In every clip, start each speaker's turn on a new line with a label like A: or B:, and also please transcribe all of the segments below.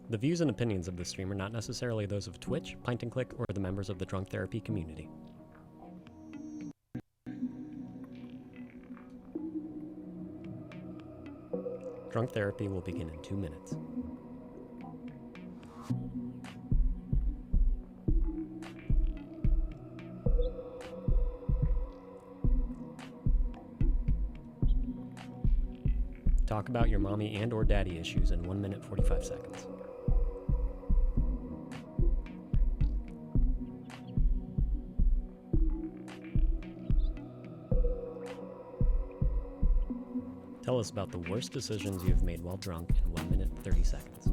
A: The views and opinions of this stream are not necessarily those of Twitch, Pint and Click, or the members of the Drunk Therapy community. Drunk Therapy will begin in 2 minutes. Talk about your mommy and or daddy issues in 1 minute 45 seconds. Tell us about the worst decisions you have made while drunk in 1 minute 30 seconds.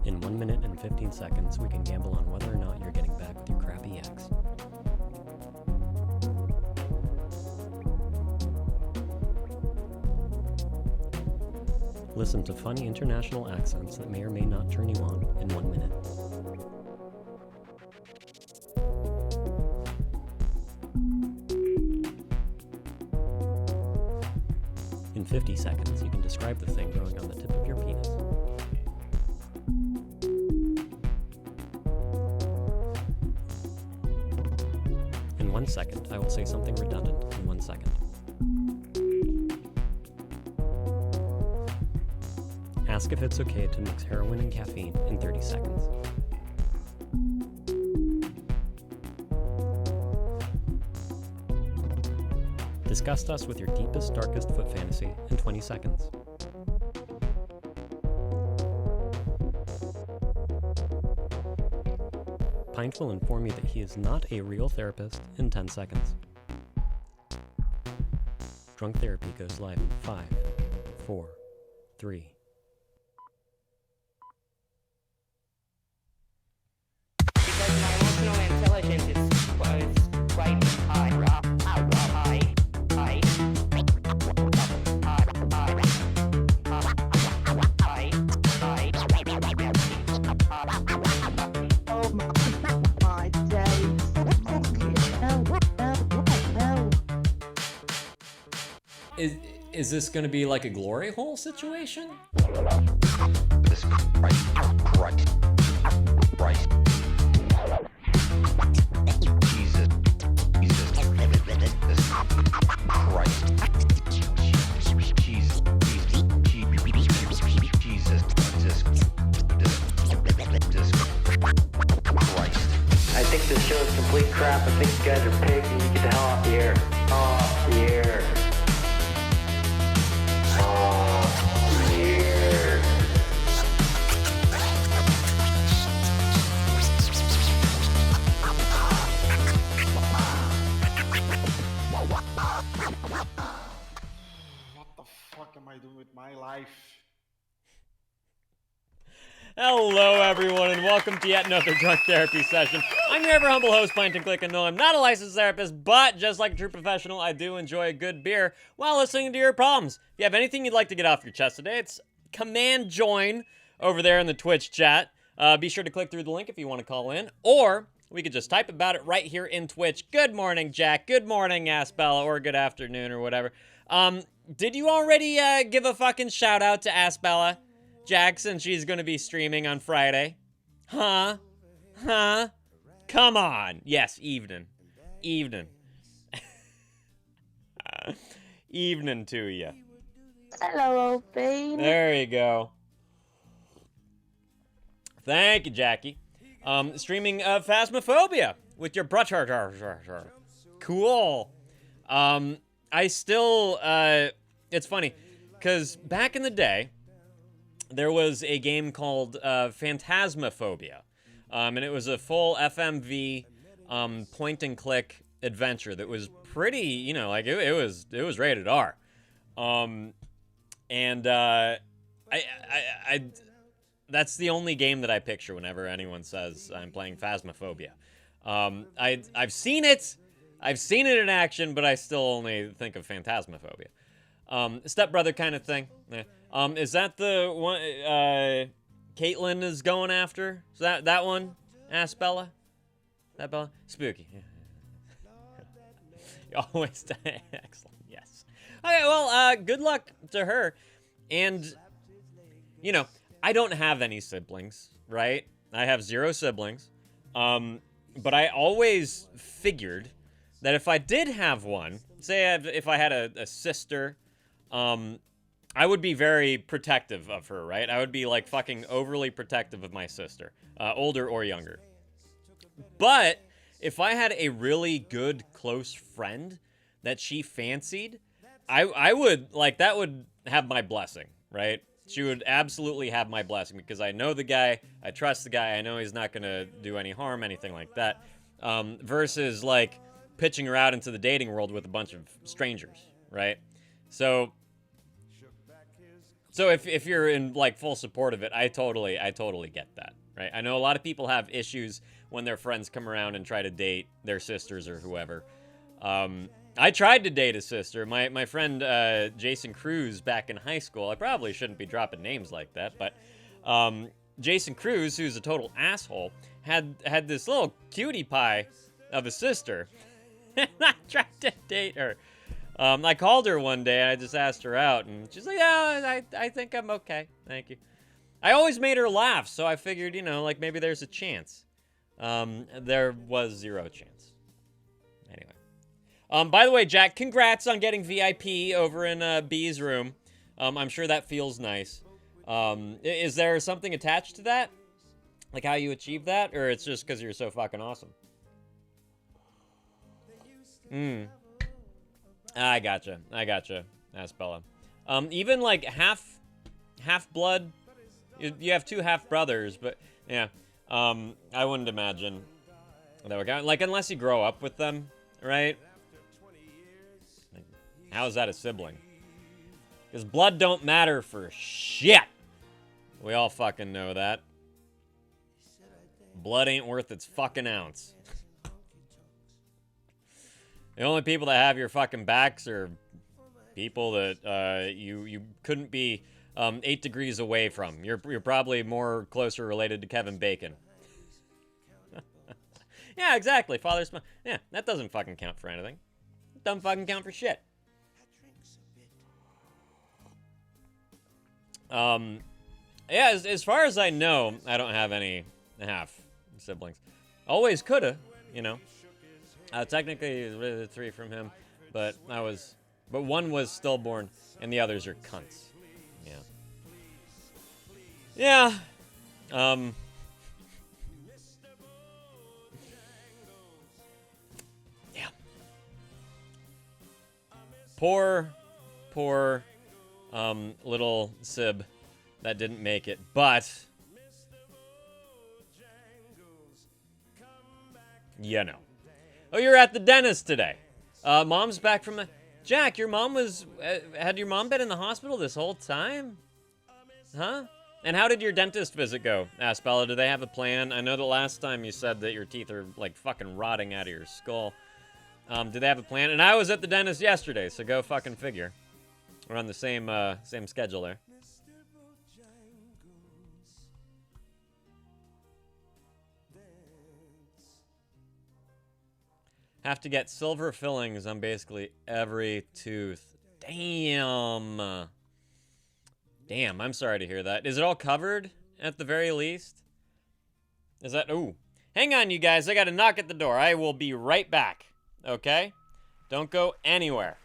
A: In 1 minute and 15 seconds, we can gamble on whether or not you're getting back with your crappy ex. Listen to funny international accents that may or may not turn you on in 1 minute. In 50 seconds, you can describe the thing growing on the tip of your penis. In 1 second, I will say something redundant in 1 second. Ask if it's okay to mix heroin and caffeine in 30 seconds. Disgust us with your deepest, darkest foot fantasy in 20 seconds. Pint will inform you that he is not a real therapist in 10 seconds. Drunk Therapy goes live in 5, 4, 3. Is this going to be like a glory hole situation?
B: This Christ. Jesus. This Christ.
C: I think this show is complete crap. I think you guys are pigs and you get the hell off the air. Off the air. Off the air.
D: What the fuck am I doing with my life?
A: Hello, everyone, and welcome to yet another Drunk Therapy session. I'm your ever humble host, Pint and Click, and no, I'm not a licensed therapist, but just like a true professional, I do enjoy a good beer while listening to your problems. If you have anything you'd like to get off your chest today, it's Command Join over there in the Twitch chat. Be sure to click through the link if you want to call in, or we could just type about it right here in Twitch. Good morning, Jack. Good morning, Aspella, or good afternoon, or whatever. Did you already give a fucking shout out to Aspella? Jackson, she's gonna be streaming on Friday. Huh? Come on. Yes, evening. Evening to you.
E: Hello, baby.
A: There you go. Thank you, Jackie. Streaming Phasmophobia with your brother. Cool. I still, it's funny, because back in the day, there was a game called Phantasmophobia, and it was a full FMV point-and-click adventure that was pretty, you know, like it was rated R, and I that's the only game that I picture whenever anyone says I'm playing Phasmophobia. I've seen it in action, but I still only think of Phantasmophobia. Stepbrother kind of thing. Yeah. Is that the one Caitlyn is going after? Is that one? Ask Bella. That Bella? Spooky. You always die. Excellent. Yes. Okay, well, good luck to her. And, you know, I don't have any siblings, right? I have 0 siblings. But I always figured that if I did have one, say if I had a sister, I would be very protective of her, right? I would be like fucking overly protective of my sister, older or younger. But if I had a really good close friend that she fancied, I would, like, that would have my blessing, right? She would absolutely have my blessing because I know the guy, I trust the guy, I know he's not gonna do any harm, anything like that. Versus, like, pitching her out into the dating world with a bunch of strangers, right? So if you're in, like, full support of it, I totally get that, right? I know a lot of people have issues when their friends come around and try to date their sisters or whoever. I tried to date a sister. My friend Jason Cruz back in high school, I probably shouldn't be dropping names like that, but Jason Cruz, who's a total asshole, had this little cutie pie of a sister, and I tried to date her. I called her one day, and I just asked her out, and she's like, yeah, I think I'm okay, thank you. I always made her laugh, so I figured, you know, like, maybe there's a chance. There was 0 chance. Anyway. By the way, Jack, congrats on getting VIP over in B's room. I'm sure that feels nice. Is there something attached to that? Like how you achieve that? Or it's just because you're so fucking awesome? I gotcha. Ask Bella. Even like half-blood, you have 2 half-brothers, but yeah. I wouldn't imagine that would count. Like, unless you grow up with them, right? Like, how is that a sibling? Because blood don't matter for shit. We all fucking know that. Blood ain't worth its fucking ounce. The only people that have your fucking backs are people that you couldn't be 8 degrees away from. You're probably more closer related to Kevin Bacon. Yeah, exactly. Father's... Yeah, that doesn't fucking count for anything. It doesn't fucking count for shit. Yeah, as far as I know, I don't have any half siblings. Always coulda, you know. Technically, 3 from him, but one was stillborn, and the others are cunts. Yeah. Yeah. Poor, little Sib that didn't make it, but, you know. Oh, you're at the dentist today. Mom's back from the... Jack, your mom was... had your mom been in the hospital this whole time? Huh? And how did your dentist visit go? Asked Bella, do they have a plan? I know the last time you said that your teeth are, like, fucking rotting out of your skull. Do they have a plan? And I was at the dentist yesterday, so go fucking figure. We're on the same schedule there. Have to get silver fillings on basically every tooth. Damn. Damn, I'm sorry to hear that. Is it all covered at the very least? Is that... Ooh. Hang on, you guys. I got to knock at the door. I will be right back. Okay? Don't go anywhere.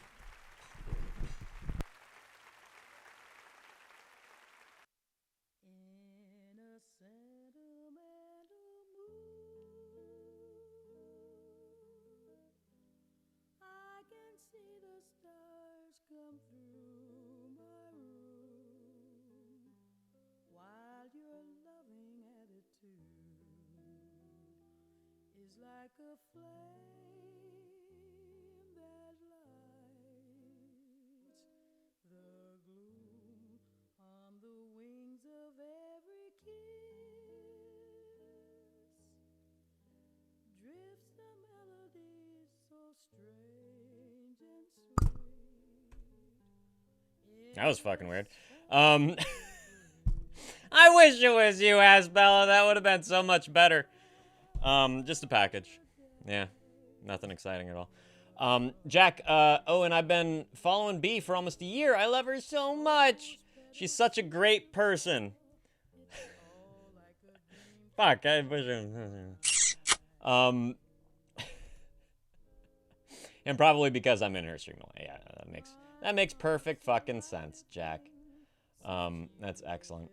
F: Like a flame that lights the gloom on the wings of every kiss. Drifts the melody so strange and sweet.
A: That was fucking weird. I wish it was you, Asbella. That would have been so much better. Just a package. Yeah, nothing exciting at all. Jack, oh, and I've been following B for almost a year. I love her so much. She's such a great person. Fuck, I wish and probably because I'm in her signal. Yeah, that makes perfect fucking sense, Jack. That's excellent.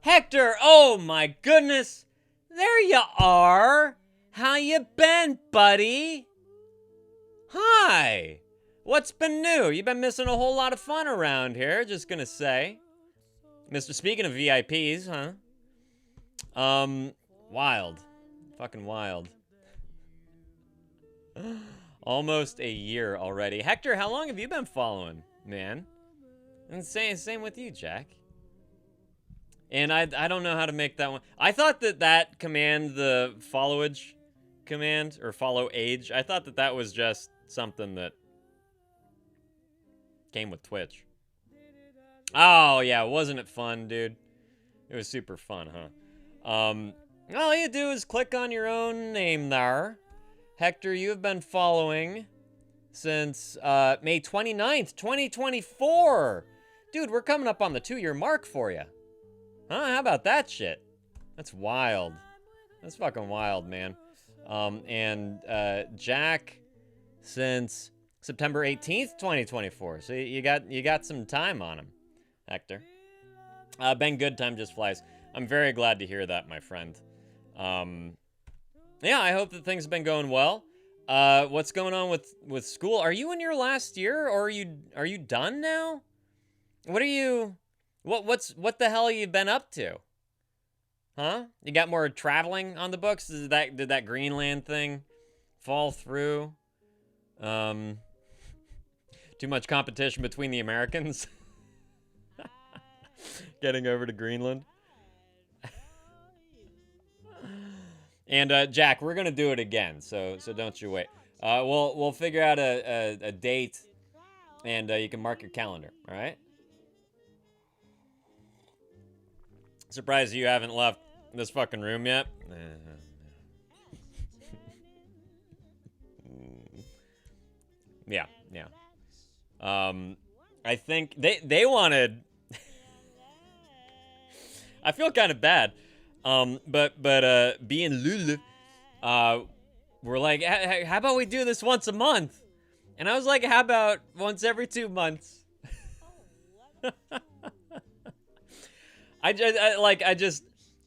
A: Hector, oh my goodness. There you are. How you been, buddy? Hi. What's been new? You've been missing a whole lot of fun around here, just gonna say. Mr. Speaking of VIPs, huh? Wild. Fucking wild. Almost a year already. Hector, how long have you been following, man? And same with you, Jack. And I don't know how to make that one. I thought that command, the followage command, or follow age, I thought that was just something that came with Twitch. Oh, yeah, wasn't it fun, dude? It was super fun, huh? All you do is click on your own name there. Hector, you have been following since May 29th, 2024. Dude, we're coming up on the 2-year mark for you. Huh? How about that shit? That's wild. That's fucking wild, man. And Jack since September 18th, 2024. So you got some time on him, Hector. Ben, good time just flies. I'm very glad to hear that, my friend. Yeah, I hope that things have been going well. What's going on with school? Are you in your last year, or are you done now? What the hell have you been up to? Huh? You got more traveling on the books? Did that Greenland thing fall through? Too much competition between the Americans getting over to Greenland. And Jack, we're gonna do it again, so don't you wait. We'll figure out a date, and you can mark your calendar. All right. Surprised you haven't left this fucking room yet. Yeah. I think they wanted. I feel kind of bad. But B and Lulu, were like, how about we do this once a month? And I was like, how about once every 2 months? I just,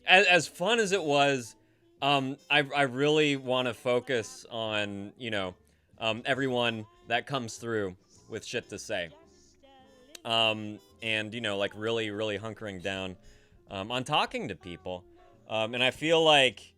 A: as fun as it was, I really want to focus on, everyone that comes through with shit to say. And, like really, really hunkering down, on talking to people. And I feel like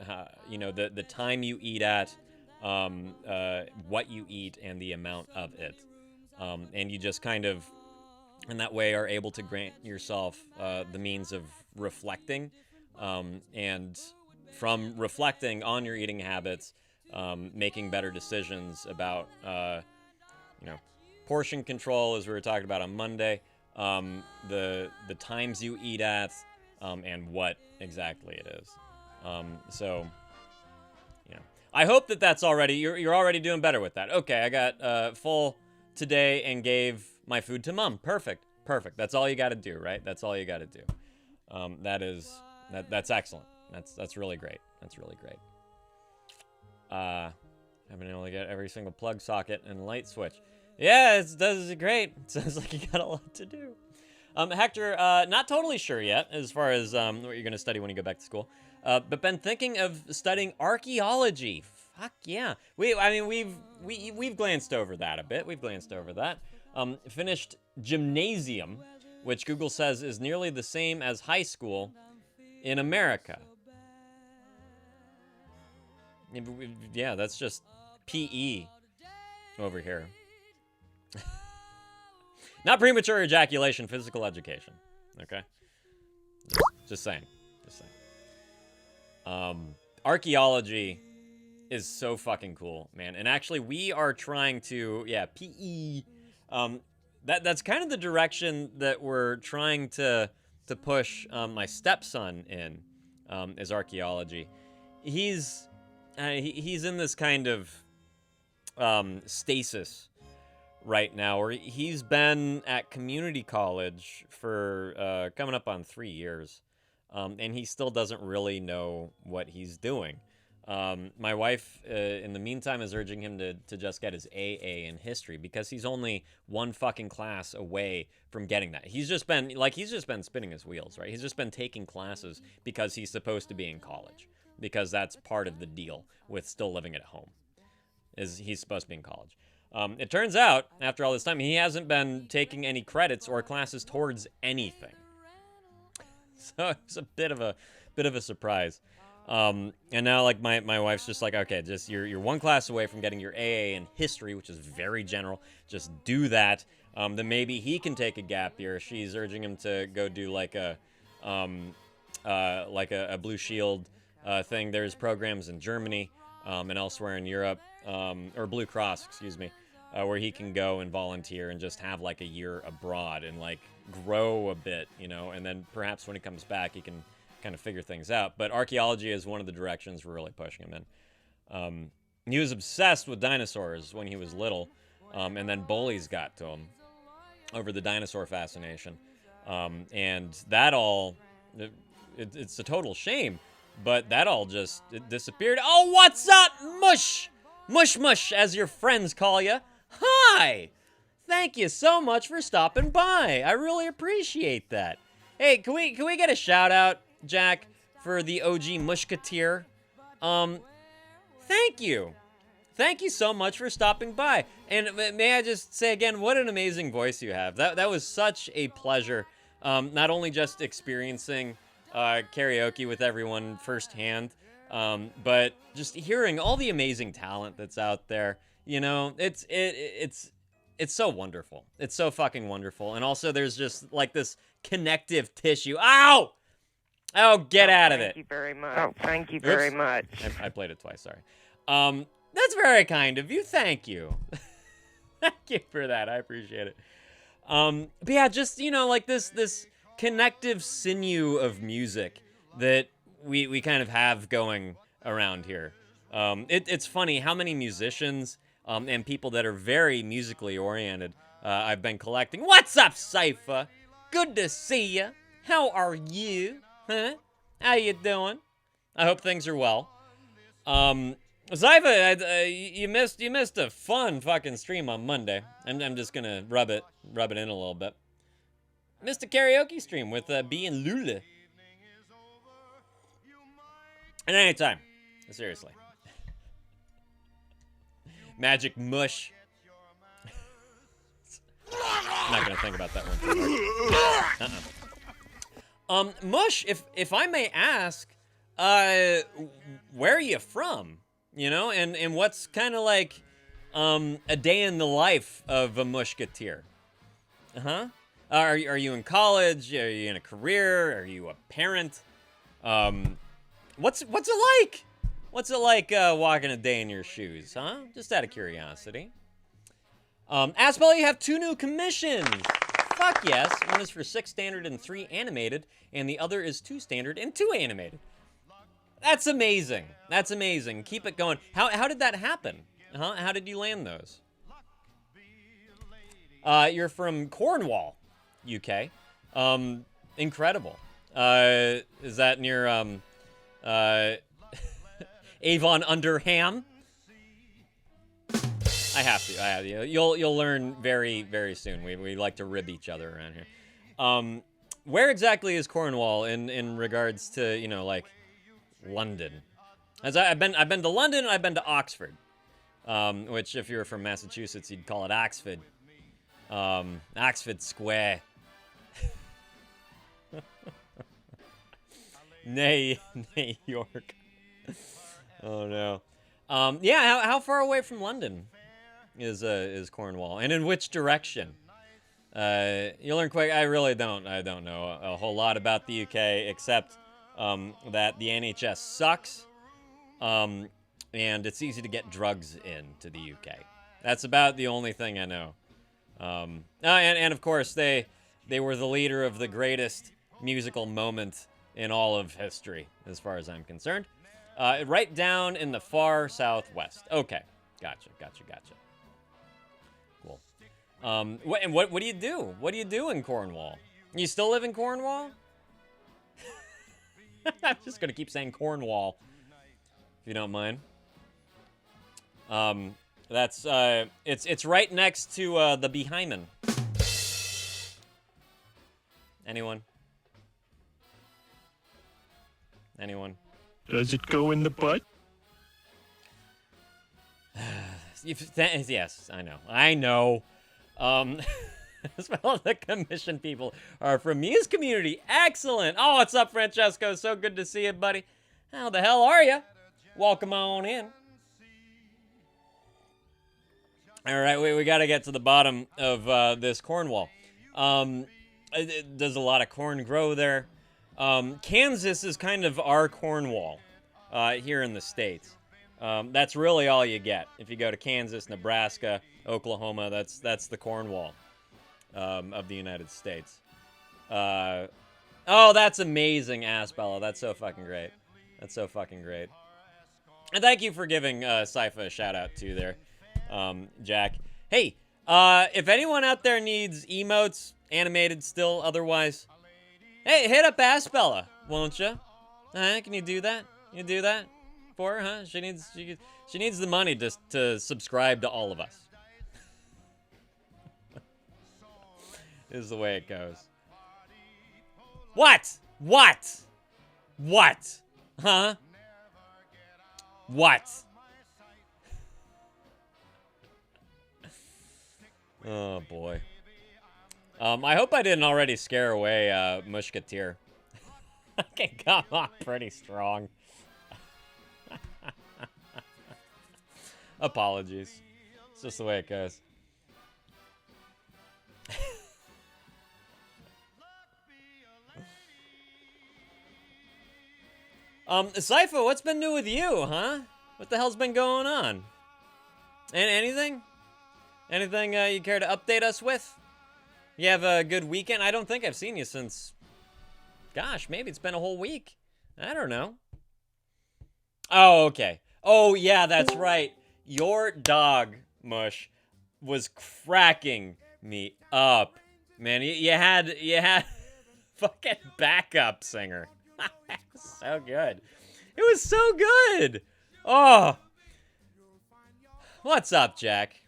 A: the time you eat at, what you eat, and the amount of it. And you just kind of, in that way, are able to grant yourself the means of reflecting, and from reflecting on your eating habits, making better decisions about, portion control, as we were talking about on Monday, the times you eat at, and what exactly it is. So, I hope that's already, you're already doing better with that. Okay, I got full today and gave my food to mom. Perfect. That's all you got to do, right? That's all you got to do. That's excellent. That's really great. I've been able to get every single plug socket and light switch. Yeah, it does great. It sounds like you got a lot to do. Hector, not totally sure yet as far as what you're going to study when you go back to school. But been thinking of studying archaeology. Fuck yeah. We've glanced over that a bit. Finished gymnasium, which Google says is nearly the same as high school in America. Yeah, that's just PE over here. Not premature ejaculation, physical education. Okay? Just saying. Archaeology is so fucking cool, man. And actually, we are trying to, PE. That's kind of the direction that we're trying to push my stepson in, is archaeology. He's in this kind of stasis right now, where he's been at community college for coming up on 3 years, and he still doesn't really know what he's doing. My wife, in the meantime, is urging him to just get his AA in history, because he's only one fucking class away from getting that. He's just been spinning his wheels, right? He's just been taking classes because he's supposed to be in college, because that's part of the deal with still living at home, is he's supposed to be in college. It turns out, after all this time, he hasn't been taking any credits or classes towards anything. So it's a bit of a surprise. And now, like, my wife's just like, okay, just you're one class away from getting your AA in history, which is very general. Just do that. Then maybe he can take a gap year. She's urging him to go do like a Blue Shield thing. There's programs in Germany and elsewhere in Europe, or Blue Cross, excuse me, where he can go and volunteer and just have like a year abroad and like grow a bit, and then perhaps when he comes back, he can kind of figure things out. But archaeology is one of the directions we're really pushing him in. He was obsessed with dinosaurs when he was little, and then bullies got to him over the dinosaur fascination. And that all, it's a total shame, but that all just disappeared. Oh, what's up, Mush? Mush, as your friends call you. Hi! Thank you so much for stopping by. I really appreciate that. Hey, can we get a shout out, Jack, for the OG Mushketeer? Thank you. Thank you so much for stopping by. And may I just say again, what an amazing voice you have. That was such a pleasure. Not only just experiencing karaoke with everyone firsthand, but just hearing all the amazing talent that's out there. It's so wonderful. It's so fucking wonderful. And also there's just like this connective tissue. Ow! Oh, get out of it.
G: Thank you very much. Thank you very much.
A: I played it twice, sorry. That's very kind of you. Thank you. Thank you for that. I appreciate it. But yeah, just, like this connective sinew of music that we kind of have going around here. It's funny how many musicians and people that are very musically oriented I've been collecting. What's up, Cypher? Good to see you. How are you? Huh? How you doing? I hope things are well. Cypher, you missed a fun fucking stream on Monday. I'm just gonna rub it in a little bit. Missed a karaoke stream with B and Lula. At any time, seriously. Magic Mush. I'm not gonna think about that one too hard. Mush, if I may ask, uh, where are you from? You know, and what's kind of like a day in the life of a mushketeer? Uh-huh. Are you in college? Are you in a career? Are you a parent? What's it like? What's it like walking a day in your shoes, huh? Just out of curiosity. Aspel, you have 2 new commissions. Fuck yes. One is for 6 standard and 3 animated, and the other is 2 standard and 2 animated. That's amazing. That's amazing. Keep it going. How did that happen? Huh? How did you land those? You're from Cornwall, UK. Incredible. Is that near Avon under Ham? I have to. You'll learn very, very soon. We like to rib each other around here. Where exactly is Cornwall in regards to, you know, like London? As I've been to London and I've been to Oxford. Which if you're from Massachusetts, you'd call it Oxford. Oxford Square. Nay, York. Oh no. Yeah, how far away from London is Cornwall, and in which direction? You'll learn quick. I don't know a whole lot about the UK except that the NHS sucks, and it's easy to get drugs into the UK. That's about the only thing I know. And of course they were the leader of the greatest musical moment in all of history, as far as I'm concerned. Right down in the far southwest. Okay, gotcha. Cool. What do you do? What do you do in Cornwall? You still live in Cornwall? I'm just gonna keep saying Cornwall, if you don't mind. That's it's right next to the Behyman. Anyone?
H: Does it go in the butt?
A: Yes, I know. As well as the commission people are from Mia's community. Excellent. Oh, what's up, Francesco? So good to see you, buddy. How the hell are you? Welcome on in. All right, we got to get to the bottom of this Cornwall. Does a lot of corn grow there? Kansas is kind of our Cornwall here in the States. That's really all you get. If you go to Kansas, Nebraska, Oklahoma, that's the Cornwall of the United States. Oh, that's amazing, Aspella. That's so fucking great. And thank you for giving Sypha a shout out too there, Jack. Hey, if anyone out there needs emotes, animated still, otherwise, hey, hit up Aspella, won't you? Can you do that? You do that for her, huh? She needs the money just to subscribe to all of us. This is the way it goes. What? Huh? What? Oh boy. I hope I didn't already scare away Mushketeer. I can come on pretty strong. Apologies. It's just the way it goes. Sypha, what's been new with you, huh? What the hell's been going on? Anything? Anything you care to update us with? You have a good weekend? I don't think I've seen you since... Gosh, maybe it's been a whole week. I don't know. Oh, okay. Oh, yeah, that's right. Your dog, Mush, was cracking me up. Man, you had fucking backup singer. So good. It was so good. Oh. What's up, Jack?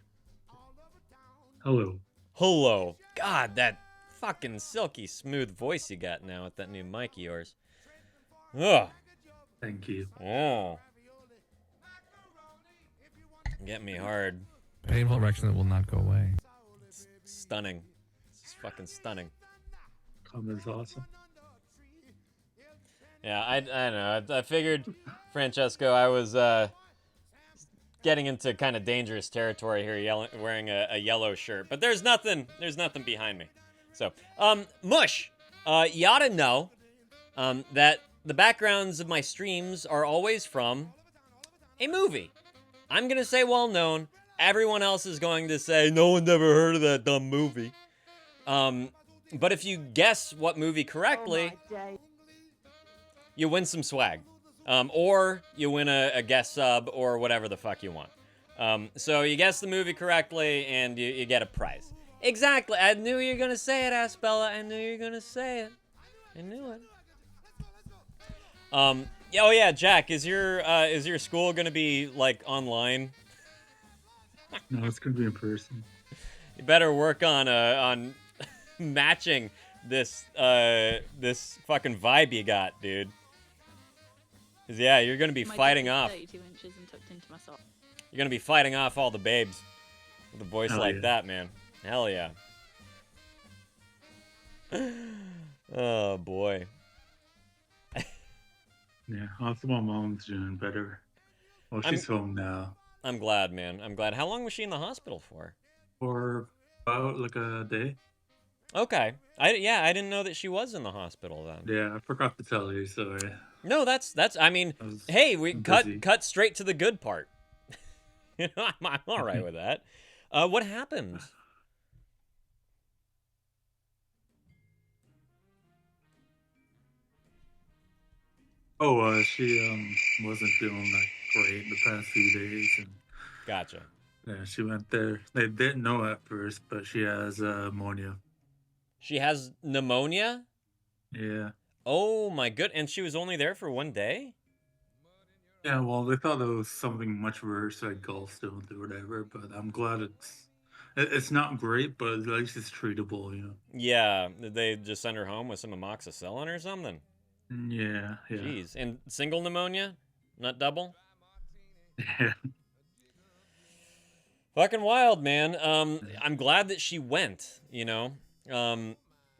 A: Hello. God, that fucking silky smooth voice you got now with that new mic of yours. Ugh.
H: Thank you.
A: Oh. Get me hard.
I: Painful erection that will not go away.
A: It's stunning. It's fucking stunning.
H: Comments awesome.
A: Yeah, I don't know. I figured, Francesco, I was getting into kind of dangerous territory here, wearing a yellow shirt. But there's nothing behind me. So, Mush, you ought to know that the backgrounds of my streams are always from a movie. I'm gonna say well known. Everyone else is going to say no one never heard of that dumb movie. But if you guess what movie correctly, you win some swag. Or you win a guest sub or whatever the fuck you want. So you guess the movie correctly and you get a prize. Exactly. I knew you were going to say it, Aspella. I knew you were going to say it. I knew it. Oh yeah, Jack, is your school going to be like online?
H: No, it's gonna be in person.
A: You better work on matching this fucking vibe you got, dude. 'Cause yeah, you're gonna be fighting off.
E: 32 inches and tucked into my sock.
A: You're gonna be fighting off all the babes with a voice
H: Hell
A: like
H: yeah.
A: that, man. Hell yeah. Oh boy.
H: Yeah, also my mom's doing better. Well, she's home now.
A: I'm glad, man. I'm glad. How long was she in the hospital for?
H: For about like a day.
A: Okay. I didn't know that she was in the hospital then.
H: Yeah, I forgot to tell you, sorry.
A: No, that's I mean, hey, we cut straight to the good part. You know, I'm all right with that. What happened?
H: Oh, she wasn't feeling like great the past few days, and
A: Gotcha.
H: yeah, she went there. They didn't know at first, but she has pneumonia.
A: She has pneumonia?
H: Yeah.
A: Oh my good, and she was only there for 1 day?
H: Yeah, well, they thought it was something much worse, like gallstones or whatever. But I'm glad it's not great, but at least it's treatable, you know.
A: Yeah, did they just send her home with some amoxicillin or something?
H: Yeah, yeah.
A: Jeez, and single pneumonia, not double?
H: Yeah.
A: Fucking wild, man. I'm glad that she went, you know.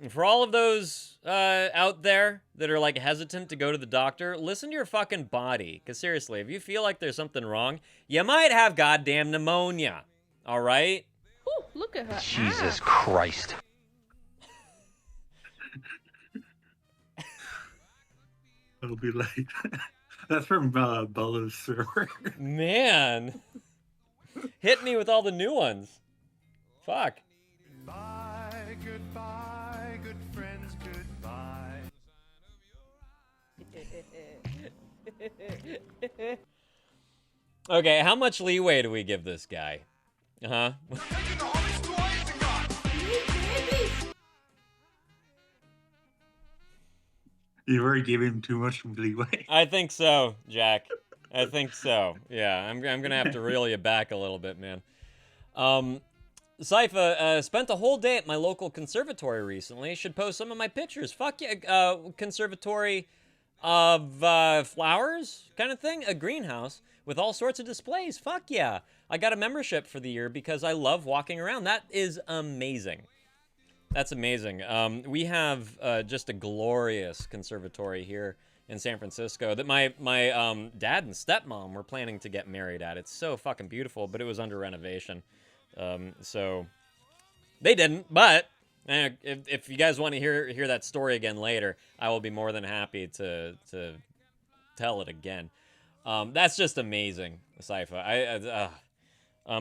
A: For all of those out there that are like hesitant to go to the doctor, listen to your fucking body. Because seriously, if you feel like there's something wrong, you might have goddamn pneumonia. All right?
E: Ooh, look at her.
B: Jesus Christ.
H: It'll be like that's from Bella's server.
A: Man. Hit me with all the new ones. Fuck.
D: Bye, goodbye, good friends, goodbye.
A: Okay, how much leeway do we give this guy? Uh-huh.
H: You already gave him too much leeway.
A: I think so, Jack. I think so. Yeah, I'm gonna have to reel you back a little bit, man. Sypha, spent a whole day at my local conservatory recently. Should post some of my pictures. Fuck yeah, conservatory of flowers kind of thing. A greenhouse with all sorts of displays. Fuck yeah. I got a membership for the year because I love walking around. That is amazing. That's amazing. We have just a glorious conservatory here in San Francisco that my dad and stepmom were planning to get married at. It's so fucking beautiful, but it was under renovation. So they didn't, but if you guys want to hear that story again later, I will be more than happy to tell it again. That's just amazing, Sypha.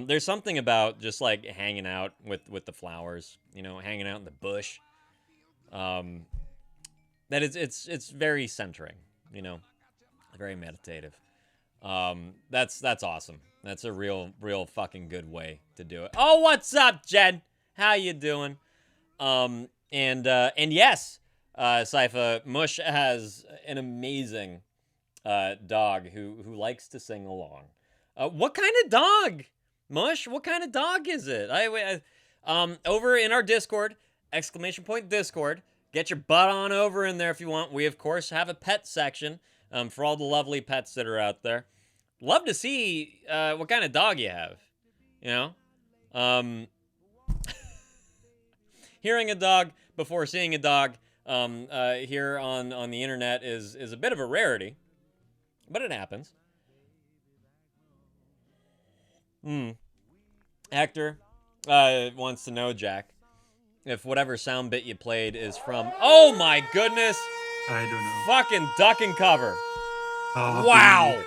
A: There's something about just like hanging out with the flowers, you know, hanging out in the bush. That it's very centering, you know, very meditative. That's awesome. That's a real fucking good way to do it. Oh, what's up, Jen? How you doing? And yes, Sypha, Mush has an amazing dog who likes to sing along. What kind of dog, Mush? What kind of dog is it? Over in our Discord, !Discord. Get your butt on over in there if you want. We, of course, have a pet section for all the lovely pets that are out there. Love to see what kind of dog you have, you know? Hearing a dog before seeing a dog here on the internet is a bit of a rarity, but it happens. Hector wants to know, Jack, if whatever sound bit you played is from, oh my goodness,
H: I don't know.
A: fucking duck and cover.
H: Oh,
A: Wow.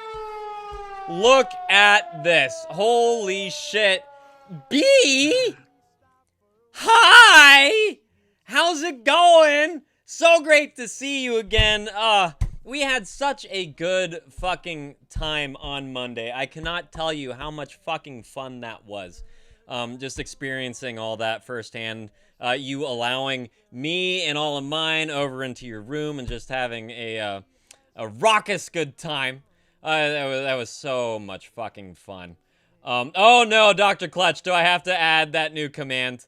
A: Look at this. Holy shit. B? Hi! How's it going? So great to see you again. We had such a good fucking time on Monday. I cannot tell you how much fucking fun that was. Just experiencing all that firsthand. You allowing me and all of mine over into your room and just having a raucous good time. That was so much fucking fun. Oh no, Dr. Clutch, do I have to add that new command?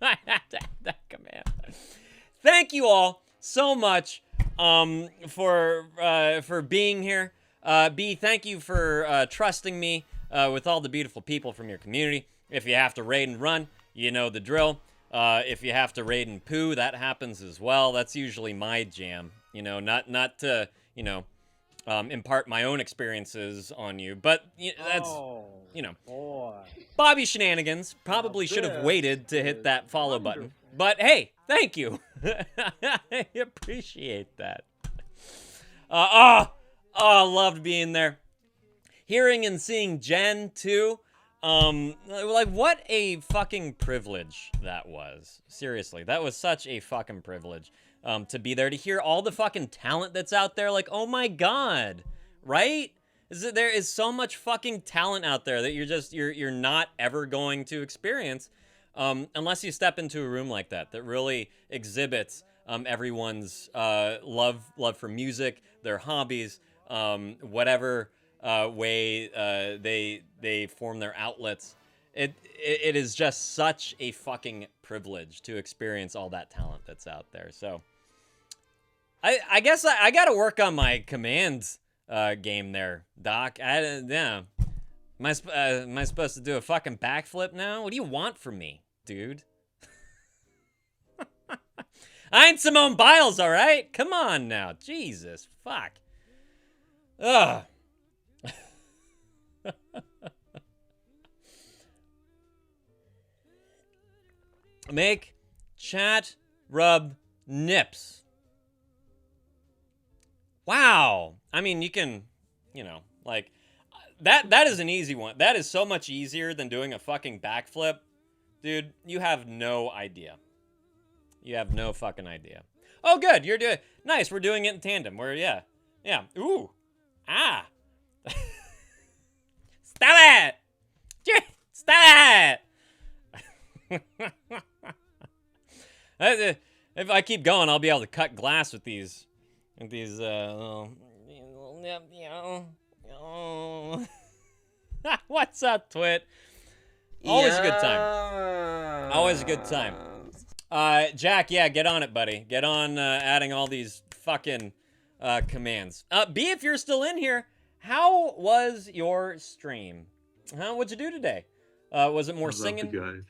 A: I have to add that command. Thank you all so much for being here. B, thank you for trusting me with all the beautiful people from your community. If you have to raid and run, you know the drill. If you have to raid and poo, that happens as well. That's usually my jam. You know, not to, you know, impart my own experiences on you, but that's, you know, Bobby Shenanigans probably should have waited to hit that follow button. But hey, thank you. I appreciate that. Loved being there. Hearing and seeing Jen too. Like what a fucking privilege that was. Seriously, that was such a fucking privilege. To be there, to hear all the fucking talent that's out there. Like, oh my god, right? There is so much fucking talent out there that you're not ever going to experience unless you step into a room like that really exhibits everyone's love for music, their hobbies, whatever way they form their outlets. It is just such a fucking privilege to experience all that talent that's out there. So I guess I got to work on my commands game there, Doc. Yeah. Am I supposed to do a fucking backflip now? What do you want from me, dude? I ain't Simone Biles, all right? Come on now. Jesus, fuck. Ugh. Make chat rub nips. Wow. I mean, you can, you know, like, that is an easy one. That is so much easier than doing a fucking backflip. Dude, you have no idea. You have no fucking idea. Oh, good. You're doing, nice. We're doing it in tandem. Yeah. Ooh. Ah. Stop it. Stop it. If I keep going, I'll be able to cut glass with these What's up, Twit? Always a good time. Always a good time. Jack, yeah, get on it, buddy. Get on adding all these fucking commands. B, if you're still in here, how was your stream? What'd you do today? Was it more singing?
H: You guys.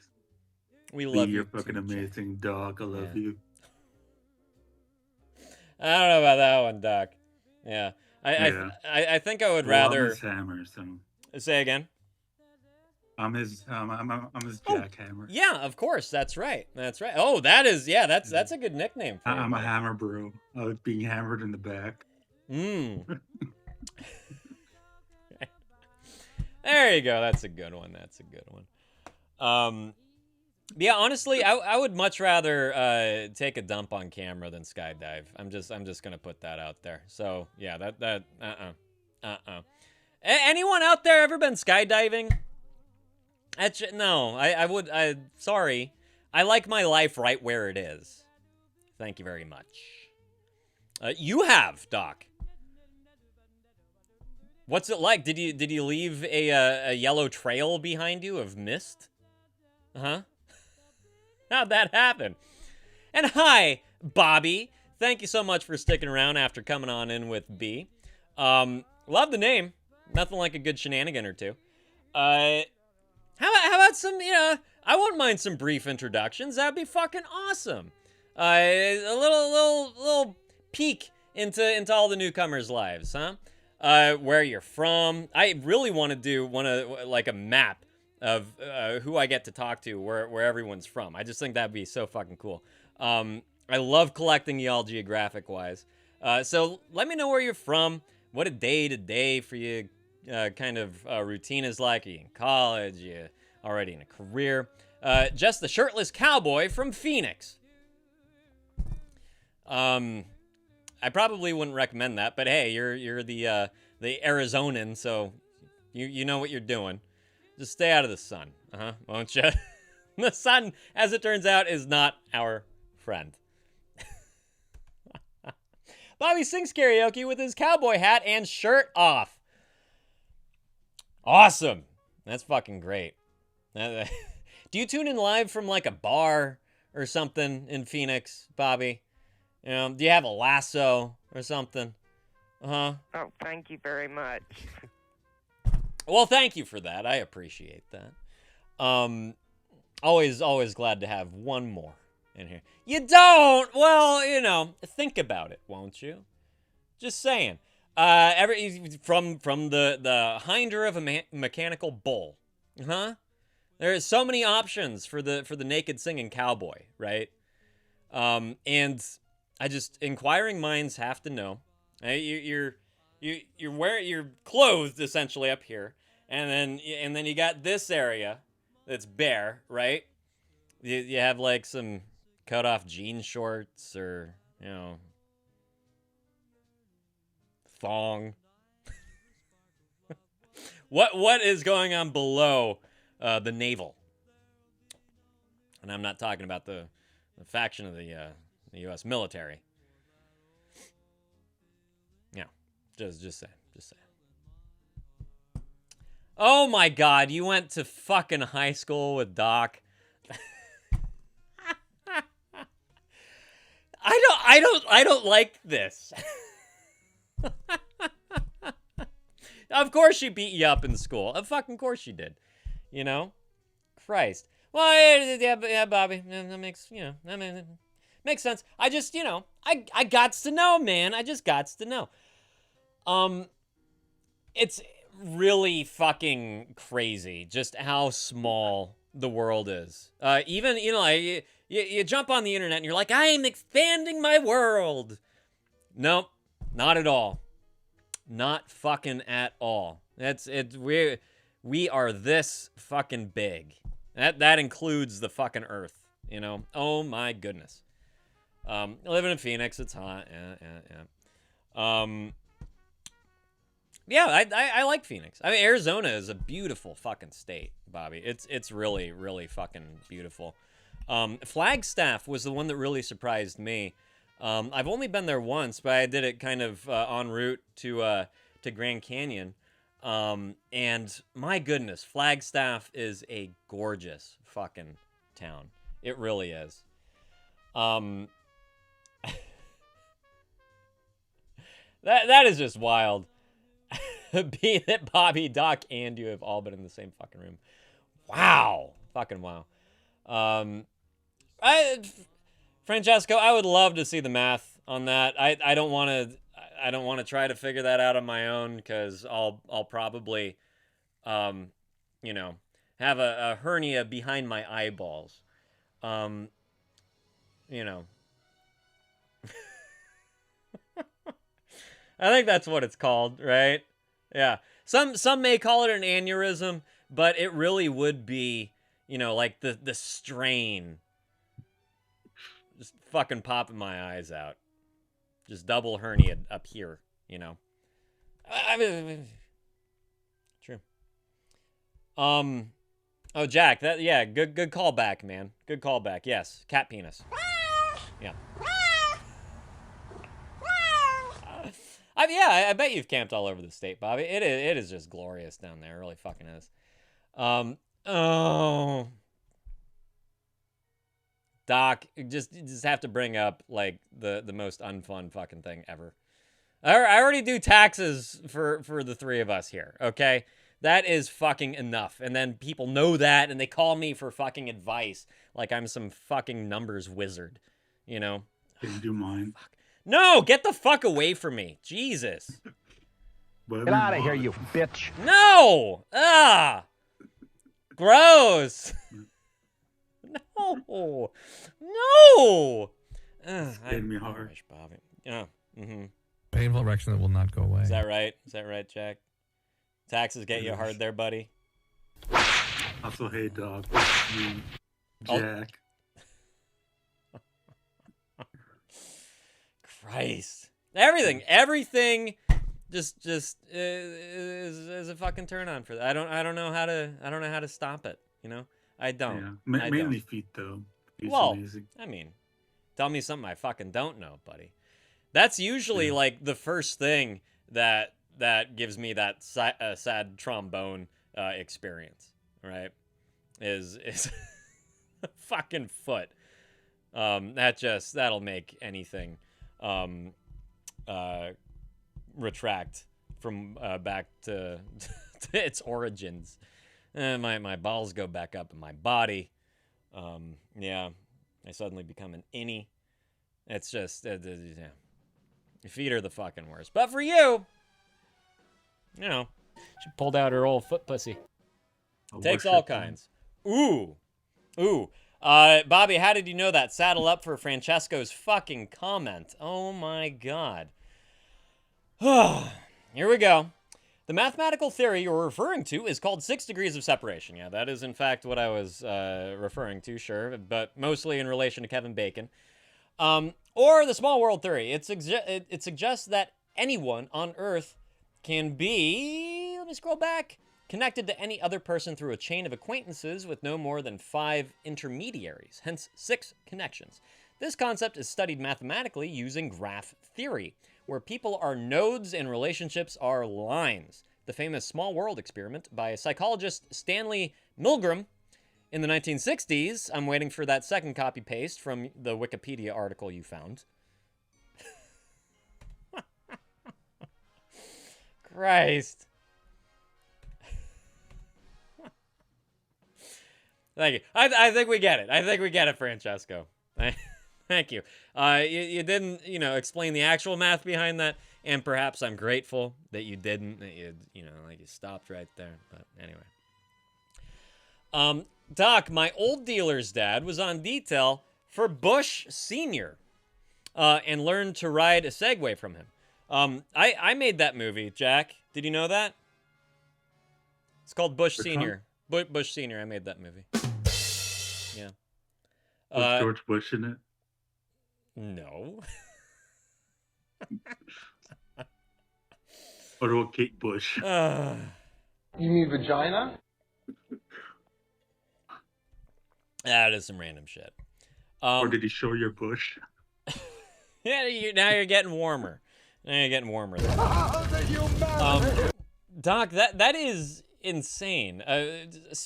A: We love you.
H: You're fucking amazing, Doc. I love you.
A: I don't know about that one, Doc. Yeah. I think I would rather.
H: I'm his hammer, so.
A: Say again.
H: I'm his jackhammer.
A: Yeah, of course. That's right. Oh, that's a good nickname for you.
H: I'm a hammer bro. I was being hammered in the back.
A: There you go. That's a good one. Yeah, honestly, I would much rather take a dump on camera than skydive. I'm just gonna put that out there. So yeah, Anyone out there ever been skydiving? No, sorry. I like my life right where it is. Thank you very much. You have, Doc. What's it like? Did you leave a yellow trail behind you of mist? Huh? How'd that happen? And hi, Bobby. Thank you so much for sticking around after coming on in with B. Love the name. Nothing like a good shenanigan or two. How about some, I wouldn't mind some brief introductions. That'd be fucking awesome. A little peek into all the newcomers' lives, huh? Where you're from. I really want to do like a map of who I get to talk to, where everyone's from. I just think that'd be so fucking cool. I love collecting y'all geographic wise. So let me know where you're from. What a day to day for you kind of routine is like. Are you in college? Are you already in a career? Just the shirtless cowboy from Phoenix. I probably wouldn't recommend that, but hey, you're the Arizonan, so you know what you're doing. Just stay out of the sun, won't you? The sun, as it turns out, is not our friend. Bobby sings karaoke with his cowboy hat and shirt off. Awesome. That's fucking great. Do you tune in live from like a bar or something in Phoenix, Bobby? Do you have a lasso or something?
G: Oh, thank you very much.
A: Well, thank you for that. I appreciate that. Always glad to have one more in here. You don't? Well, think about it, won't you? Just saying. From the hinder of a mechanical bull, There's so many options for the naked singing cowboy, right? And I just inquiring minds have to know. You're clothed essentially up here, and then you got this area that's bare, right? You have like some cut off jean shorts or thong. What is going on below the navel? And I'm not talking about the faction of the U.S. military. Yeah, just saying. Oh my God, you went to fucking high school with Doc. I don't like this. Of course she beat you up in school. Of fucking course she did. Christ. Well, yeah, Bobby. That makes makes sense. I just I gots to know, man. I just gots to know. It's really fucking crazy just how small the world is. Even you jump on the internet and you're like, I am expanding my world. Nope, not at all. Not fucking at all. We are this fucking big. That includes the fucking Earth. Oh my goodness. Living in Phoenix, it's hot. Yeah. I like Phoenix. I mean, Arizona is a beautiful fucking state, Bobby. It's really, really fucking beautiful. Flagstaff was the one that really surprised me. I've only been there once, but I did it kind of en route to Grand Canyon. And my goodness, Flagstaff is a gorgeous fucking town. It really is. That is just wild. Be that Bobby, Doc, and you have all been in the same fucking room. Wow. Fucking wow. Francesco, I would love to see the math on that. I don't want to try to figure that out on my own because I'll probably have a hernia behind my eyeballs. I think that's what it's called, right? Yeah. Some may call it an aneurysm, but it really would be, like the strain just fucking popping my eyes out. Just double hernia up here, I mean, true. Oh, Jack, good callback, man. Good callback. Yes, cat penis. Yeah. I bet you've camped all over the state, Bobby. It is just glorious down there. It really fucking is. Doc, just have to bring up like the most unfun fucking thing ever. I already do taxes for the three of us here, okay? That is fucking enough. And then people know that and they call me for fucking advice like I'm some fucking numbers wizard. you know.
H: Can you do mine?
A: No, get the fuck away from me. Jesus.
H: Get out of here, you
B: bitch.
A: No! Gross! No! No!
H: Made me hard.
A: Wish, Bobby. Yeah. Mm-hmm.
I: Painful erection that will not go away.
A: Is that right? Is that right, Jack? Taxes get you
H: Yes.
A: hard there, buddy.
H: Also, hey, dog. Me,
A: Oh.
H: Jack.
A: Christ. Everything just is a fucking turn on for that. I don't know how to stop it, you know? I don't.
H: Yeah.
A: I
H: Mainly
A: don't.
H: feet, though. Feet's
A: Well,
H: amazing.
A: I mean, tell me something I fucking don't know, buddy. That's usually like the first thing that gives me that sad trombone experience, right? Is fucking foot. That'll make anything retract from back to its origins. My balls go back up in my body. Yeah, I suddenly become an innie. It's just, yeah. Your feet are the fucking worst. But for you, you know, she pulled out her old foot pussy. Takes all kinds. Ooh. Bobby, how did you know that? Saddle up for Francesco's fucking comment. Oh my god. Here we go. The mathematical theory you're referring to is called 6 degrees of separation. Yeah, that is in fact what I was referring to, sure, but mostly in relation to Kevin Bacon. Or the small world theory. It suggests that anyone on Earth can be, let me scroll back, connected to any other person through a chain of acquaintances with no more than 5 intermediaries, hence 6 connections. This concept is studied mathematically using graph theory, where people are nodes and relationships are lines. The famous small world experiment by psychologist Stanley Milgram in the 1960s. I'm waiting for that second copy paste from the Wikipedia article you found. Christ. Thank you. I think we get it. I think we get it, Francesco. Thank you. You didn't, explain the actual math behind that, and perhaps I'm grateful that you didn't. That you stopped right there. But anyway. Doc, my old dealer's dad was on detail for Bush Sr. And learned to ride a Segway from him. I made that movie, Jack. Did you know that? It's called Bush Sr. Bush Sr. I made that movie. Yeah.
H: Was George Bush in it?
A: No.
H: What about Kate Bush?
J: You mean vagina?
A: That is some random shit.
H: Or did he show your bush?
A: Yeah, now you're getting warmer. Now you're getting warmer. Doc, that is insane.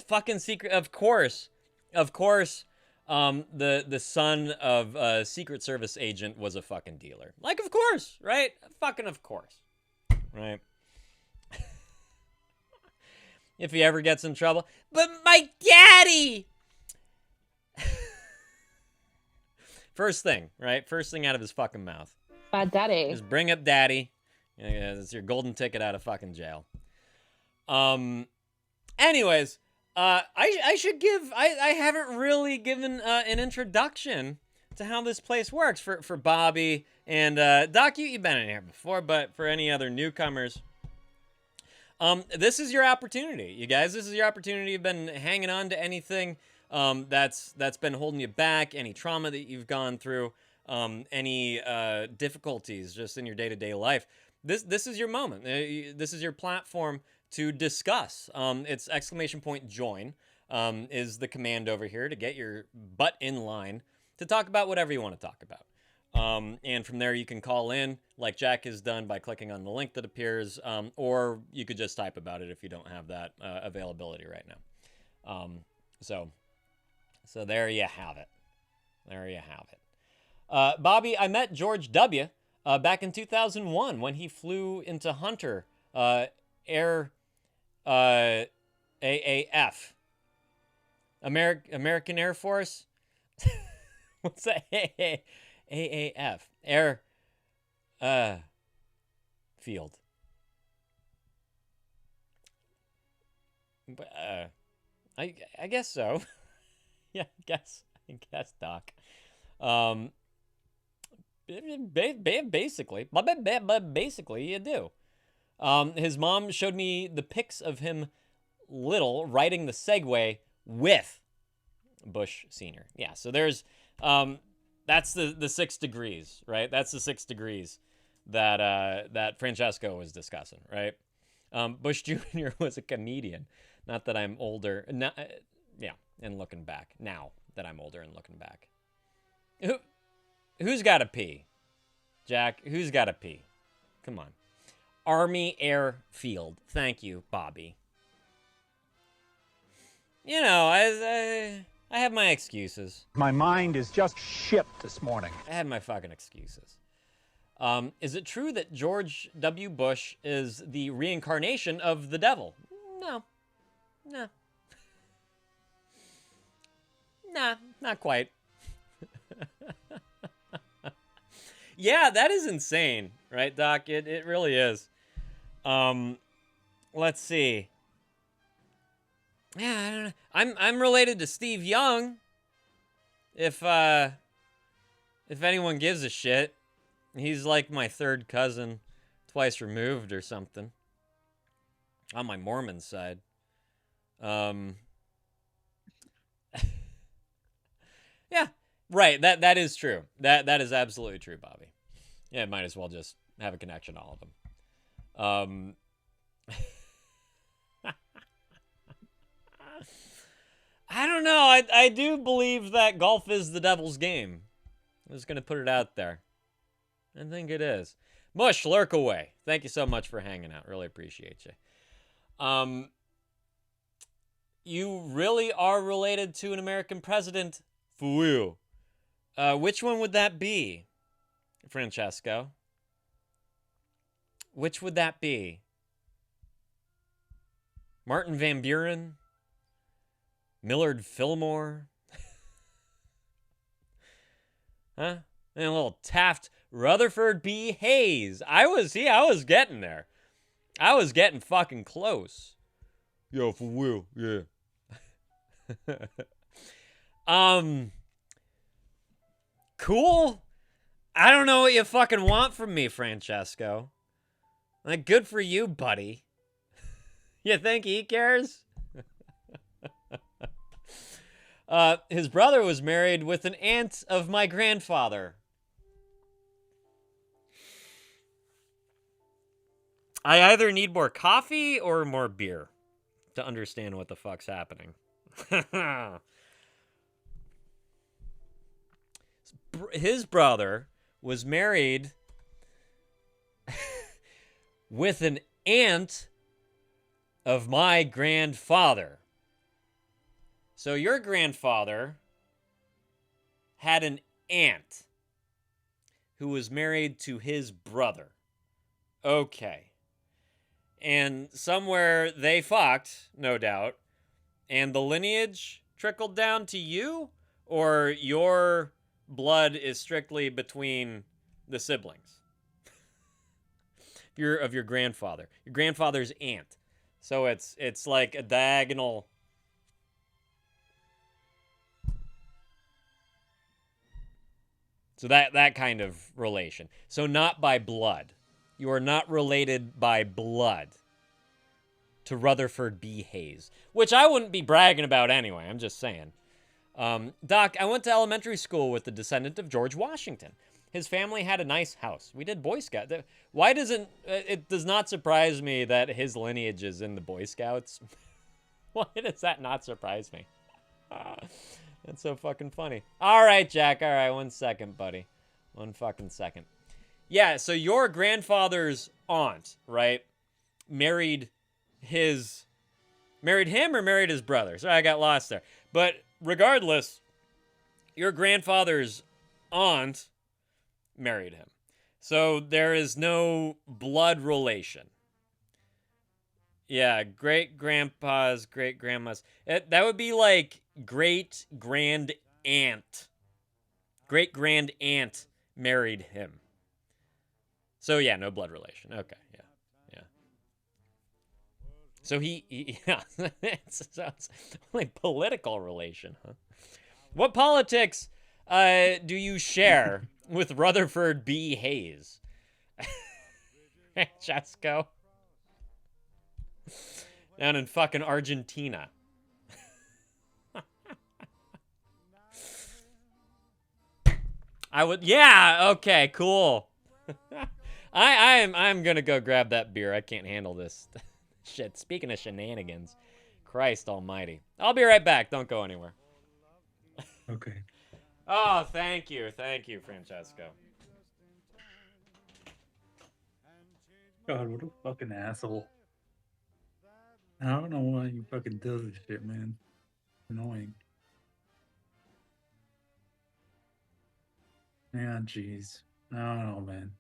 A: Fucking secret. Of course. The son of a Secret Service agent was a fucking dealer. Like, of course, right? Fucking of course, right? If he ever gets in trouble. But my daddy! First thing, right? First thing out of his fucking mouth.
E: Bad daddy.
A: Just bring up daddy. Yeah, it's your golden ticket out of fucking jail. Anyways, I should give, I haven't really given an introduction to how this place works for Bobby and Doc. You've been in here before, but for any other newcomers, this is your opportunity, you guys. This is your opportunity. You've been hanging on to anything that's been holding you back, any trauma that you've gone through, any difficulties just in your day-to-day life. This is your moment. This is your platform to discuss. It's !join is the command over here to get your butt in line to talk about whatever you want to talk about. And from there you can call in like Jack has done by clicking on the link that appears, or you could just type about it if you don't have that availability right now. So there you have it. There you have it. Bobby, I met George W. Back in 2001 when he flew into Hunter Air AAF. American Air Force? What's that? AAF. Air field. I guess so. Yeah, I guess, Doc. Basically, basically, you do. His mom showed me the pics of him little riding the Segway with Bush Sr. Yeah, so there's, that's the 6 degrees, right? That's the 6 degrees that Francesco was discussing, right? Bush Jr. was a comedian. Not that I'm older. Yeah, and looking back. Now that I'm older and looking back. Who's got to pee? Jack, who's got to pee? Come on. Army Air Field. Thank you, Bobby. You know, I have my excuses.
J: My mind is just shit this morning.
A: I had my fucking excuses. Is it true that George W. Bush is the reincarnation of the devil? No. No. Nah, not quite. Yeah, that is insane, right, Doc? It really is. Let's see. Yeah, I don't know. I'm related to Steve Young. If anyone gives a shit. He's like my third cousin, twice removed or something. On my Mormon side. Yeah, right. That is true. That is absolutely true, Bobby. Yeah, might as well just have a connection to all of them. I don't know. I do believe that golf is the devil's game. I'm just gonna put it out there. I think it is. Mush, lurk away. Thank you so much for hanging out. Really appreciate you. You really are related to an American president? For real. Which one would that be, Francesco? Which would that be? Martin Van Buren? Millard Fillmore? Huh? And a little Taft Rutherford B. Hayes. I was getting there. I was getting fucking close. Yo, for real, yeah. Cool. I don't know what you fucking want from me, Francesco. Like, good for you, buddy. You think he cares? His brother was married with an aunt of my grandfather. I either need more coffee or more beer to understand what the fuck's happening. His brother was married with an aunt of my grandfather. So your grandfather had an aunt who was married to his brother. Okay. And somewhere they fucked, no doubt, and the lineage trickled down to you, or your blood is strictly between the siblings of your grandfather, your grandfather's aunt. So it's like a diagonal. So that kind of relation. So not by blood. You are not related by blood to Rutherford B. Hayes, which I wouldn't be bragging about anyway. I'm just saying. Doc, I went to elementary school with the descendant of George Washington. His family had a nice house. We did Boy Scout. Why doesn't it does not surprise me that his lineage is in the Boy Scouts? Why does that not surprise me? That's so fucking funny. All right, Jack. All right, 1 second, buddy. 1 fucking second. Yeah, so your grandfather's aunt, right, married him or married his brother? Sorry, I got lost there. But regardless, your grandfather's aunt married him. So there is no blood relation. Yeah, great-grandpa's great-grandma's. That would be like great-grand-aunt. Great-grand-aunt married him. So yeah, no blood relation. Okay, yeah. So yeah, it's like political relation, huh? What politics do you share with Rutherford B. Hayes? Francesco. Down in fucking Argentina. Yeah, okay, cool. I'm gonna go grab that beer. I can't handle this shit. Speaking of shenanigans, Christ almighty. I'll be right back. Don't go anywhere.
H: Okay.
A: Oh, thank you, Francesco.
H: God, what a fucking asshole. I don't know why you fucking does this shit, man. Annoying. Yeah, jeez. I don't know, man.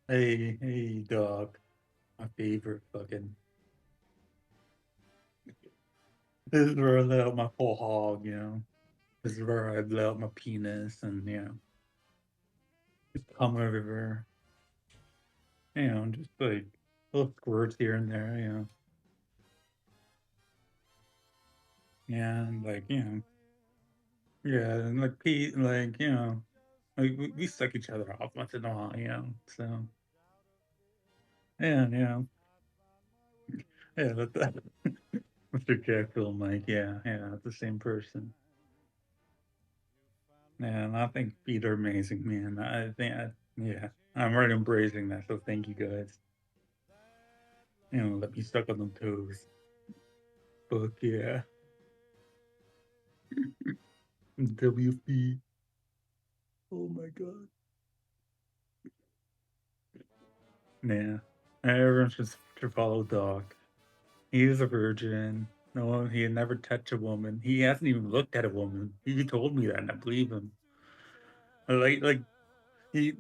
H: Hey, dog. My favorite fucking. This is where I let out my full hog, you know. This is where I let out my penis and, you know, just come everywhere. You know, just like little squirts here and there, you know. Yeah, and like, you know. Yeah, and like Pete, like, you know, like we suck each other off once in a while, you know. So, yeah, you know. Yeah, that Mr. Jekyll, Mike, yeah, it's the same person. And I think feet are amazing, man. Yeah, I'm right embracing that. So thank you guys. You know, let me suck on them toes. Fuck yeah. WP. Oh my god. Yeah. Everyone should follow Doc. He is a virgin. No, he had never touched a woman. He hasn't even looked at a woman. He told me that, and I believe him. Like he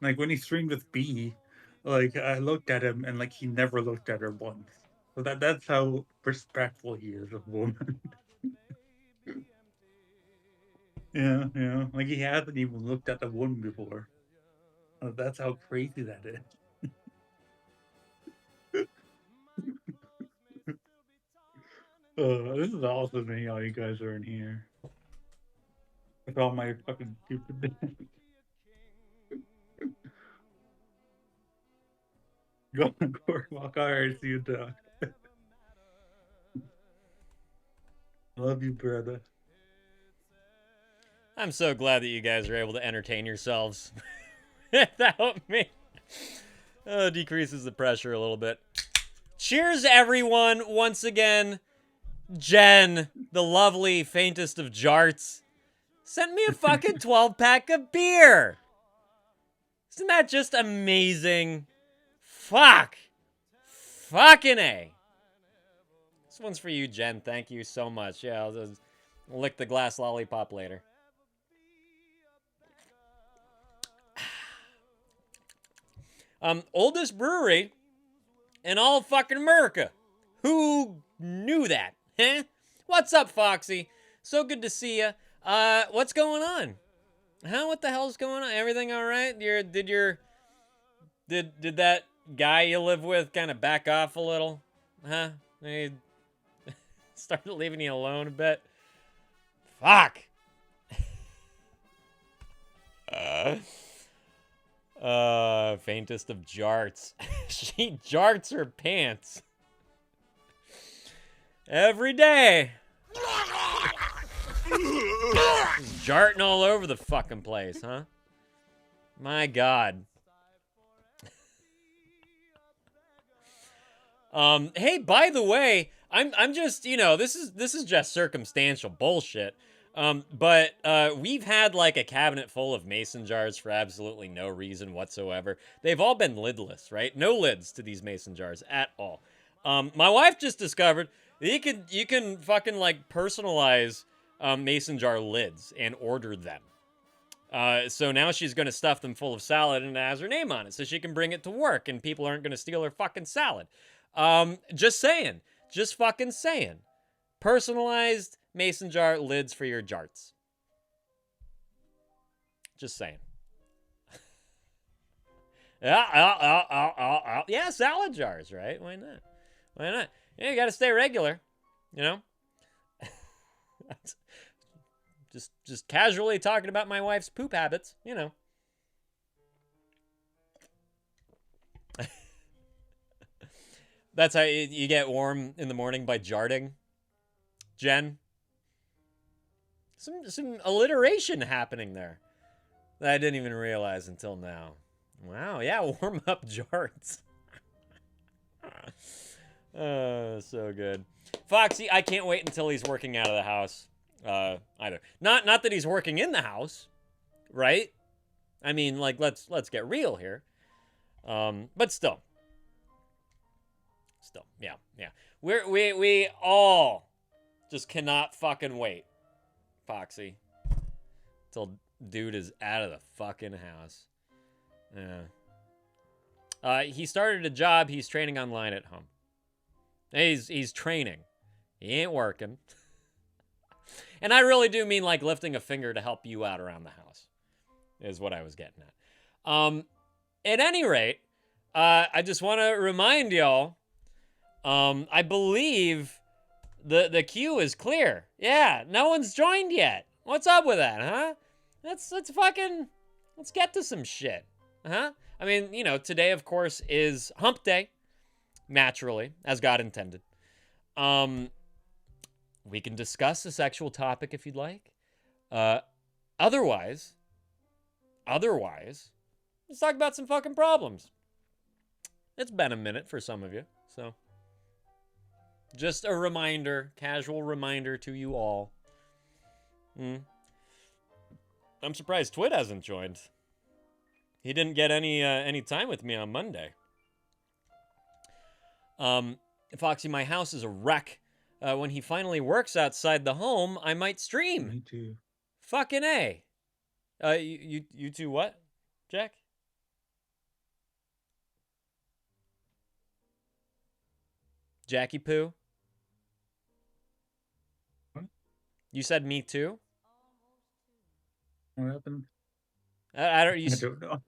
H: Like when he streamed with B, like I looked at him and like he never looked at her once. So that's how respectful he is of women. Yeah. Like he hasn't even looked at a woman before. That's how crazy that is. This is awesome to me how you guys are in here. With all my fucking stupid Go on Boardwalk. Alright, see you, Doc. Love you, brother.
A: I'm so glad that you guys are able to entertain yourselves without me. Decreases the pressure a little bit. Cheers, everyone. Once again, Jen, the lovely faintest of jarts, sent me a fucking 12-pack of beer. Isn't that just amazing? Fuck. Fucking A. This one's for you, Jen. Thank you so much. Yeah, I'll just lick the glass lollipop later. Oldest brewery in all fucking America. Who knew that? Huh? What's up, Foxy? So good to see you. What's going on? Huh? What the hell's going on? Everything all right? Did that guy you live with kind of back off a little? Huh? He started leaving you alone a bit? Fuck. Faintest of jarts. She jarts her pants. Every day. Jarting all over the fucking place, huh? My God. Hey, by the way, I'm just, you know, this is just circumstantial bullshit. But we've had like a cabinet full of mason jars for absolutely no reason whatsoever. They've all been lidless, right? No lids to these mason jars at all. My wife just discovered that you can fucking like personalize mason jar lids and order them. So now she's going to stuff them full of salad and it has her name on it so she can bring it to work and people aren't going to steal her fucking salad. Just saying. Just fucking saying. Personalized mason jar lids for your jarts. Just saying. Yeah, salad jars, right? Why not? Why not? Yeah, you got to stay regular, you know? just casually talking about my wife's poop habits, you know. That's how you get warm in the morning, by jarding. Jen? Some alliteration happening there that I didn't even realize until now. Wow, yeah, warm up jarts. Oh, so good. Foxy, I can't wait until he's working out of the house. Either. Not that he's working in the house, right? I mean, like, let's get real here. But still, yeah. We all just cannot fucking wait, Foxy, till dude is out of the fucking house. Yeah. He started a job. He's training online at Hump. He's training. He ain't working. And I really do mean like lifting a finger to help you out around the house, is what I was getting at. At any rate, I just want to remind y'all, I believe the queue is clear. Yeah, no one's joined yet. What's up with that, huh? Let's get to some shit, huh? I mean, you know, today, of course, is Hump Day, naturally, as God intended. We can discuss a sexual topic if you'd like. Otherwise, let's talk about some fucking problems. It's been a minute for some of you, so just a reminder, casual reminder to you all. I'm surprised Twit hasn't joined. He didn't get any time with me on Monday. Foxy, my house is a wreck. When he finally works outside the home, I might stream.
H: Me too.
A: Fucking A. You two what, Jack? Jackie Poo?
H: What?
A: You said me too?
H: What happened?
A: I don't.
H: I don't know.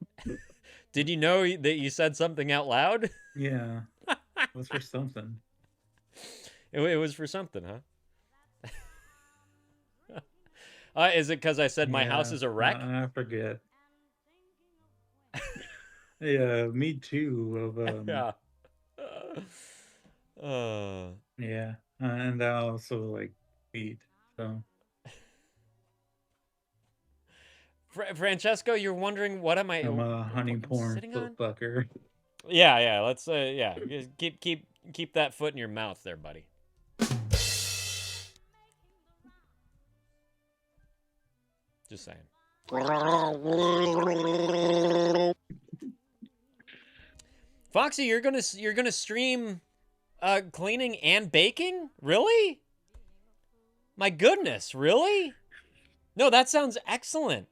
A: Did you know that you said something out loud?
H: Yeah. It was for something.
A: It was for something, huh? Is it because I said my house is a wreck?
H: I forget. Yeah, me too. Of
A: Yeah.
H: yeah, and I also like feet. So
A: Francesco, you're wondering what am I?
H: I'm a
A: what
H: honey
A: I'm
H: porn
A: sitting
H: foot
A: on?
H: fucker.
A: Yeah. Let's just keep that foot in your mouth, there, buddy. Just saying. Foxy, you're gonna stream cleaning and baking? Really? My goodness, really? No, that sounds excellent.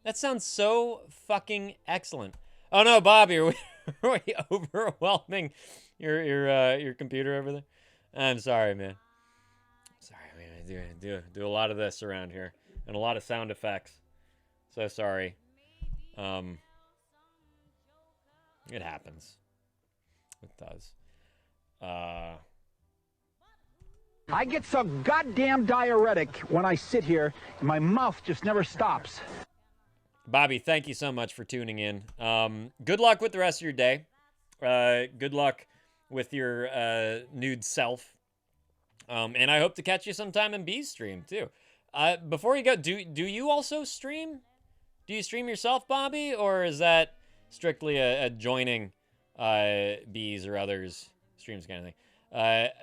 A: That sounds so fucking excellent. Oh no, Bobby, are we overwhelming your computer over there? I'm sorry, man. Sorry, man. I do a lot of this around here and a lot of sound effects. So sorry. It happens. It does.
J: I get so goddamn diuretic when I sit here, and my mouth just never stops.
A: Bobby, thank you so much for tuning in. Good luck with the rest of your day. Good luck with your nude self. And I hope to catch you sometime in B's stream too. Before you go, do you also stream? Do you stream yourself, Bobby, or is that strictly a joining B's or others streams kind of thing?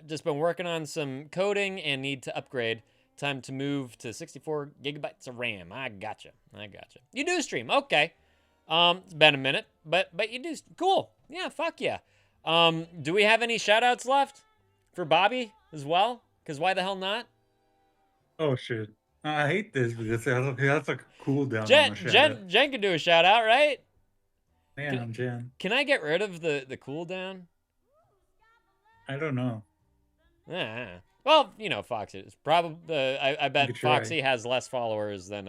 A: Just been working on some coding and need to upgrade. Time to move to 64 gigabytes of RAM. I gotcha. You do stream, okay? It's been a minute, but you do. Cool. Yeah, fuck yeah. Do we have any shout outs left for Bobby as well? Because why the hell not?
H: Oh shit! I hate this because that's a cooldown
A: Jen,
H: on the shout.
A: Jen can do a shout out, right?
H: Yeah, I'm Jen.
A: Can I get rid of the cooldown?
H: I don't know.
A: Well, you know, Foxy is probably. I bet
H: You could try.
A: Foxy has less followers than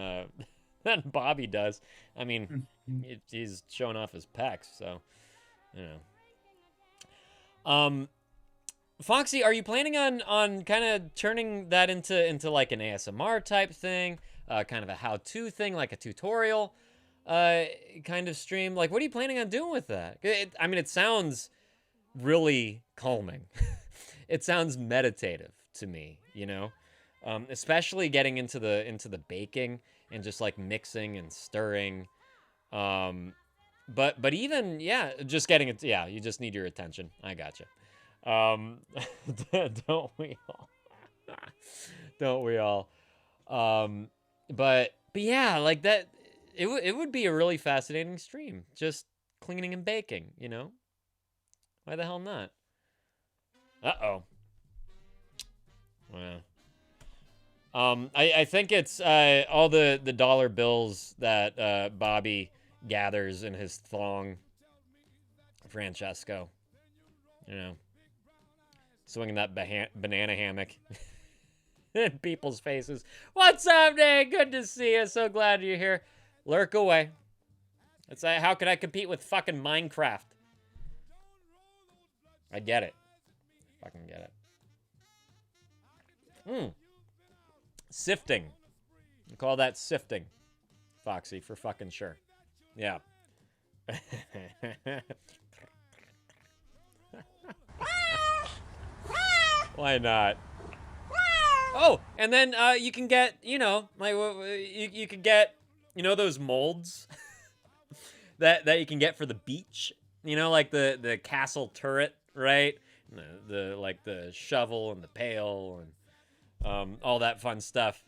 A: than Bobby does. I mean, he's showing off his pecs, so you know. Foxy, are you planning on kind of turning that into like an ASMR type thing, kind of a how-to thing, like a tutorial kind of stream? Like, what are you planning on doing with that? I mean, it sounds really calming. It sounds meditative to me, you know, especially getting into the baking and just like mixing and stirring. But even just getting it. Yeah, you just need your attention. I gotcha. Don't we all? Don't we all? But yeah, like that. It would be a really fascinating stream. Just cleaning and baking, you know. Why the hell not? Uh-oh. Yeah. I think it's all the dollar bills that Bobby gathers in his thong. Francesco. You know. Swinging that banana hammock in people's faces. What's up, Nate? Good to see you. So glad you're here. Lurk away. It's how could I compete with fucking Minecraft? I get it. Fucking get it. Sifting. We call that sifting, Foxy, for fucking sure. Yeah. Why not? Oh, and then you can get, you know, like you could get, you know, those molds that you can get for the beach. You know, like the castle turret, right? The like the shovel and the pail and all that fun stuff.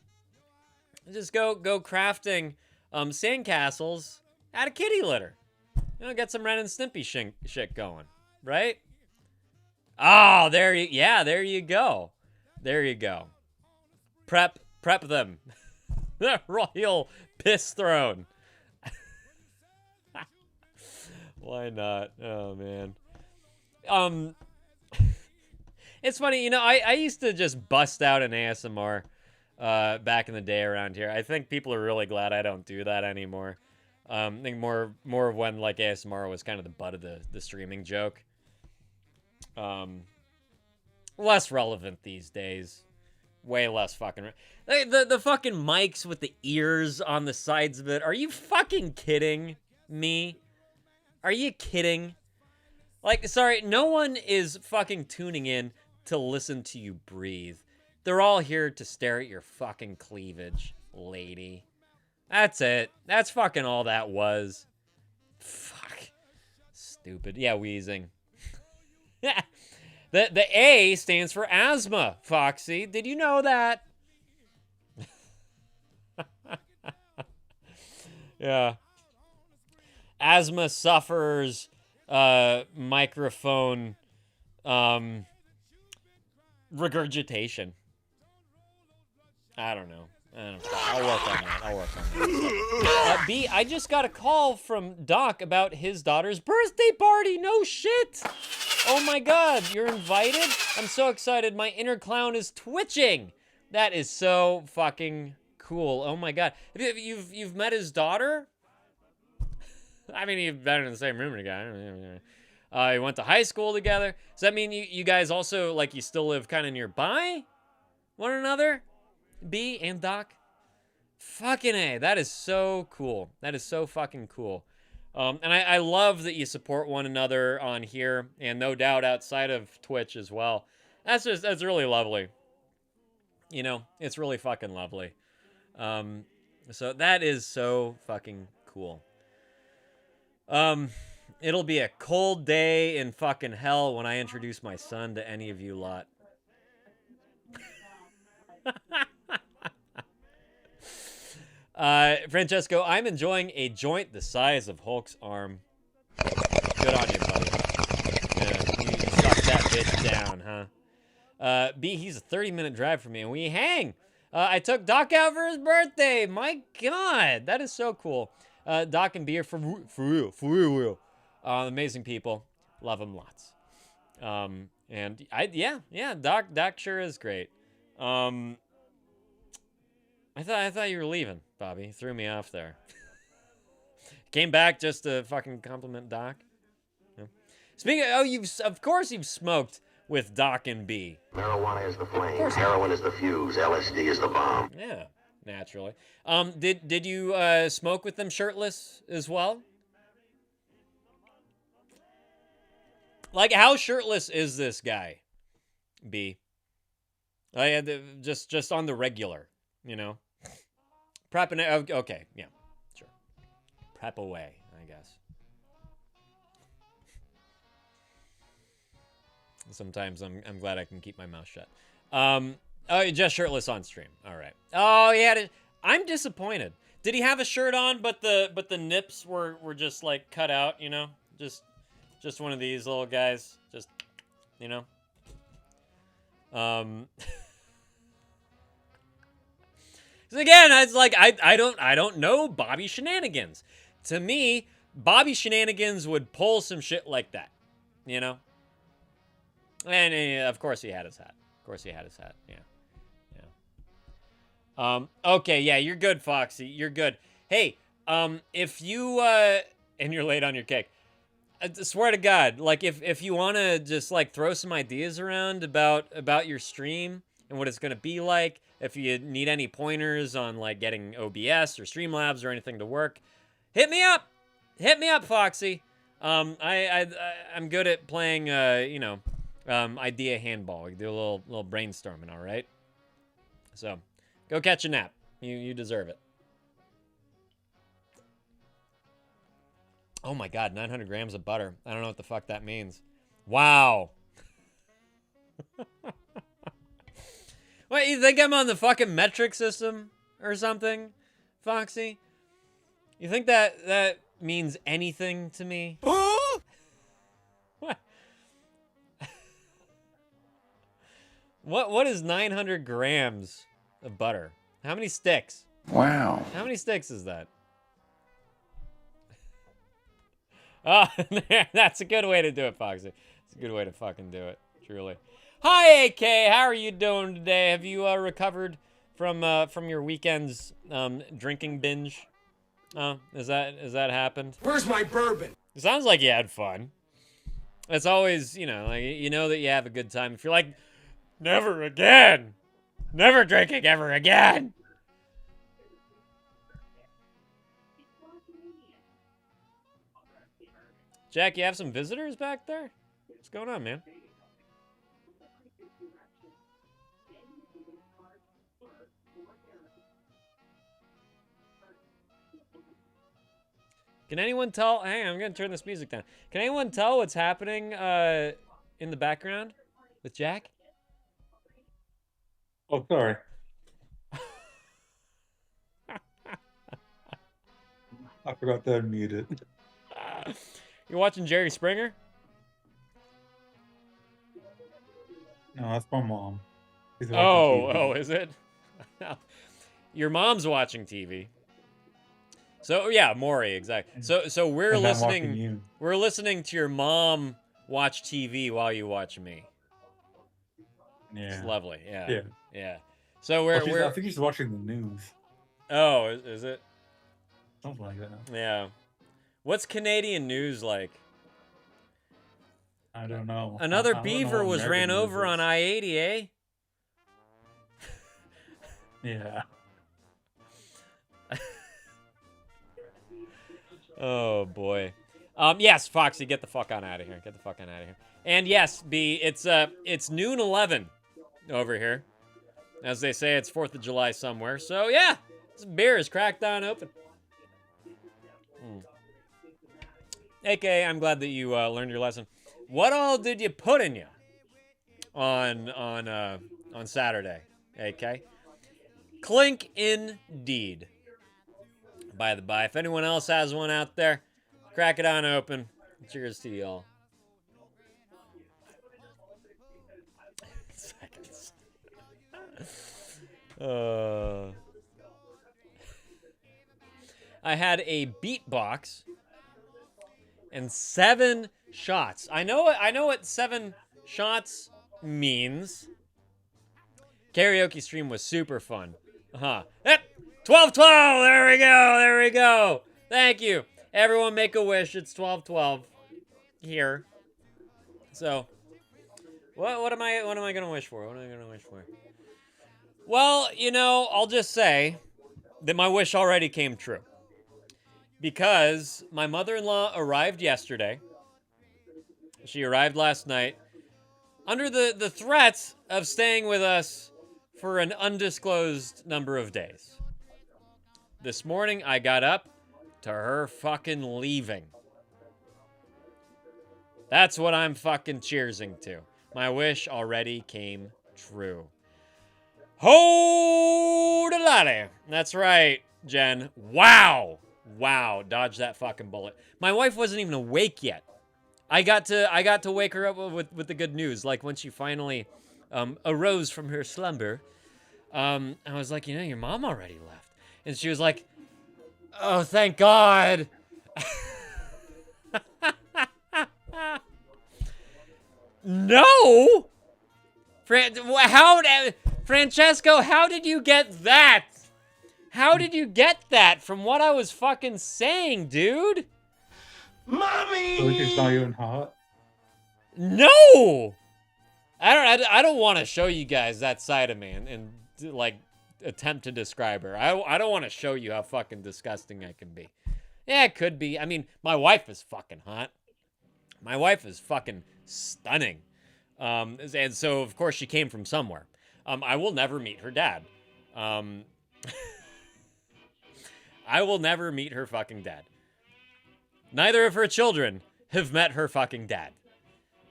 A: Just go crafting sandcastles out of kitty litter. You know, get some Ren and Stimpy shit going, right? Oh, there you go. There you go. Prep them. The royal piss throne. Why not? Oh man. It's funny, you know, I used to just bust out an ASMR back in the day around here. I think people are really glad I don't do that anymore. I think more of when like ASMR was kind of the butt of the streaming joke. Less relevant these days. Way less fucking. The fucking mics with the ears on the sides of it. Are you fucking kidding me? Are you kidding? Like, sorry, no one is fucking tuning in to listen to you breathe. They're all here to stare at your fucking cleavage, lady. That's it. That's fucking all that was. Fuck. Stupid. Yeah, wheezing. Yeah. The A stands for asthma, Foxy. Did you know that? Yeah. Asthma sufferers, microphone, regurgitation. I don't know. I'll work on that. B, I just got a call from Doc about his daughter's birthday party. No shit. Oh my god, you're invited? I'm so excited. My inner clown is twitching. That is so fucking cool. Oh my god. You've met his daughter? I mean, you've been in the same room together. You went to high school together. Does that mean you guys also, like, you still live kind of nearby one another? B and Doc? Fucking A. That is so cool. That is so fucking cool. And I love that you support one another on here, and no doubt outside of Twitch as well. That's really lovely. You know, it's really fucking lovely. So that is so fucking cool. It'll be a cold day in fucking hell when I introduce my son to any of you lot. Francesco, I'm enjoying a joint the size of Hulk's arm. Good on you, buddy. Yeah, you suck that bitch down, huh? B, he's a 30-minute drive from me, and we hang. I took Doc out for his birthday. My God, that is so cool. Doc and B are for real. Amazing people. Love them lots. And Doc sure is great. I thought you were leaving, Bobby. You threw me off there. Came back just to fucking compliment Doc. Yeah. Speaking of course you've smoked with Doc and B.
K: Marijuana is the flame, heroin is the fuse, LSD is the bomb.
A: Yeah, naturally. Did you smoke with them shirtless as well? Like, how shirtless is this guy, B? I had just on the regular, you know. Prepping. Okay, yeah, sure. Prep away, I guess. Sometimes I'm glad I can keep my mouth shut. Oh, just shirtless on stream. All right. Oh, yeah. I'm disappointed. Did he have a shirt on, but the nips were just like cut out? You know, just one of these little guys. Just, you know. So again, it's like I don't know Bobby Shenanigans. To me, Bobby Shenanigans would pull some shit like that, you know. And of course he had his hat. Of course he had his hat. Yeah. Okay, yeah, you're good, Foxy. You're good. Hey, if you and you're late on your cake. I swear to God, like if you want to just like throw some ideas around about your stream and what it's going to be like, if you need any pointers on like getting OBS or Streamlabs or anything to work, hit me up. Hit me up, Foxy. I'm good at playing idea handball. We do a little brainstorming, all right? So, go catch a nap. You deserve it. Oh my God, 900 grams of butter. I don't know what the fuck that means. Wow. What, you think I'm on the fucking metric system or something, Foxy? You think that means anything to me? What? What is 900 grams of butter? How many sticks?
J: Wow.
A: How many sticks is that? Oh, that's a good way to do it, Foxy. It's a good way to fucking do it, truly. Hi, AK. How are you doing today? Have you recovered from your weekend's drinking binge? Is that happened?
J: Where's my bourbon?
A: It sounds like you had fun. It's always, like you know that you have a good time. If you're like, never again, never drinking ever again. Jack, you have some visitors back there? What's going on, man? Can anyone tell? Hang on, I'm going to turn this music down. Can anyone tell what's happening in the background with Jack?
H: Oh, sorry. I forgot to unmute it.
A: You're watching Jerry Springer?
H: No, that's my mom. She's watching TV.
A: Oh, is it? Your mom's watching TV. So yeah, Maury, exactly. So we're
H: And I'm watching
A: listening.
H: you.
A: We're listening to your mom watch TV while you watch me.
H: Yeah.
A: It's lovely.
H: Yeah.
A: Yeah. So we're
H: I think she's watching the news.
A: Oh, is it?
H: Something like that.
A: Yeah. What's Canadian news like?
H: I don't know.
A: Another
H: I don't know
A: beaver
H: what
A: was
H: American
A: ran
H: news
A: over
H: is.
A: on I-80, eh?
H: Yeah.
A: Oh boy. Yes, Foxy, get the fuck on out of here. Get the fuck on out of here. And yes, B, it's noon 11 over here. As they say, it's 4th of July somewhere. So yeah, this beer is cracked on open. AK, I'm glad that you learned your lesson. What all did you put in you on Saturday, AK? Clink indeed. By the by, if anyone else has one out there, crack it on open. Cheers to y'all. Seconds. I had a beatbox and 7 shots. I know what 7 shots means. Karaoke stream was super fun. 20 12/12. There we go. There we go. Thank you. Everyone make a wish. It's 12/12 here. So, what am I gonna wish for? What am I gonna wish for? Well, you know, I'll just say that my wish already came true. Because my mother-in-law arrived yesterday. She arrived last night under the threat of staying with us for an undisclosed number of days. This morning, I got up to her fucking leaving. That's what I'm fucking cheersing to. My wish already came true. Ho-da-lally. That's right, Jen. Wow. Wow. Dodge that fucking bullet. My wife wasn't even awake yet. I got to wake her up with the good news. Like when she finally arose from her slumber. I was like, you know, your mom already left. And she was like, oh, thank God. No! Francesco, how did you get that? How did you get that from what I was fucking saying, dude?
H: Mommy! So it's not even hot?
A: No! I don't want to show you guys that side of me and like attempt to describe her. I don't want to show you how fucking disgusting I can be. Yeah, it could be. I mean, my wife is fucking hot. My wife is fucking stunning. And so, of course, she came from somewhere. I will never meet her dad. I will never meet her fucking dad. Neither of her children have met her fucking dad.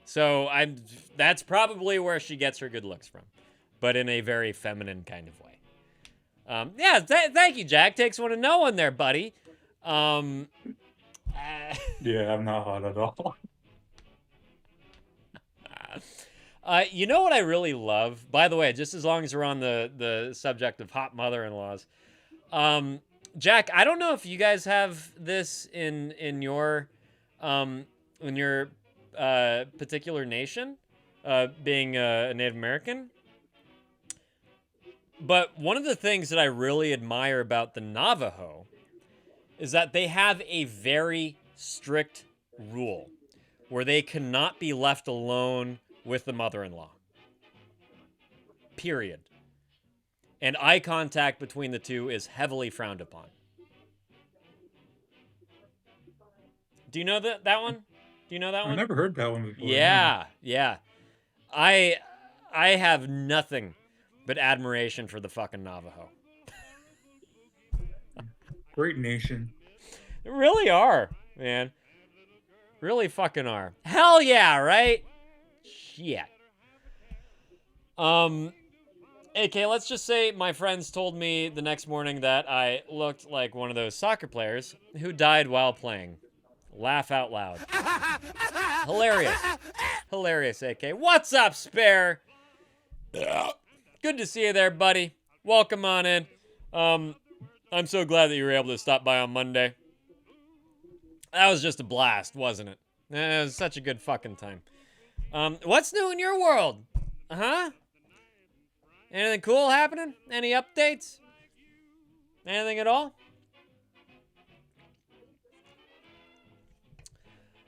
A: So that's probably where she gets her good looks from. But in a very feminine kind of way. Yeah, thank you, Jack. Takes one to know one there, buddy.
H: Yeah, I'm not hot at all.
A: You know what I really love? By the way, just as long as we're on the subject of hot mother-in-laws. Jack, I don't know if you guys have this in your particular nation, being a Native American. But one of the things that I really admire about the Navajo is that they have a very strict rule where they cannot be left alone with the mother-in-law. Period. And eye contact between the two is heavily frowned upon. Do you know that one? Do you know that one?
H: I've never heard that one before.
A: Yeah, yeah. I have nothing but admiration for the fucking Navajo.
H: Great nation.
A: They really are, man. Really fucking are. Hell yeah, right? Shit. Okay, let's just say my friends told me the next morning that I looked like one of those soccer players who died while playing. Laugh out loud. Hilarious. Hilarious, AK. What's up, Spare? Good to see you there, buddy. Welcome on in. I'm so glad that you were able to stop by on Monday. That was just a blast, wasn't it? It was such a good fucking time. What's new in your world? Uh-huh? Anything cool happening? Any updates? Anything at all?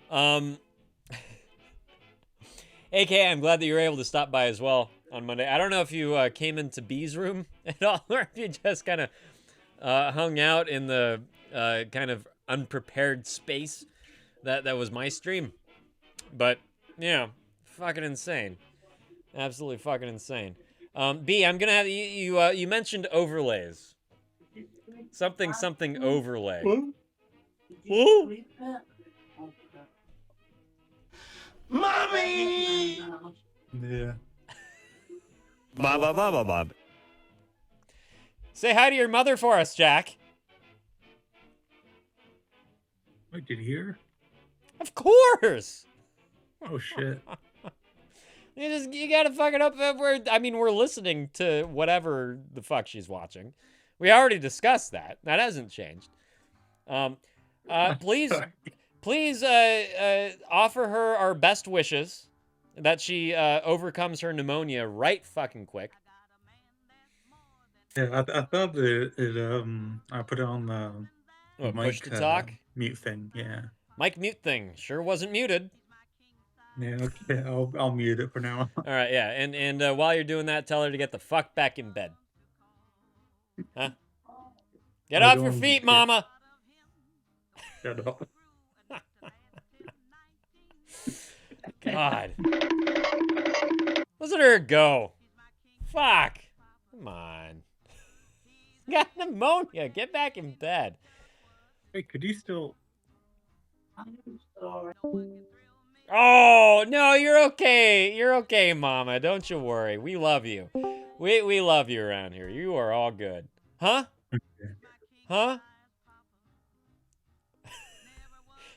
A: AK, I'm glad that you were able to stop by as well on Monday. I don't know if you came into B's room at all, or if you just kind of hung out in the kind of unprepared space that was my stream. But, yeah, fucking insane. Absolutely fucking insane. B, I'm gonna have you mentioned overlays. Something overlay. Who?
D: Mommy!
H: Yeah.
A: Bob. Say hi to your mother for us, Jack.
H: Wait, did you hear?
A: Of course.
H: Oh shit.
A: You gotta fuck it up. We're listening to whatever the fuck she's watching. We already discussed that. That hasn't changed. Please offer her our best wishes that she overcomes her pneumonia right fucking quick.
H: Yeah, I thought I put it on the
A: Oh, push
H: mic
A: to talk?
H: mute thing. Yeah.
A: Mic mute thing. Sure wasn't muted.
H: Yeah. Okay. I'll mute it for now.
A: All right, yeah. And while you're doing that, tell her to get the fuck back in bed. Huh? Get
H: I
A: off your
H: don't
A: feet,
H: care.
A: mama.
H: Shut up.
A: God. Listen to her go. Fuck. Come on. Got pneumonia. Get back in bed.
H: Wait, could you still?
A: Oh, no, you're okay. You're okay, mama. Don't you worry. We love you. We love you around here. You are all good. Huh? Huh?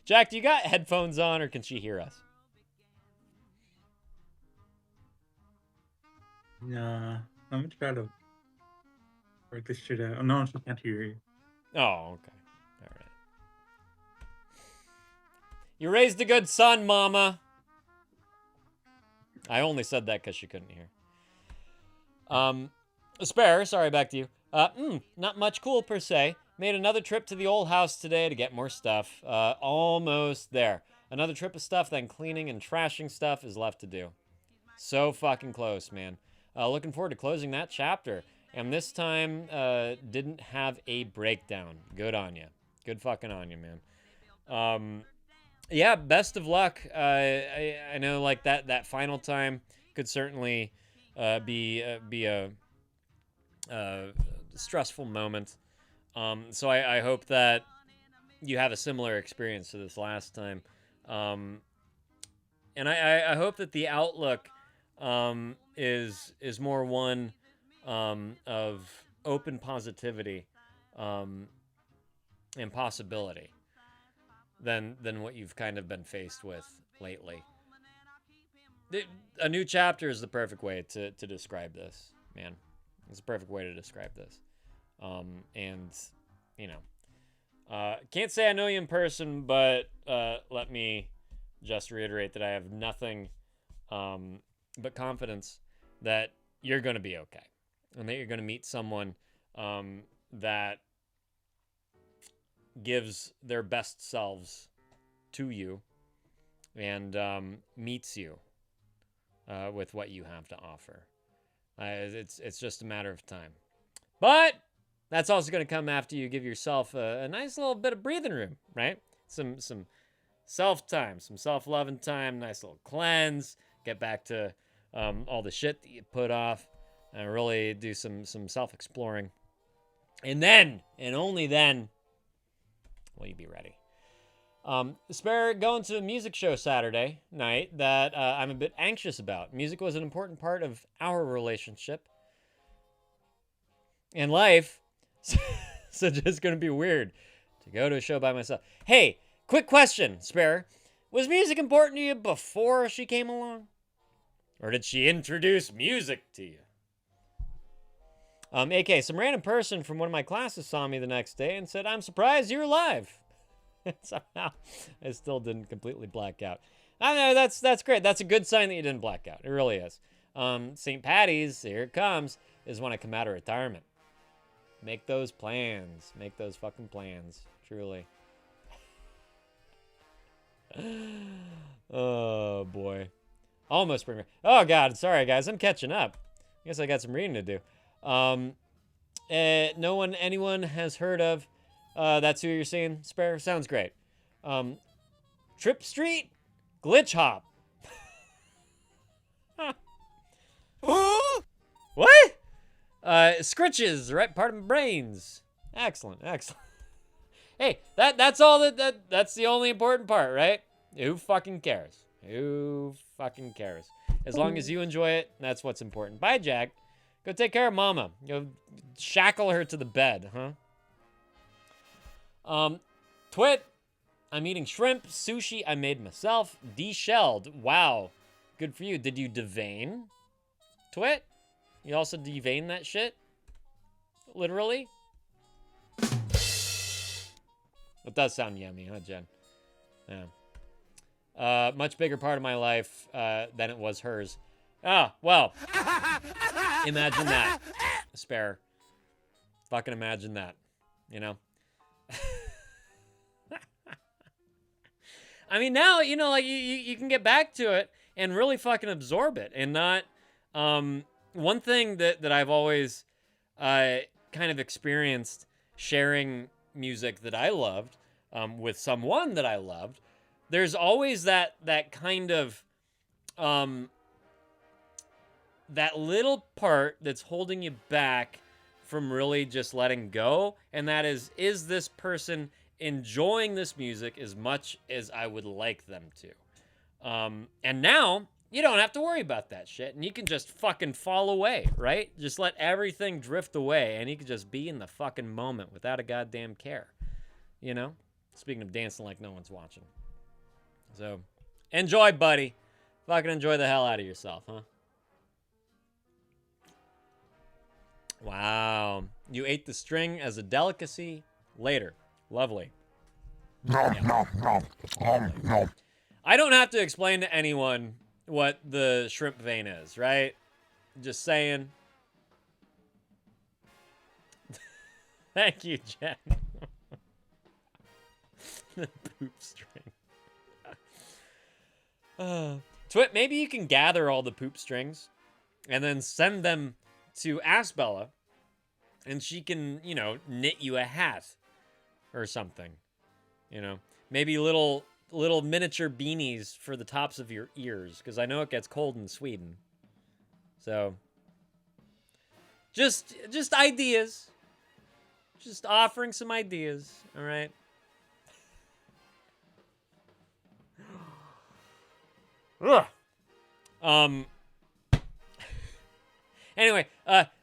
A: Jack, do you got headphones on or can she hear us?
H: Nah. I'm gonna try to work this shit out. Oh, no, she can't hear you.
A: Oh, okay. All right. You raised a good son, mama. I only said that because she couldn't hear. Spare, sorry, back to you. Not much cool per se. Made another trip to the old house today to get more stuff. Almost there. Another trip of stuff, then cleaning and trashing stuff is left to do. So fucking close, man. Looking forward to closing that chapter. And this time, didn't have a breakdown. Good on you. Good fucking on you, man. Yeah, best of luck. I know, like, that final time could certainly be a stressful moment. So I hope that you have a similar experience to this last time. And I hope that the outlook is more one of open positivity and possibility than what you've kind of been faced with lately. A new chapter is the perfect way to describe this, man. It's a perfect way to describe this. And, you know, can't say I know you in person, but let me just reiterate that I have nothing but confidence that you're going to be okay. And that you're going to meet someone that gives their best selves to you and meets you with what you have to offer. It's just a matter of time. But that's also going to come after you give yourself a nice little bit of breathing room, right? Some self-time, some self-loving time, nice little cleanse, get back to all the shit that you put off, and really do some self-exploring. And then, and only then, will you be ready. Spare going to a music show Saturday night that I'm a bit anxious about. Music was an important part of our relationship and life, so just gonna be weird to go to a show by myself. Hey, quick question, Spare. Was music important to you before she came along? Or did she introduce music to you? AK, some random person from one of my classes saw me the next day and said, "I'm surprised you're alive." Somehow, I still didn't completely black out. I know, that's great. That's a good sign that you didn't black out. It really is. St. Patty's, here it comes, is when I come out of retirement. Make those plans. Make those fucking plans. Truly. Oh, boy. Almost premiere. Oh, God. Sorry, guys. I'm catching up. I guess I got some reading to do. Anyone has heard of That's Who You're Seeing, Spare? Sounds great. Trip Street? Glitch Hop. What? Scritches, the right part of my brains. Excellent, excellent. Hey, that's all that's the only important part, right? Who fucking cares? Who fucking cares? As long as you enjoy it, that's what's important. Bye, Jack. Go take care of Mama. Go shackle her to the bed, huh? Twit. I'm eating shrimp. Sushi I made myself. De-shelled. Wow. Good for you. Did you devein? Twit? You also devein that shit? Literally? It does sound yummy, huh, Jen? Yeah. Much bigger part of my life than it was hers. Ah, well. Imagine that. Spare. Fucking imagine that, you know? I mean, now, you know, like, you can get back to it and really fucking absorb it and not, one thing that I've always, kind of experienced sharing music that I loved, with someone that I loved, there's always that kind of, that little part that's holding you back from really just letting go, and that is this person enjoying this music as much as I would like them to? And now you don't have to worry about that shit, and you can just fucking fall away, right? Just let everything drift away, and you can just be in the fucking moment without a goddamn care, you know? Speaking of dancing like no one's watching. So, enjoy, buddy. Fucking enjoy the hell out of yourself, huh? Wow. You ate the string as a delicacy later. Lovely. Yeah. Lovely. I don't have to explain to anyone what the shrimp vein is, right? Just saying. Thank you, Jen. The poop string. Twit, maybe you can gather all the poop strings and then send them to Asbella, and she can, you know, knit you a hat or something. You know, maybe little miniature beanies for the tops of your ears, because I know it gets cold in Sweden. So, just ideas. Just offering some ideas, all right? Ugh. Anyway,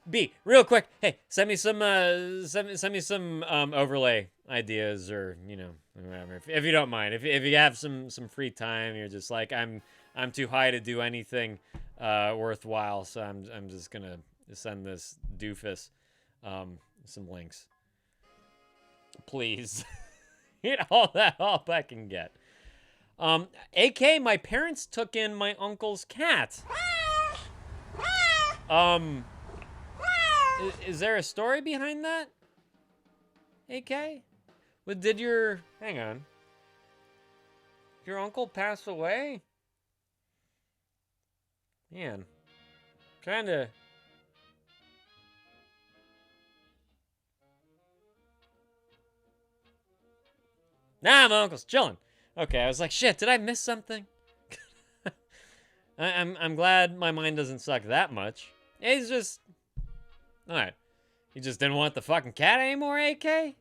A: B, real quick, hey, send me some overlay ideas, or, you know, whatever, if you don't mind. If you have some free time, you're just like, I'm too high to do anything worthwhile, so I'm just gonna send this doofus some links, please. Get all that help I can get. AK, my parents took in my uncle's cat. Is there a story behind that? AK? But hang on. Your uncle passed away? Man. Trying to... Nah, my uncle's chilling. Okay, I was like, shit, did I miss something? I'm glad my mind doesn't suck that much. He's just... Alright. You just didn't want the fucking cat anymore, AK?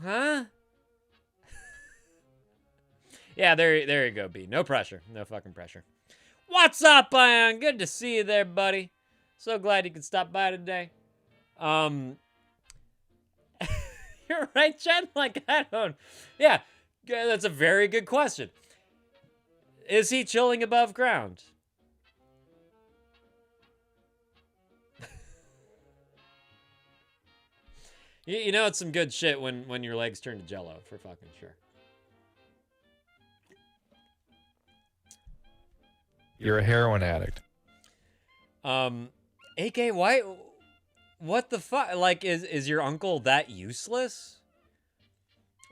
A: Huh? Yeah, there you go, B. No pressure. No fucking pressure. What's up, Ion? Good to see you there, buddy. So glad you could stop by today. You're right, Jen. Like, I don't... Yeah, that's a very good question. Is he chilling above ground? You know it's some good shit when your legs turn to jello, for fucking sure.
I: You're a heroin addict.
A: AK, why... What the fuck? Like, is your uncle that useless?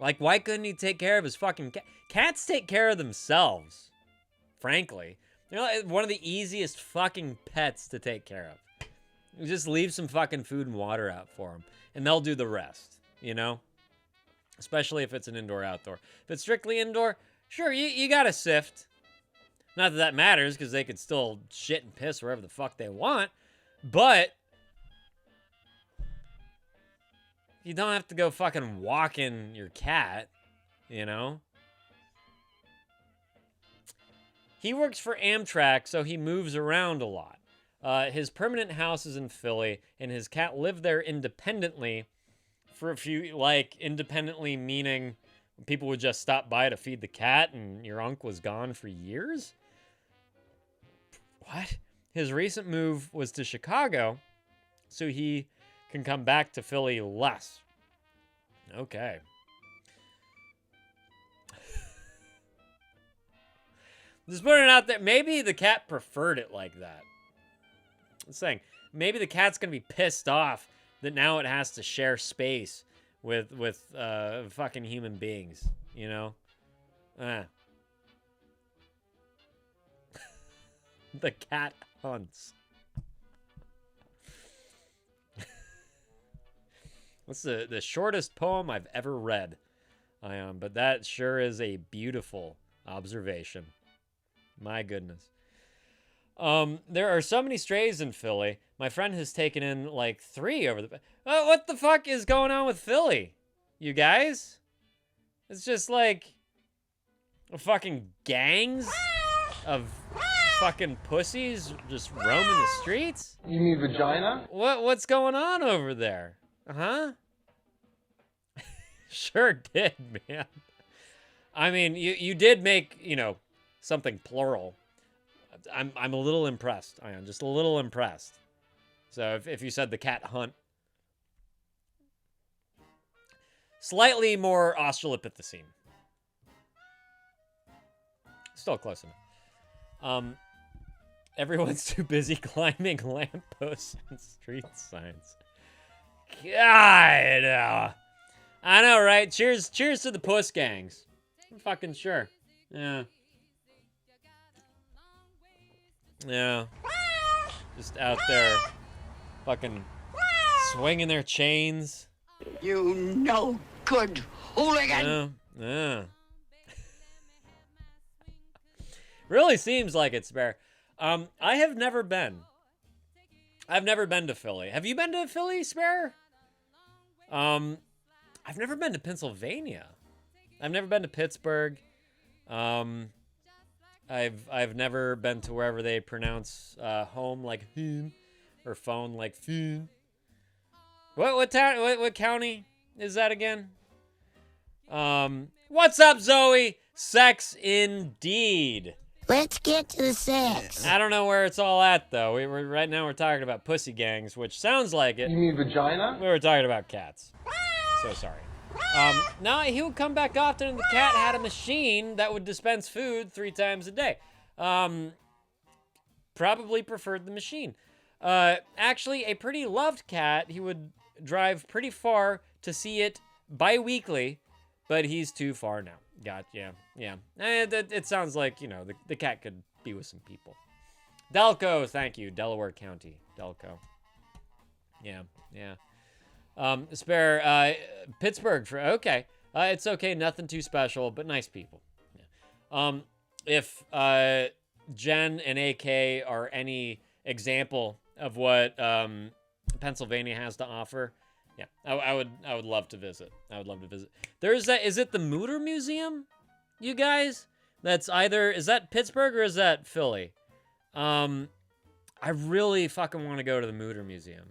A: Like, why couldn't he take care of his fucking cat? Cats take care of themselves, frankly. They're like one of the easiest fucking pets to take care of. You just leave some fucking food and water out for them, and they'll do the rest, you know? Especially if it's an indoor-outdoor. If it's strictly indoor, sure, you gotta sift. Not that that matters, because they could still shit and piss wherever the fuck they want, but... You don't have to go fucking walking your cat, you know? He works for Amtrak, so he moves around a lot. His permanent house is in Philly, and his cat lived there independently for a few, like, independently meaning people would just stop by to feed the cat, and your uncle was gone for years? What? His recent move was to Chicago, so he can come back to Philly less. Okay. Just putting it out there. Maybe the cat preferred it like that. I'm saying, maybe the cat's gonna be pissed off that now it has to share space with fucking human beings, you know? The cat hunts. What's the shortest poem I've ever read? But that sure is a beautiful observation. My goodness. There are so many strays in Philly. My friend has taken in like 3 over the... what the fuck is going on with Philly? You guys? It's just like... fucking gangs of fucking pussies just roaming the streets?
J: You mean vagina?
A: What's going on over there? Huh? Sure did, man. I mean, you did make, you know, something plural. I'm a little impressed. I am just a little impressed. So if you said the cat hunt, slightly more Australopithecine. Still close enough. Everyone's too busy climbing lampposts and street signs. God, I know, right? Cheers to the puss gangs. I'm fucking sure. Yeah. Yeah. Just out there fucking swinging their chains.
L: You no good hooligan.
A: Yeah. Really seems like it, Spare. I've never been to Philly. Have you been to Philly, Spare? I've never been to Pennsylvania. I've never been to Pittsburgh. I've never been to wherever they pronounce home like home or phone like phone. What town? What county is that again? What's up, Zoe? Sex indeed.
L: Let's get to the sex.
A: I don't know where it's all at though. Right now we're talking about pussy gangs, which sounds like it.
J: You mean vagina?
A: We were talking about cats. So sorry. Now he would come back often, and the cat had a machine that would dispense food 3 times a day. Probably preferred the machine. Actually, a pretty loved cat. He would drive pretty far to see it bi-weekly, but he's too far now. Yeah. It sounds like, you know, the cat could be with some people. Delco, thank you. Delaware County, Delco. Yeah. Spare, Pittsburgh for, okay. It's okay, nothing too special, but nice people. Yeah. If Jen and AK are any example of what Pennsylvania has to offer, yeah, I would love to visit. I would love to visit. There's that. Is it the Mooter Museum? You guys? That's either, is that Pittsburgh or is that Philly? I really fucking want to go to the Mooter Museum.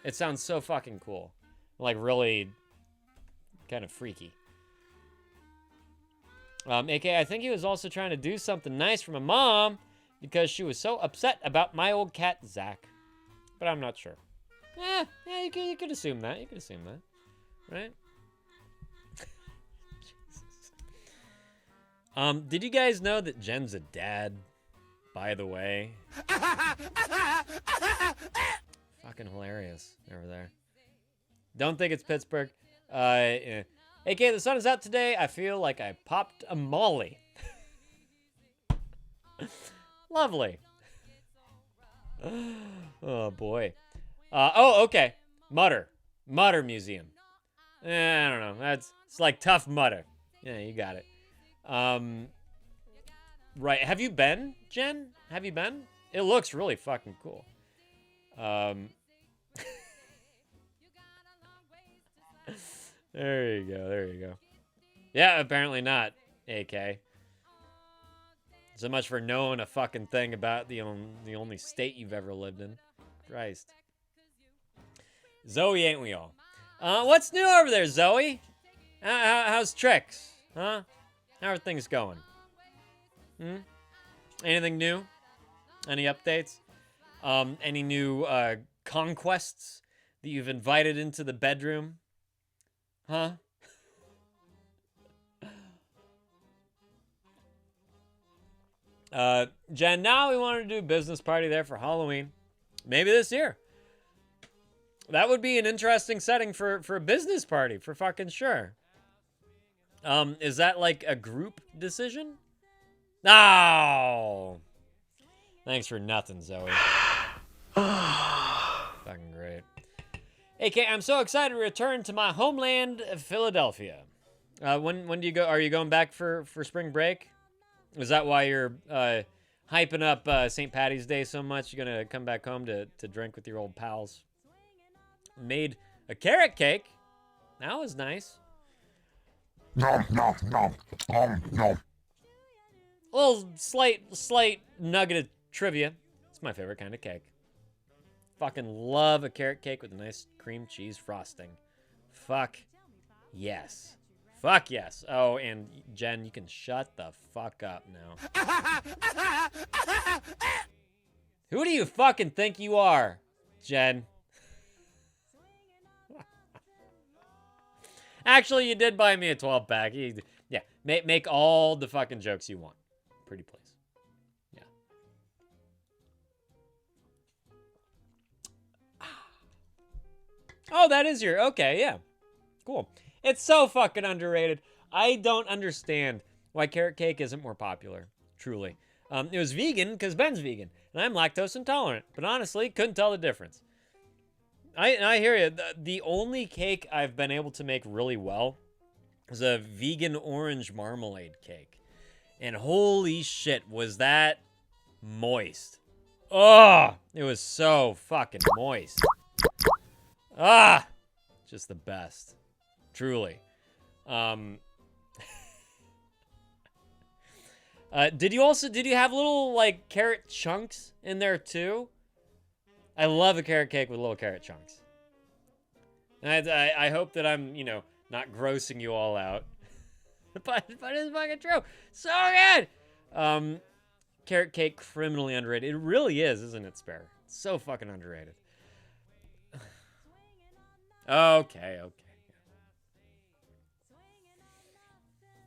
A: It sounds so fucking cool. Like really kind of freaky. AK, I think he was also trying to do something nice for my mom because she was so upset about my old cat, Zach. But I'm not sure. Yeah, you could assume that. You could assume that. Right? Jesus. Did you guys know that Jen's a dad, by the way? Fucking hilarious over there. Don't think it's Pittsburgh. Yeah. AK, the sun is out today. I feel like I popped a molly. Lovely. Oh, boy. Okay. Mutter Museum. I don't know. It's like Tough Mudder. Yeah, you got it. Right. Have you been, Jen? Have you been? It looks really fucking cool. There you go. Yeah, apparently not, AK. So much for knowing a fucking thing about the only state you've ever lived in. Christ. Zoe, ain't we all? What's new over there, Zoe? How's tricks? Huh? How are things going? Anything new? Any updates? Any new conquests that you've invited into the bedroom? Huh? Jen, now we wanted to do a business party there for Halloween. Maybe this year. That would be an interesting setting for a business party, for fucking sure. Is that like a group decision? No! Thanks for nothing, Zoe. Fucking great. AK, I'm so excited to return to my homeland, Philadelphia. When do you go? Are you going back for spring break? Is that why you're hyping up St. Patty's Day so much? You're gonna come back home to drink with your old pals? Made a carrot cake. That was nice.
I: No.
A: A little slight nugget of trivia. It's my favorite kind of cake. Fucking love a carrot cake with a nice cream cheese frosting. Fuck yes. Fuck yes. Oh, and Jen, you can shut the fuck up now. Who do you fucking think you are, Jen? Actually, you did buy me a 12-pack. Yeah, make all the fucking jokes you want. Pretty please. Yeah. Oh, that is your... Okay, yeah. Cool. It's so fucking underrated. I don't understand why carrot cake isn't more popular. Truly. It was vegan because Ben's vegan. And I'm lactose intolerant. But honestly, couldn't tell the difference. I hear you. The only cake I've been able to make really well is a vegan orange marmalade cake. And holy shit, was that moist. Oh, it was so fucking moist. Ah, just the best. Truly. Did you have little, like, carrot chunks in there, too? I love a carrot cake with little carrot chunks. And I hope that I'm, not grossing you all out. but it's fucking true. So good! Carrot cake, criminally underrated. It really is, isn't it, Spare? It's so fucking underrated. Okay.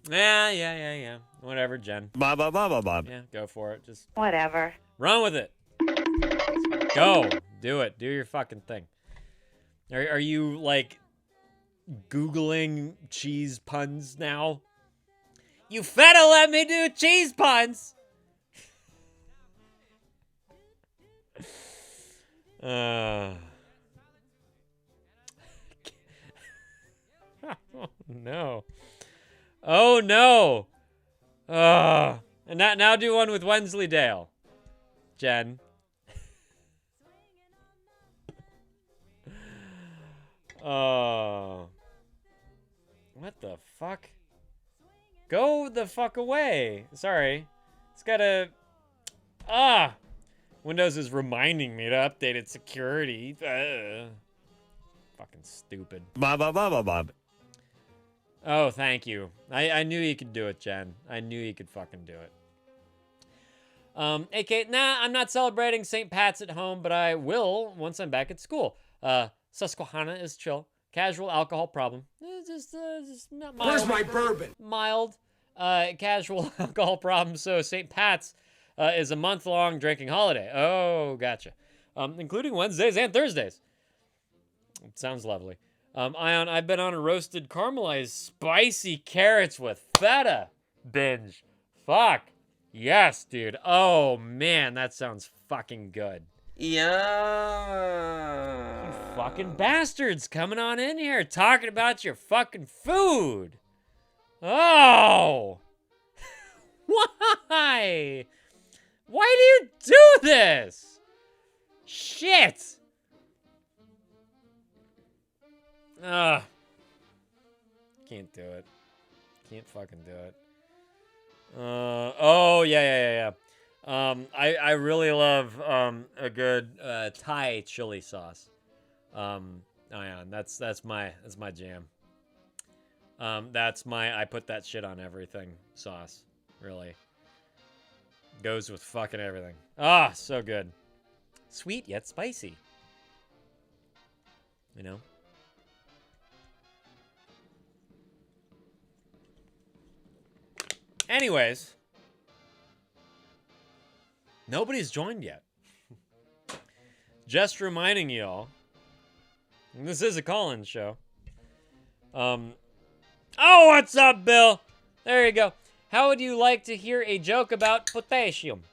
A: Yeah. Whatever, Jen.
M: Bob.
A: Yeah, go for it. Just
G: Whatever.
A: run with it. Go. Do it. Do your fucking thing. Are you, like, Googling cheese puns now? You better let me do cheese puns! Oh, no. Oh, no. And now do one with Wensleydale, Jen. Oh. What the fuck? Go the fuck away. Sorry. It's gotta... Windows is reminding me to update its security. Fucking stupid.
M: Bob.
A: Oh, thank you. I knew you could do it, Jen. I knew you could fucking do it. AK, nah, I'm not celebrating St. Pat's at home, but I will once I'm back at school. Susquehanna is chill. Casual alcohol problem. Just not mild.
L: Where's my bourbon?
A: Mild. Casual alcohol problem. So St. Pat's is a month-long drinking holiday. Oh, gotcha. Including Wednesdays and Thursdays. Sounds lovely. Ion, I've been on a roasted caramelized spicy carrots with feta binge. Fuck. Yes, dude. Oh, man, that sounds fucking good.
L: Yeah.
A: You fucking bastards coming on in here talking about your fucking food. Oh. Why? Why do you do this? Shit. Ugh. Can't do it. Can't fucking do it. Oh, yeah. I really love a good Thai chili sauce. That's my jam. I put that shit on everything sauce. Really. Goes with fucking everything. Ah, so good. Sweet yet spicy. You know? Anyways, nobody's joined yet. Just reminding y'all, This is a call-in show. Oh, what's up, Bill? There you go. How would you like to hear a joke about potassium?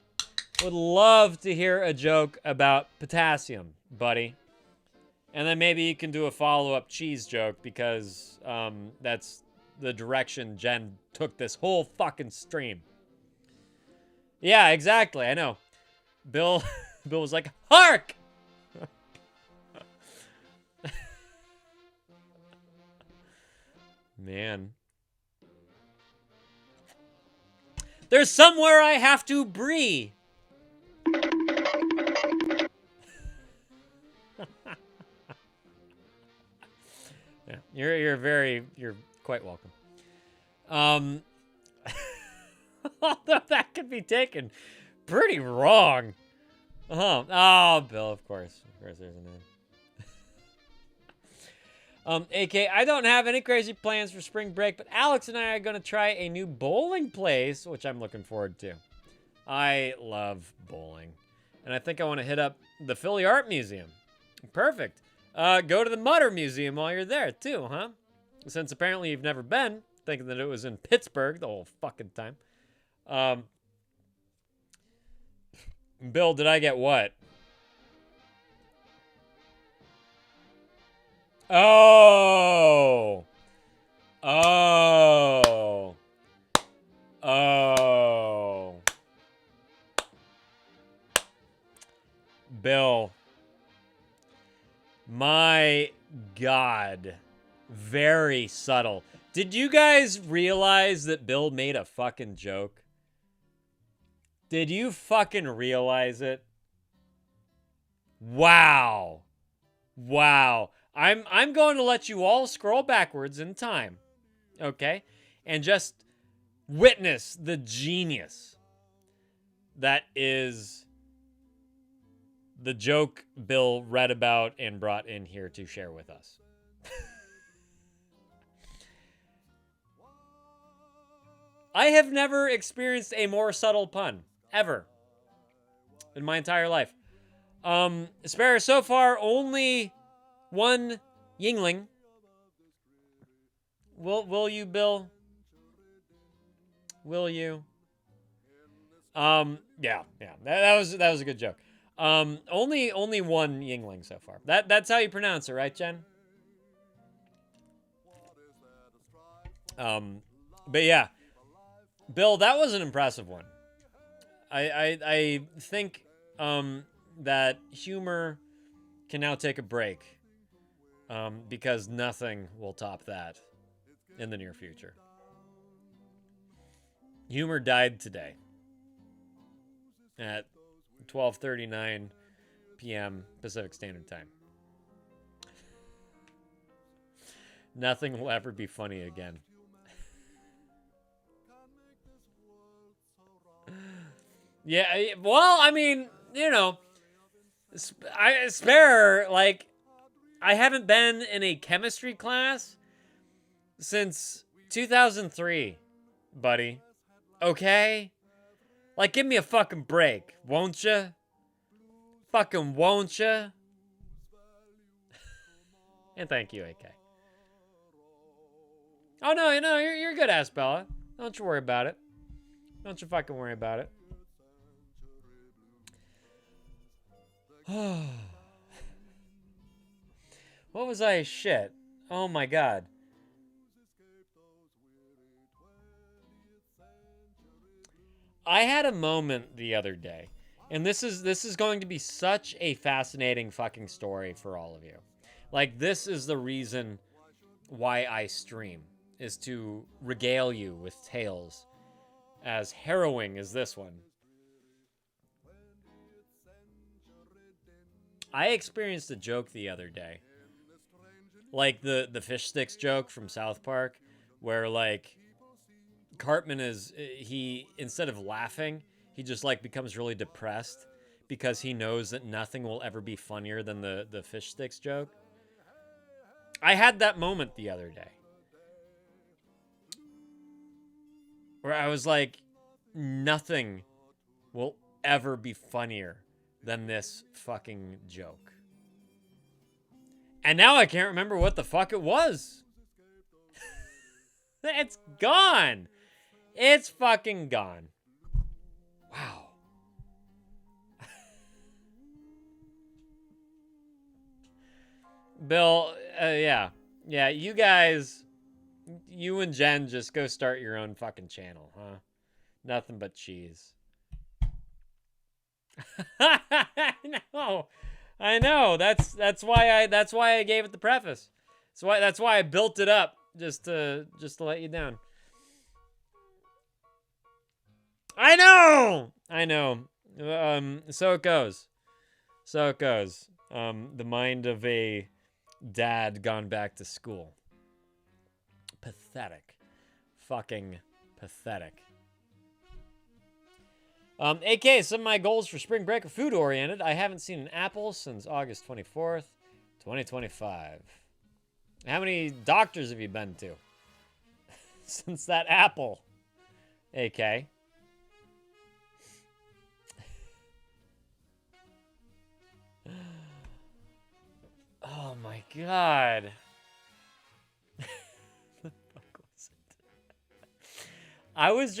A: Would love to hear a joke about potassium, buddy. And then maybe you can do a follow-up cheese joke because that's the direction Jen took this whole fucking stream. Yeah, exactly. I know. Bill was like, "Hark!" Man. There's somewhere I have to breathe. Yeah, you're quite welcome. Although that could be taken pretty wrong. Oh, Bill, of course there's a name. AK, I don't have any crazy plans for spring break, but Alex and I are going to try a new bowling place, which I'm looking forward to. I love bowling. And I think I want to hit up the Philly Art Museum. Perfect. Go to the Mutter Museum while you're there, too, huh? Since apparently you've never been, thinking that it was in Pittsburgh the whole fucking time. Bill, did I get what? Oh. Bill. My God. Very subtle. Did you guys realize that Bill made a fucking joke? Did you fucking realize it? Wow. Wow. I'm going to let you all scroll backwards in time. Okay? And just witness the genius that is the joke Bill read about and brought in here to share with us. I have never experienced a more subtle pun, ever, in my entire life. Spare, so far, only one Yingling. Will you, Bill? Will you? Yeah. That was a good joke. Only one Yingling so far. That's how you pronounce it, right, Jen? But yeah, Bill, that was an impressive one. I think that humor can now take a break because nothing will top that in the near future. Humor died today at 12:39 p.m. Pacific Standard Time. Nothing will ever be funny again. Yeah, well, I mean, you know, Spare, like, I haven't been in a chemistry class since 2003, buddy. Okay? Like, give me a fucking break, won't ya? Fucking won't ya? And thank you, AK. Oh, no, you're good, ass Bella. Don't you worry about it. Don't you fucking worry about it. What was I? Shit. Oh my God. I had a moment the other day, and this is going to be such a fascinating fucking story for all of you. Like, this is the reason why I stream, is to regale you with tales as harrowing as this one. I experienced a joke the other day. Like the fish sticks joke from South Park, where like Cartman he instead of laughing, he just like becomes really depressed because he knows that nothing will ever be funnier than the fish sticks joke. I had that moment the other day where I was like, nothing will ever be funnier than this fucking joke. And now I can't remember what the fuck it was. It's gone. It's fucking gone. Wow. Bill, yeah. Yeah, you guys, you and Jen just go start your own fucking channel, huh? Nothing but cheese. I know. That's why I gave it the preface. That's why I built it up just to let you down. I know. So it goes. The mind of a dad gone back to school. Pathetic. Fucking pathetic. AK, some of my goals for spring break are food oriented. I haven't seen an apple since August 24th, 2025. How many doctors have you been to since that apple? AK. Oh my god. The fuck was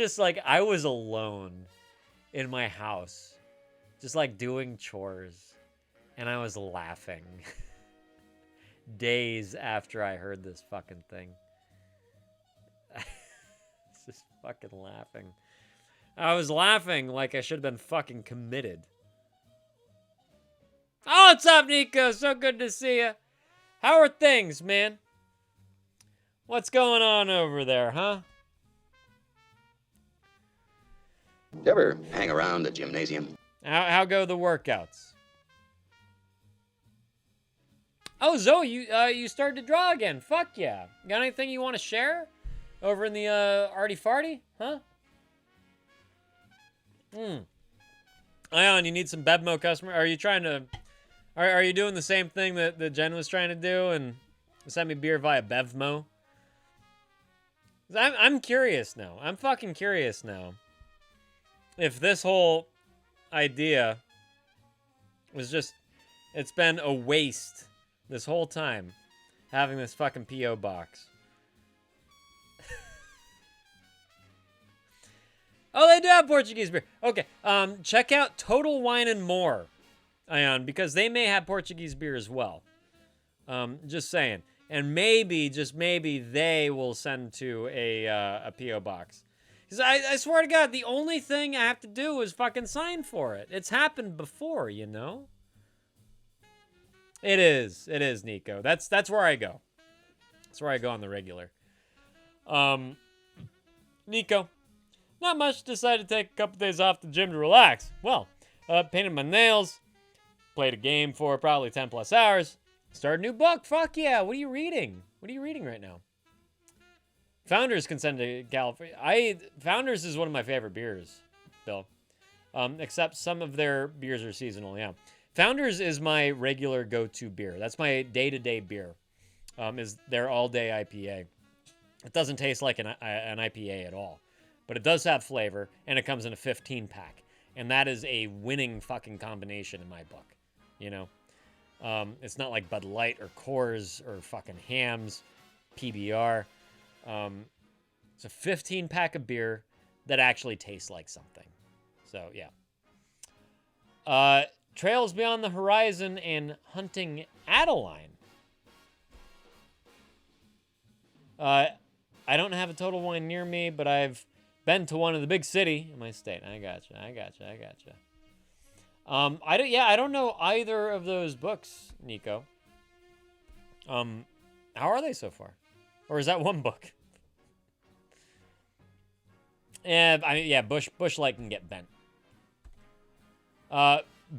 A: it? I was alone in my house, just like doing chores, and I was laughing days after I heard this fucking thing. Just fucking laughing. I was laughing like I should have been fucking committed. Oh, what's up, Nico? So good to see you. How are things, man? What's going on over there, huh?
K: You ever hang around the gymnasium?
A: How go the workouts? Oh, Zoe, you started to draw again. Fuck yeah. Got anything you want to share over in the arty farty? Huh? Ion, you need some Bevmo customer. Are you trying to? Are you doing the same thing that Jen was trying to do and send me beer via Bevmo? I'm curious now. I'm fucking curious now. If this whole idea was just, it's been a waste this whole time, having this fucking P.O. box. Oh, they do have Portuguese beer. Okay, check out Total Wine and More, Ion, because they may have Portuguese beer as well. Just saying. And maybe, just maybe, they will send to a P.O. box. Because I swear to God, the only thing I have to do is fucking sign for it. It's happened before, you know? It is, Nico. That's where I go. That's where I go on the regular. Nico, not much. Decided to take a couple days off the gym to relax. Well, painted my nails, played a game for probably 10 plus hours, started a new book. Fuck yeah. What are you reading? What are you reading right now? Founders can send to California. Founders is one of my favorite beers, Bill. Except some of their beers are seasonal, yeah. Founders is my regular go-to beer. That's my day-to-day beer. Is their all-day IPA. It doesn't taste like an IPA at all. But it does have flavor, and it comes in a 15-pack. And that is a winning fucking combination in my book. You know? It's not like Bud Light or Coors or fucking Hams, PBR. It's a 15-pack of beer that actually tastes like something. So, yeah. Trails Beyond the Horizon and Hunting Adeline. I don't have a Total Wine near me, but I've been to one in the big city in my state. I gotcha. I don't know either of those books, Nico. How are they so far? Or is that one book? Bush Light can get bent.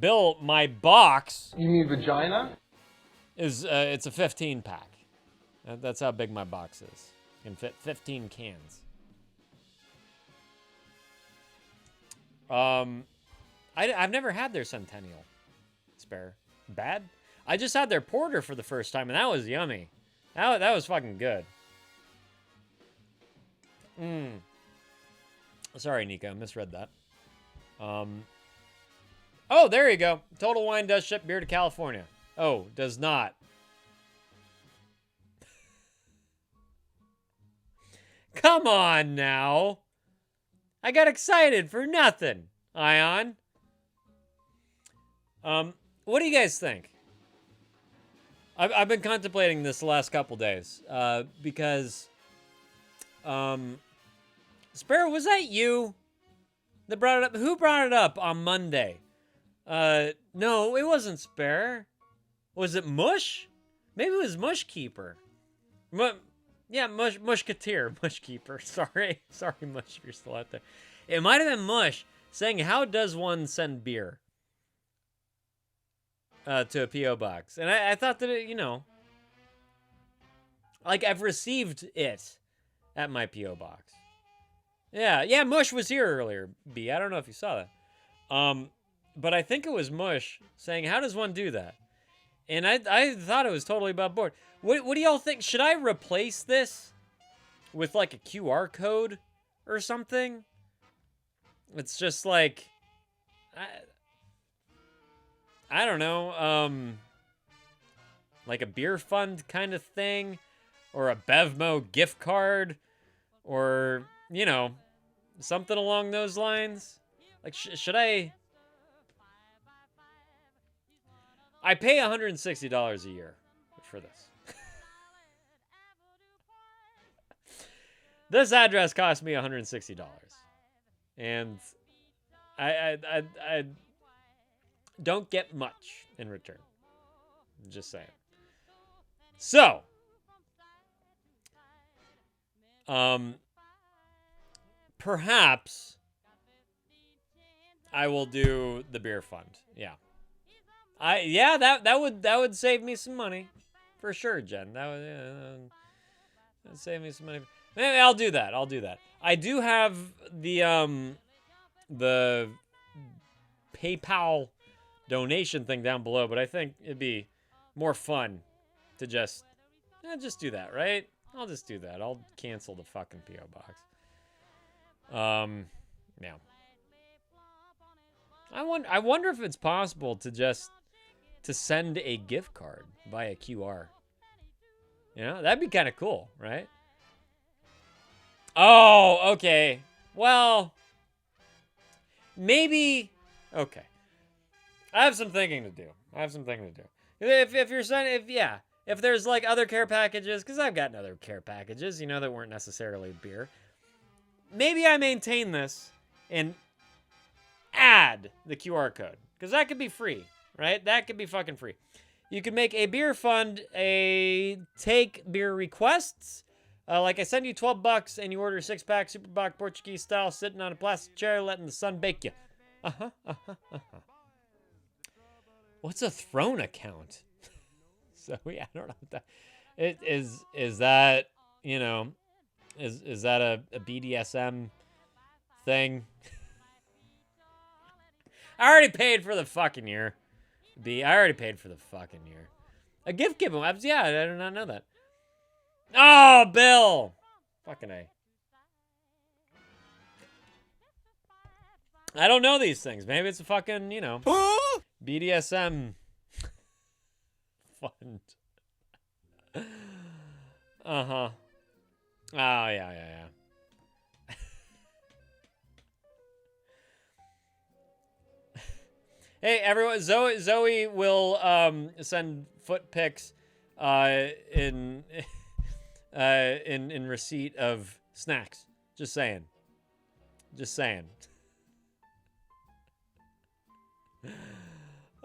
A: Bill, my box.
M: You mean vagina?
A: It's a 15-pack. That's how big my box is. Can fit 15 cans. I've never had their Centennial Spare. Bad? I just had their Porter for the first time, and that was yummy. That was fucking good. Sorry, Nico. Misread that. Oh, there you go. Total Wine does ship beer to California. Oh, does not. Come on now. I got excited for nothing, Ion. What do you guys think? I've been contemplating this the last couple days, because, Sparrow, was that you that brought it up? Who brought it up on Monday? No, it wasn't Sparrow. Was it Mush? Maybe it was Mushkeeper. Yeah, Mushketeer. Mushkeeper. Sorry, Mush, if you're still out there. It might have been Mush saying, how does one send beer to a P.O. box? And I thought that, it, like I've received it at my P.O. box. Yeah, Mush was here earlier, B. I don't know if you saw that. But I think it was Mush saying, how does one do that? And I thought it was totally above board. What do y'all think? Should I replace this with like a QR code or something? It's just like, I don't know, like a beer fund kind of thing, or a Bevmo gift card, or, something along those lines. Like, should I pay $160 a year for this. This address cost me $160. And I don't get much in return. I'm just saying. So, perhaps I will do the beer fund. Yeah. That would save me some money, for sure, Jen. That would save me some money. Maybe I'll do that. I do have the PayPal donation thing down below, but I think it'd be more fun to just do that, right? I'll just do that. I'll cancel the fucking P.O. box. Yeah. I wonder if it's possible to send a gift card via QR. That'd be kind of cool, right? Oh, okay. Well, maybe. Okay. I have some thinking to do. If you're sending, if there's like other care packages, because I've gotten other care packages, that weren't necessarily beer. Maybe I maintain this and add the QR code, because that could be free, right? That could be fucking free. You could make a beer fund, take beer requests. Like I send you $12 and you order a 6-pack Super Bock Portuguese style, sitting on a plastic chair, letting the sun bake you. What's a Throne account? So yeah, I don't know what that is that, is that a BDSM thing? I already paid for the fucking year. I already paid for the fucking year. A gift giveaway. Yeah, I did not know that. Oh, Bill. Fucking A. I don't know these things. Maybe it's a fucking, BDSM fund. Uh-huh. Oh, yeah. Hey, everyone, Zoe will send foot pics in receipt of snacks. Just saying.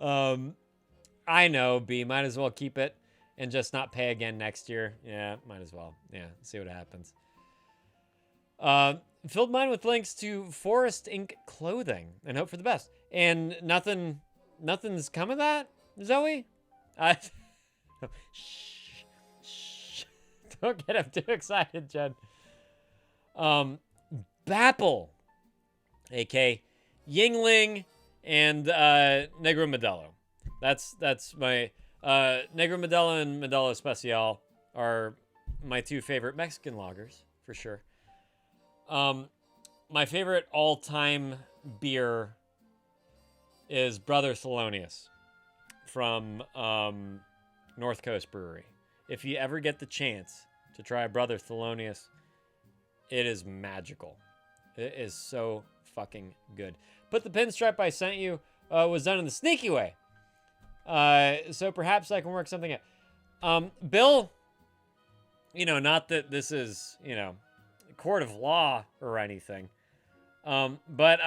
A: I know, B, might as well keep it and just not pay again next year. Yeah, might as well. Yeah, see what happens. Filled mine with links to Forest Inc. clothing and hope for the best. And nothing's come of that, Zoe? Shh. Don't get him too excited, Jen. Bapple, a.k.a. Yingling and Negro Modelo. That's my Negro Modelo and Modelo Especial are my two favorite Mexican lagers, for sure. My favorite all-time beer is Brother Thelonious from North Coast Brewery. If you ever get the chance to try a Brother Thelonious, It is magical. It is so fucking good. But the pinstripe I sent you was done in the sneaky way. So perhaps I can work something out. Bill, not that this is, a court of law or anything. But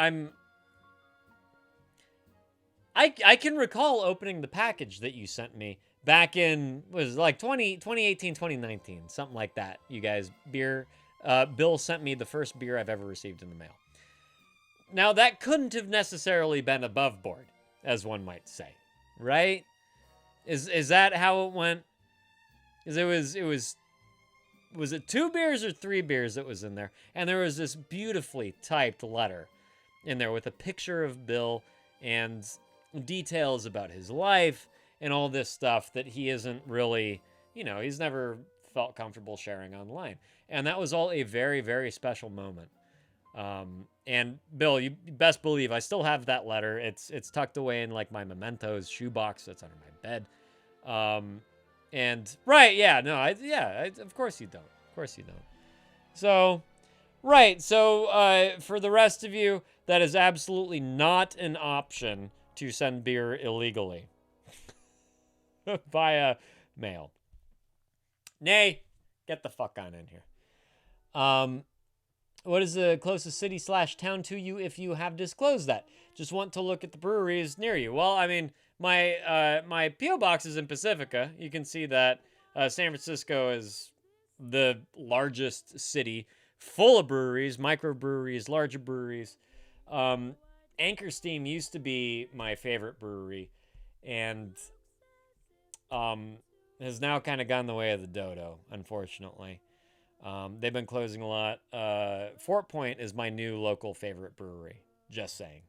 A: I can recall opening the package that you sent me back in, was it like 2018, 2019, something like that. You guys, beer. Bill sent me the first beer I've ever received in the mail. Now, that couldn't have necessarily been above board, as one might say, right? Is that how it went? Because was it 2 beers or 3 beers that was in there? And there was this beautifully typed letter in there with a picture of Bill and details about his life and all this stuff that he isn't really, he's never felt comfortable sharing online. And that was all a very, very special moment. And Bill, you best believe I still have that letter. It's tucked away in like my mementos shoebox that's under my bed. And right, yeah, no, of course you don't. Of course you don't. So, right, so for the rest of you, that is absolutely not an option to send beer illegally via mail. Nay, get the fuck on in here. What is the closest city/town to you if you have disclosed that? Just want to look at the breweries near you. Well, I mean, my P.O. box is in Pacifica. You can see that San Francisco is the largest city, full of breweries, microbreweries, larger breweries. Anchor Steam used to be my favorite brewery, and has now kind of gone the way of the dodo, unfortunately. They've been closing a lot. Fort Point is my new local favorite brewery. Just saying.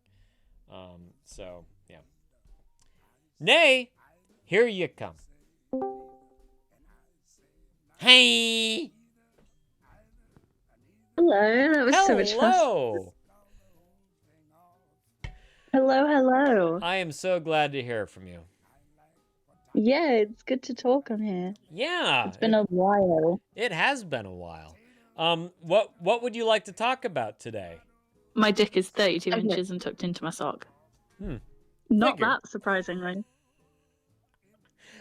A: So, yeah. Nay, here you come. Hey!
E: Hello, that was so much fun.
A: Hello!
E: Hello.
A: I am so glad to hear from you.
E: Yeah, it's good to talk on here.
A: Yeah.
E: It's been a while.
A: It has been a while. What would you like to talk about today?
E: My dick is 32 inches and tucked into my sock.
A: Not
E: Not that surprisingly.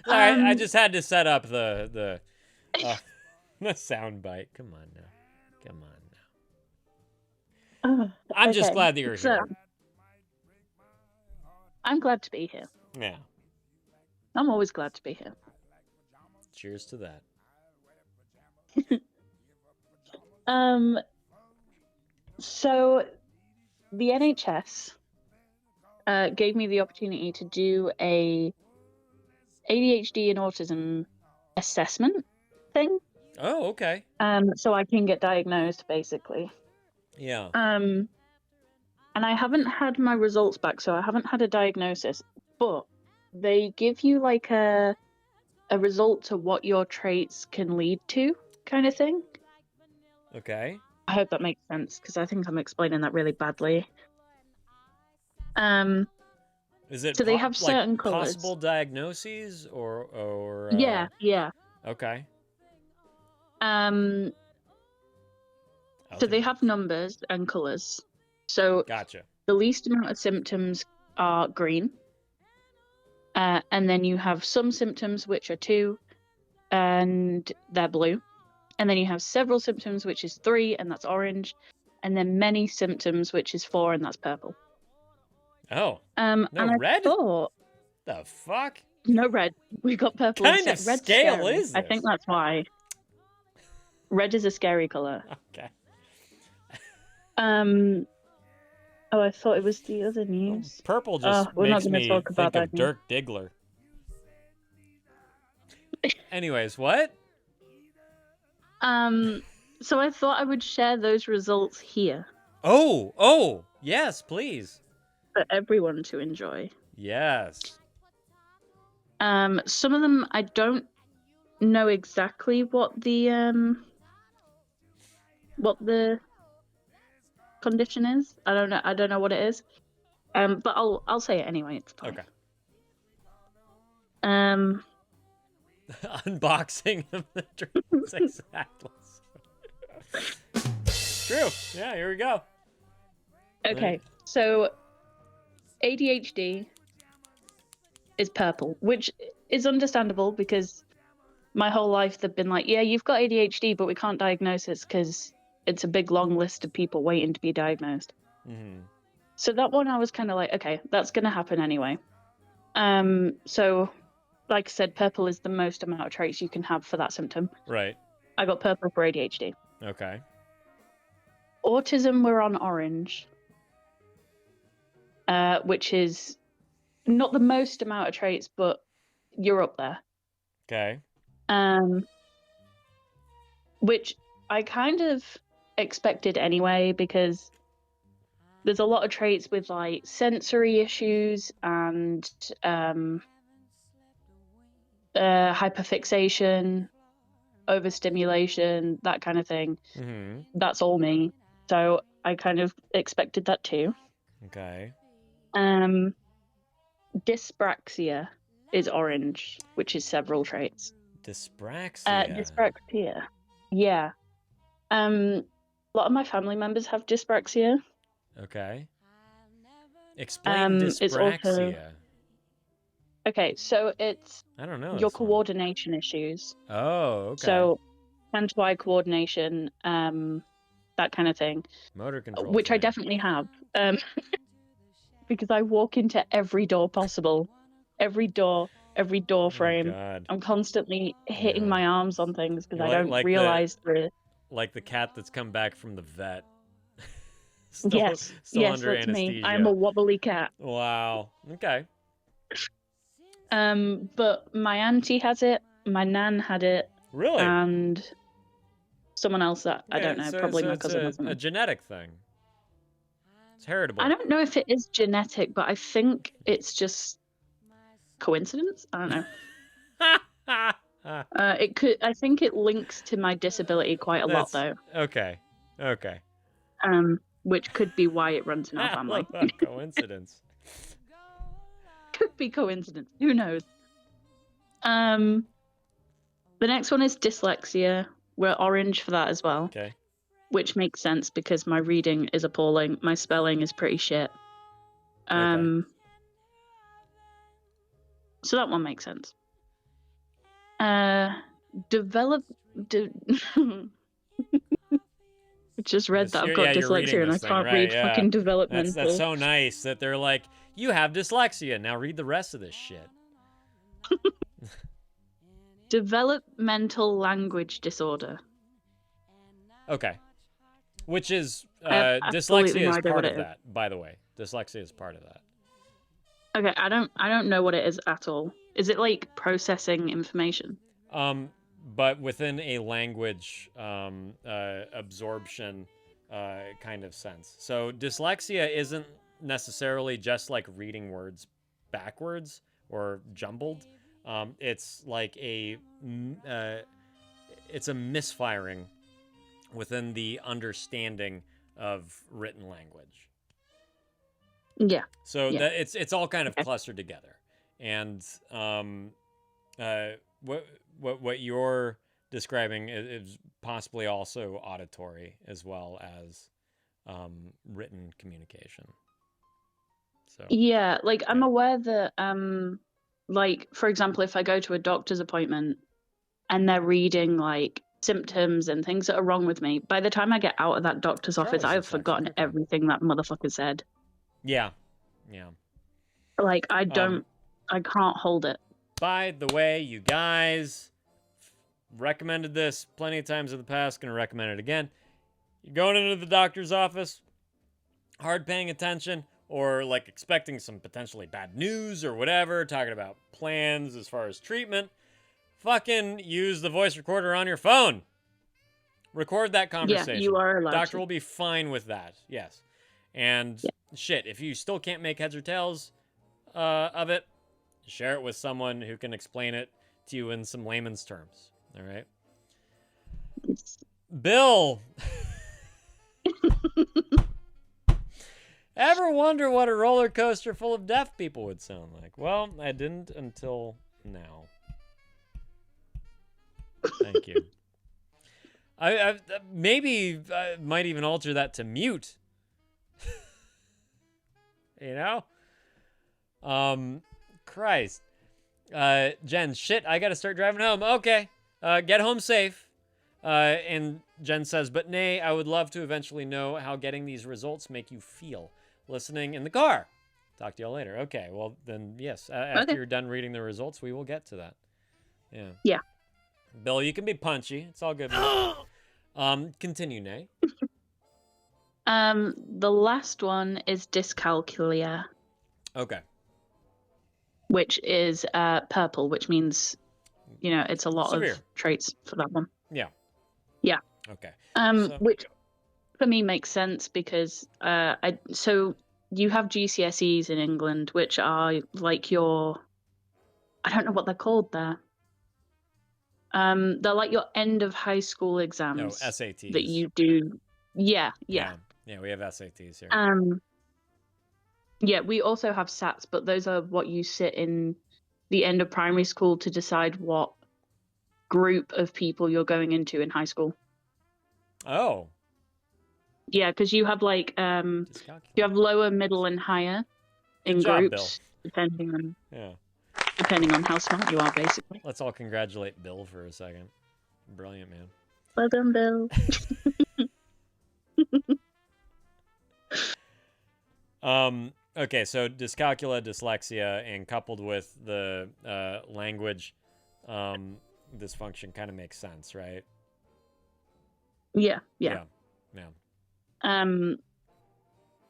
A: I just had to set up the sound bite. Come on now. I'm just glad that you're here.
E: I'm glad to be here.
A: Yeah.
E: I'm always glad to be here.
A: Cheers to that.
E: So the NHS gave me the opportunity to do a ADHD and autism assessment thing.
A: Oh, okay.
E: So I can get diagnosed, basically.
A: Yeah.
E: And I haven't had my results back, so I haven't had a diagnosis, but they give you like a result to what your traits can lead to, kind of thing.
A: Okay.
E: I hope that makes sense, because I think I'm explaining that really badly.
A: Is it
E: so they have certain colors.
A: Possible diagnoses or
E: Yeah.
A: Okay.
E: So they have numbers and colors. So
A: gotcha.
E: The least amount of symptoms are green. And then you have some symptoms which are 2 and they're blue. And then you have several symptoms which is 3 and that's orange. And then many symptoms which is 4 and that's purple.
A: Oh.
E: No and
A: red?
E: The
A: fuck?
E: No red. We got purple.
A: What kind of
E: Red's
A: scale
E: scary.
A: is this?
E: I think that's why. Red is a scary color.
A: Okay.
E: Oh, I thought it was the other news.
A: Purple just
E: we're not
A: makes
E: gonna
A: me
E: talk about
A: think of
E: that
A: Dirk Diggler. Anyways, what?
E: So I thought I would share those results here
A: Oh, yes, please.
E: for everyone to enjoy.
A: Yes.
E: Some of them I don't know exactly what the condition is. I don't know what it is. But I'll say it anyway. It's fine.
A: Okay. Unboxing of the drinks, exactly. It's true. Yeah, here we go.
E: Okay, so ADHD is purple, which is understandable because my whole life they've been like, yeah, you've got ADHD, but we can't diagnose it because it's a big long list of people waiting to be diagnosed.
A: Mm-hmm.
E: So that one I was kind of like, okay, that's going to happen anyway. So like I said, purple is the most amount of traits you can have for that symptom.
A: Right.
E: I got purple for ADHD.
A: Okay.
E: Autism, we're on orange, which is not the most amount of traits, but you're up there.
A: Okay.
E: Which I kind of expected anyway, because there's a lot of traits with like sensory issues and hyperfixation, overstimulation, that kind of thing.
A: Mm-hmm.
E: That's all me. So I kind of expected that too.
A: Okay.
E: Dyspraxia is orange, which is several traits.
A: Dyspraxia.
E: Dyspraxia. Yeah. A lot of my family members have dyspraxia.
A: Okay. Explain dyspraxia.
E: It's also... Okay, so it's
A: I don't know
E: your
A: this one.
E: coordination issues.
A: Oh, okay.
E: So hand-to-eye coordination, that kind of thing.
A: Motor control.
E: Which I definitely have. Because I walk into every door possible. Every door frame.
A: God.
E: I'm constantly hitting my arms on things because I don't realize
A: like the cat that's come back from the vet.
E: Yes,
A: under
E: that's
A: anesthesia.
E: me. I'm a wobbly cat.
A: Wow. Okay.
E: But my auntie has it. My nan had it.
A: Really?
E: And someone else that I don't know, probably my cousin or something.
A: A genetic thing. It's heritable.
E: I don't know if it is genetic, but I think it's just coincidence. I don't know. It could. I think it links to my disability quite a lot, though.
A: Okay. Okay.
E: Which could be why it runs in our family.
A: Coincidence.
E: Could be coincidence. Who knows? The next one is dyslexia. We're orange for that as well.
A: Okay.
E: Which makes sense because my reading is appalling. My spelling is pretty shit.
A: Okay.
E: So that one makes sense. I just read that I've got dyslexia and I can't read fucking developmental.
A: That's so nice that they're like, you have dyslexia. Now read the rest of this shit.
E: Developmental language disorder.
A: Okay. Which is dyslexia is part of that, by the way. Dyslexia is part of that.
E: Okay, I don't know what it is at all. Is it like processing information?
A: But within a language absorption kind of sense. So dyslexia isn't necessarily just like reading words backwards or jumbled. It's like it's a misfiring within the understanding of written language.
E: Yeah.
A: So that it's all kind of clustered together, and what you're describing is possibly also auditory as well as written communication. So
E: yeah, like I'm aware that like for example, if I go to a doctor's appointment and they're reading like symptoms and things that are wrong with me, by the time I get out of that doctor's office, I have forgotten everything that motherfucker said.
A: Yeah. Yeah.
E: Like I can't hold it.
A: By the way, you guys, recommended this plenty of times in the past, gonna recommend it again. You're going into the doctor's office, hard paying attention, or like expecting some potentially bad news or whatever, talking about plans as far as treatment, fucking use the voice recorder on your phone. Record that conversation.
E: Yeah, you are allowed
A: Doctor
E: to.
A: will be fine with that. Yes. And shit, if you still can't make heads or tails of it, share it with someone who can explain it to you in some layman's terms. All right. Bill. Ever wonder what a roller coaster full of deaf people would sound like? Well, I didn't until now. Thank you. I maybe might even alter that to mute. You know? Christ. Jen, shit, I gotta start driving home. Okay. Get home safe. And Jen says, but nay, I would love to eventually know how getting these results make you feel listening in the car. Talk to y'all later. Okay, well then, yes. After you're done reading the results, we will get to that. Yeah.
E: Yeah.
A: Bill, you can be punchy. It's all good. Continue, Nay.
E: The last one is dyscalculia,
A: Okay.
E: which is purple, which means, it's a lot
A: Severe.
E: of traits for that one.
A: Yeah.
E: Yeah.
A: Okay.
E: Which for me makes sense because so you have GCSEs in England, which are like I don't know what they're called there. They're like your end of high school exams.
A: No, SATs.
E: That you do. Yeah.
A: Yeah, we have SATs here.
E: Yeah, we also have SATs, but those are what you sit in the end of primary school to decide what group of people you're going into in high school.
A: Oh.
E: Yeah, because you have like you have lower, middle, and higher in
A: Good job,
E: groups,
A: Bill.
E: depending on how smart you are, basically.
A: Let's all congratulate Bill for a second. Brilliant, man.
E: Well done, Bill.
A: Okay, so dyscalculia, dyslexia, and coupled with the language dysfunction kind of makes sense, right?
E: Yeah.
A: Yeah.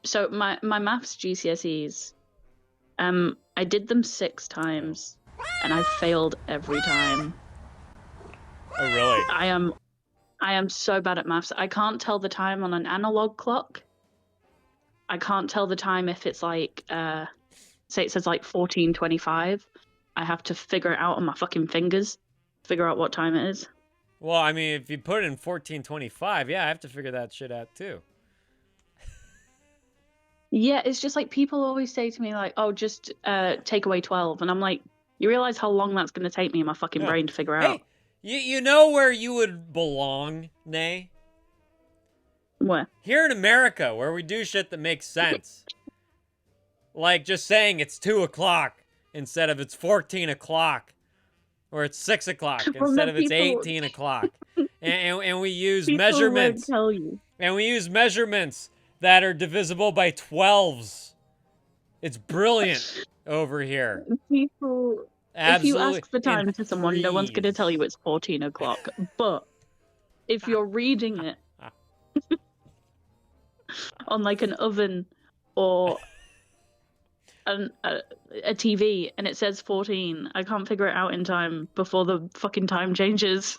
E: So my maths GCSEs, I did them 6 times, and I failed every time.
A: Oh, really?
E: I am so bad at maths. I can't tell the time on an analog clock. I can't tell the time if it's like, say it says like 14:25. I have to figure it out on my fucking fingers, figure out what time it is.
A: Well, I mean, if you put it in 14:25, yeah, I have to figure that shit out too.
E: Yeah, it's just like people always say to me like, "Oh, just take away 12," and I'm like, you realize how long that's going to take me in my fucking brain to figure out?
A: You know where you would belong, Nay?
E: Where?
A: Here in America, where we do shit that makes sense. Like just saying it's 2 o'clock instead of it's 14 o'clock. Or it's 6 o'clock instead of it's 18 o'clock. And we use measurements.
E: Tell you.
A: And we use measurements that are divisible by 12s. It's brilliant over here.
E: People,
A: Absolutely.
E: if you ask the time to someone, no one's going to tell you it's 14 o'clock. But if you're reading it on like an oven or a TV and it says 14, I can't figure it out in time before the fucking time changes.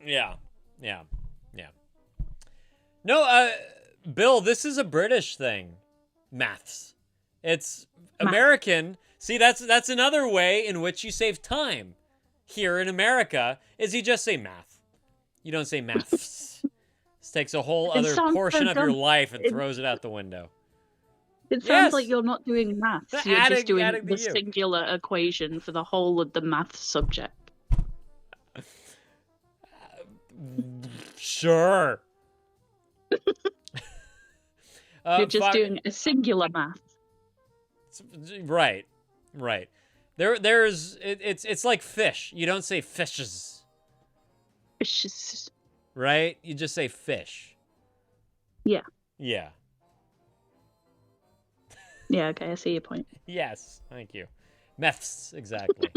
A: Yeah. No, Bill, this is a British thing. Maths. It's American. See, that's another way in which you save time here in America is you just say math. You don't say maths. This takes a whole other portion of your life and throws it out the window.
E: It sounds like you're not doing maths. You're just doing the
A: you.
E: singular equation for the whole of the maths subject.
A: Sure.
E: You're just doing a singular math.
A: Right. It's like fish. You don't say fishes.
E: Fishes.
A: Right? You just say fish.
E: Yeah.
A: Yeah.
E: Yeah, okay, I see your point.
A: Yes, thank you. Meths, exactly.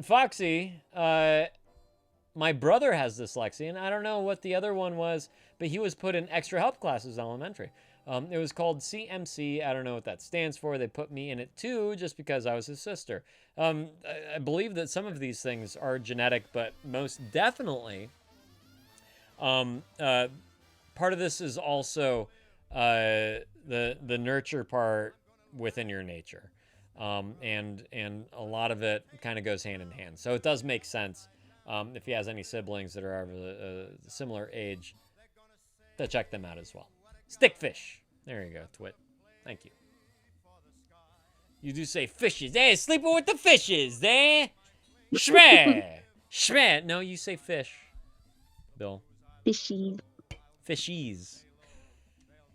A: Foxy, my brother has dyslexia, and I don't know what the other one was, but he was put in extra help classes elementary. It was called CMC. I don't know what that stands for. They put me in it too, just because I was his sister. I believe that some of these things are genetic, but most definitely, part of this is also the nurture part within your nature, and a lot of it kind of goes hand in hand. So it does make sense if he has any siblings that are of a similar age, to check them out as well. Stickfish. There you go, Twit. Thank you. You do say fishes. Hey, sleeping with the fishes, eh? Shmeh. Shmeh. No, you say fish. Bill?
E: Fishy.
A: Fishies.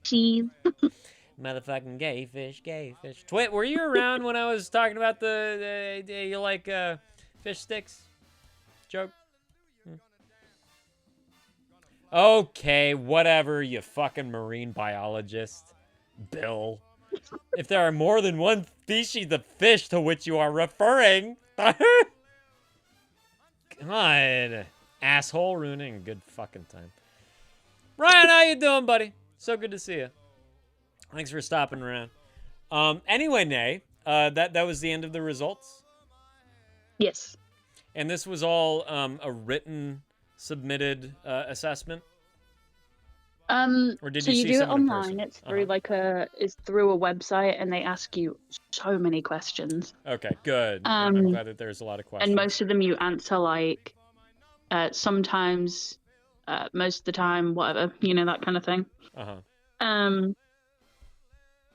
E: Cheese.
A: Motherfucking gay fish, gay fish. Twit, were you around when I was talking about the you like fish sticks joke? Okay, whatever, you fucking marine biologist, Bill. If there are more than one species of fish to which you are referring, God, asshole, ruining a good fucking time. Ryan, how you doing, buddy? So good to see you. Thanks for stopping around. Anyway, Nay, that was the end of the results.
E: Yes.
A: And this was all a written, submitted assessment. Or did
E: So
A: you
E: you
A: see
E: do it
A: someone in
E: online.
A: person?
E: It's through it's through a website, and they ask you so many questions.
A: Okay, good. I'm glad that there's a lot of questions.
E: And most of them you answer like sometimes, most of the time, whatever, that kind of thing.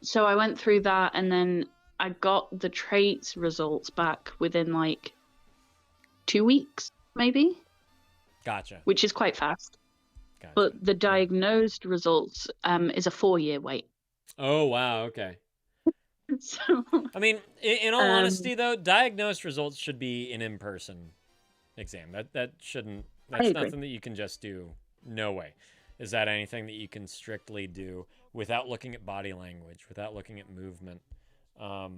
E: So I went through that, and then I got the traits results back within like 2 weeks, maybe.
A: Gotcha.
E: Which is quite fast.
A: Gotcha.
E: But the diagnosed results is a 4-year wait.
A: Oh, wow. Okay.
E: So,
A: I mean, in all honesty, though, diagnosed results should be an in-person exam. That shouldn't. That's nothing that you can just do. No way. Is that anything that you can strictly do without looking at body language, without looking at movement, or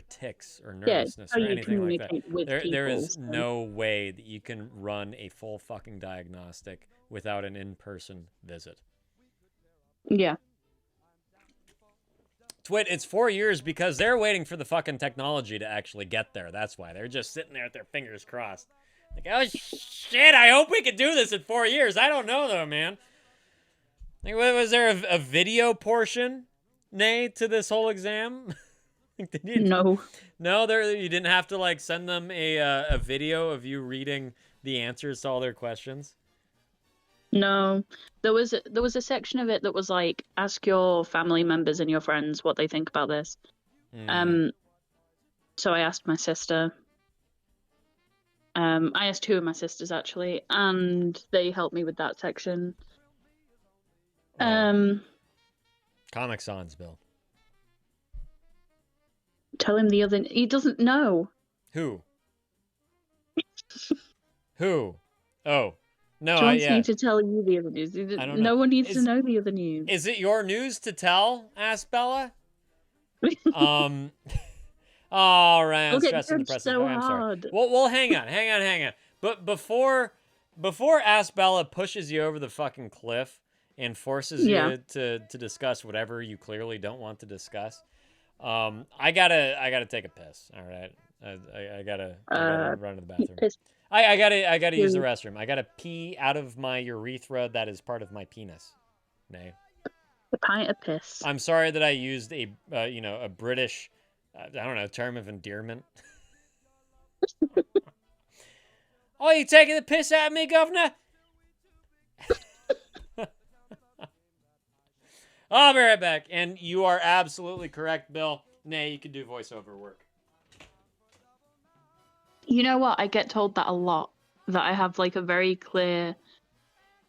A: tics, or nervousness, or anything like that? There is no way that you can run a full fucking diagnostic without an in-person visit.
E: Yeah.
A: Twit, it's 4 years because they're waiting for the fucking technology to actually get there. That's why. They're just sitting there with their fingers crossed. Like, oh shit, I hope we can do this in 4 years. I don't know though, man. Like, was there a video portion, Nay, to this whole exam?
E: No.
A: No, you didn't have to like send them a video of you reading the answers to all their questions?
E: No, there was a section of it that was like, ask your family members and your friends what they think about this. So I asked my sister. I asked 2 of my sisters actually, and they helped me with that section.
A: Comic Sans, Bill.
E: Tell him the other. He doesn't know.
A: Who? Who? Oh. No,
E: She wants me to tell you the other news.
A: I don't know.
E: No one needs to know the other news.
A: Is it your news to tell? Asked Bella. Oh, Ryan, stressing depressive.
E: So
A: I'm
E: hard.
A: sorry. Well, hang on. But before Ask Bella pushes you over the fucking cliff and forces you to discuss whatever you clearly don't want to discuss, I gotta take a piss. All right, I gotta run to the bathroom. I gotta use the restroom. I gotta pee out of my urethra that is part of my penis. Nay.
E: A pint of piss.
A: I'm sorry that I used a British, I don't know, term of endearment. Oh, you taking the piss out of me, governor? I'll be right back. And you are absolutely correct, Bill. Nay, you can do voiceover work.
E: You know what? I get told that a lot. That I have like a very clear,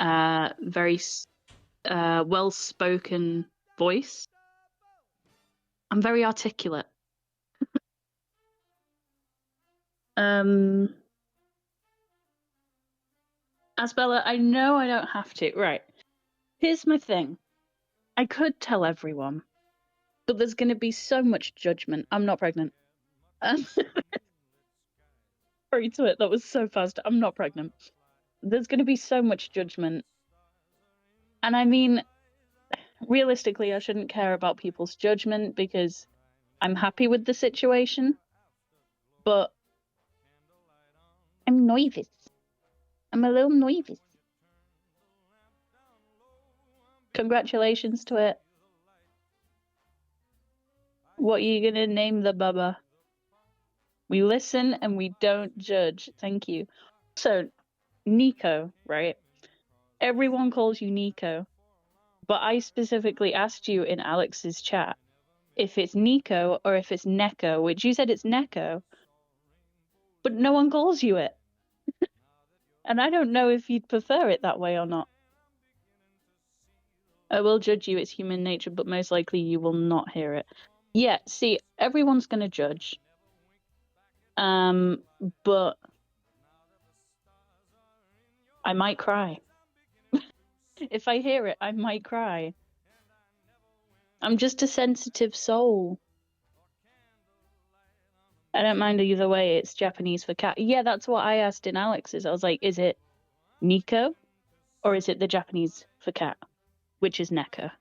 E: very well-spoken voice. I'm very articulate. Asbella, I know I don't have to. Right. Here's my thing. I could tell everyone, but there's going to be so much judgment. I'm not pregnant. Sorry to it. That was so fast. I'm not pregnant. There's going to be so much judgment. And I mean, realistically, I shouldn't care about people's judgment because I'm happy with the situation. But I'm nervous. I'm a little nervous. Congratulations to it. What are you going to name the bubba? We listen and we don't judge. Thank you. So, Nico, right? Everyone calls you Nico. But I specifically asked you in Alex's chat if it's Nico or if it's Neko, which you said it's Neko. But no one calls you it. And I don't know if you'd prefer it that way or not. I will judge you, it's human nature, but most likely you will not hear it. Yeah, see, everyone's gonna judge. But I might cry. If I hear it, I might cry. I'm just a sensitive soul. I don't mind either way, it's Japanese for cat. Yeah, that's what I asked in Alex's. I was like, is it Nico? Or is it the Japanese for cat? Which is Neko.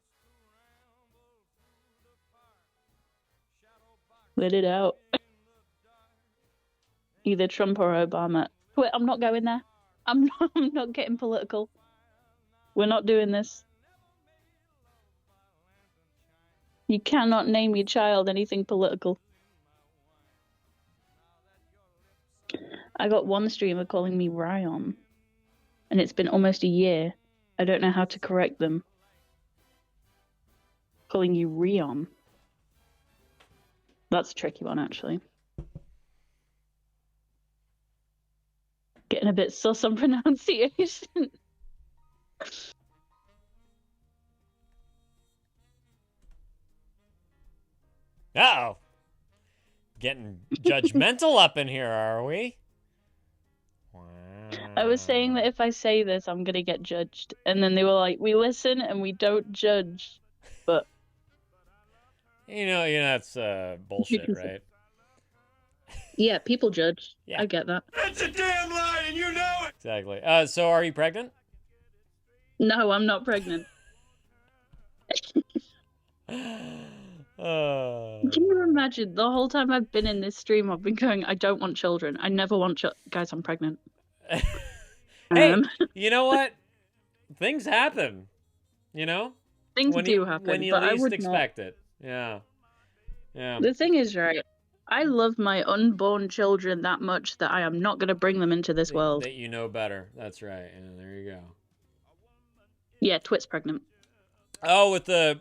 E: Let it out. Either Trump or Obama. Wait, I'm not going there. I'm not getting political. We're not doing this. You cannot name your child anything political. I got one streamer calling me Ryan, and it's been almost a year. I don't know how to correct them. Calling you Rion. That's a tricky one, actually. Getting a bit sus on pronunciation.
A: Uh-oh. Getting judgmental up in here, are we? Wow.
E: I was saying that if I say this, I'm gonna get judged. And then they were like, we listen and we don't judge. But
A: You know that's bullshit, right?
E: yeah, people judge.
A: Yeah.
E: I get that.
D: That's a damn lie, and you know it!
A: Exactly. So are you pregnant?
E: No, I'm not pregnant. Can you imagine the whole time I've been in this stream, I've been going, I don't want children. I never want guys, I'm pregnant.
A: Hey, you know what? Things happen. You know?
E: Things do happen.
A: When you
E: but I
A: least
E: would
A: expect it. Yeah. Yeah.
E: The thing is, right, I love my unborn children that much that I am not going to bring them into this world.
A: That you know better. That's right. Yeah, there you go.
E: Yeah, Twit's pregnant.
A: Oh, with the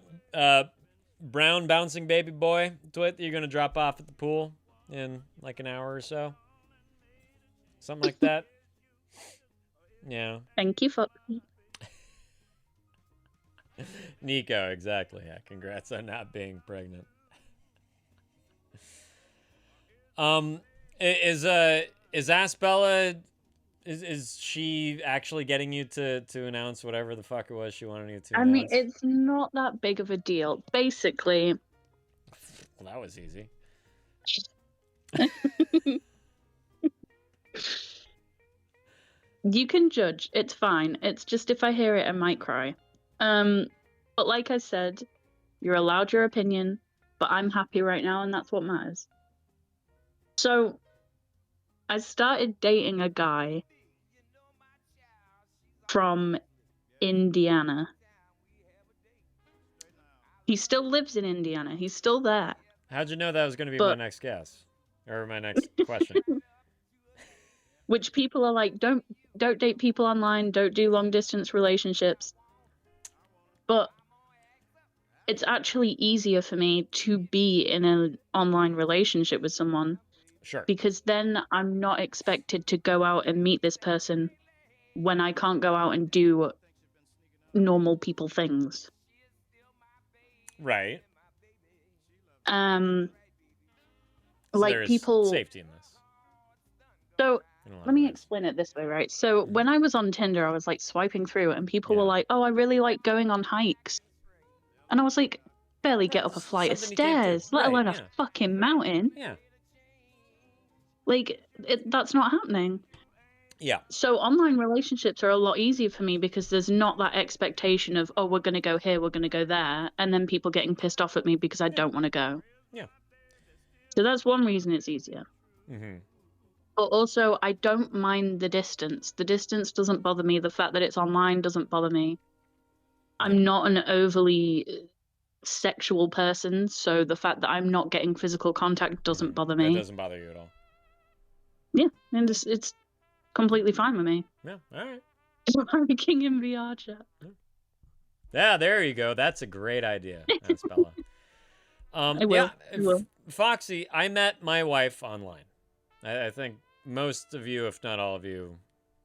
A: brown bouncing baby boy, Twit, you're going to drop off at the pool in like an hour or so? Something like that? Yeah.
E: Thank you, fuck.
A: Nico, exactly. Yeah, congrats on not being pregnant. Is Asbella, is she actually getting you to announce whatever the fuck it was she wanted you to announce?
E: I mean, it's not that big of a deal. Basically,
A: well, that was easy.
E: You can judge. It's fine. It's just if I hear it, I might cry. But like I said, you're allowed your opinion, but I'm happy right now, and that's what matters. So, I started dating a guy from Indiana. He still lives in Indiana. He's still there.
A: How'd you know that was going to be my next guess? Or my next question?
E: Which people are like, don't date people online, don't do long distance relationships. But it's actually easier for me to be in an online relationship with someone.
A: Sure.
E: Because then I'm not expected to go out and meet this person when I can't go out and do normal people things.
A: Right.
E: So
A: like
E: people
A: safety in this.
E: So let me explain it this way, right? So when I was on Tinder, I was like swiping through and people were like, oh, I really like going on hikes. And I was like, barely get up a flight of stairs, let alone a fucking mountain.
A: Yeah.
E: Like, that's not happening.
A: Yeah.
E: So online relationships are a lot easier for me because there's not that expectation of, oh, we're going to go here, we're going to go there, and then people getting pissed off at me because I don't want to go.
A: Yeah.
E: So that's one reason it's easier.
A: Mm-hmm.
E: But also, I don't mind the distance. The distance doesn't bother me. The fact that it's online doesn't bother me. I'm not an overly sexual person, so the fact that I'm not getting physical contact doesn't bother me.
A: That doesn't bother you at all.
E: Yeah, and it's completely fine with me.
A: Yeah, all right.
E: I'm king in VR chat.
A: Yeah, there you go. That's a great idea, Asbella.
E: I will.
A: Foxy, I met my wife online. I think most of you, if not all of you,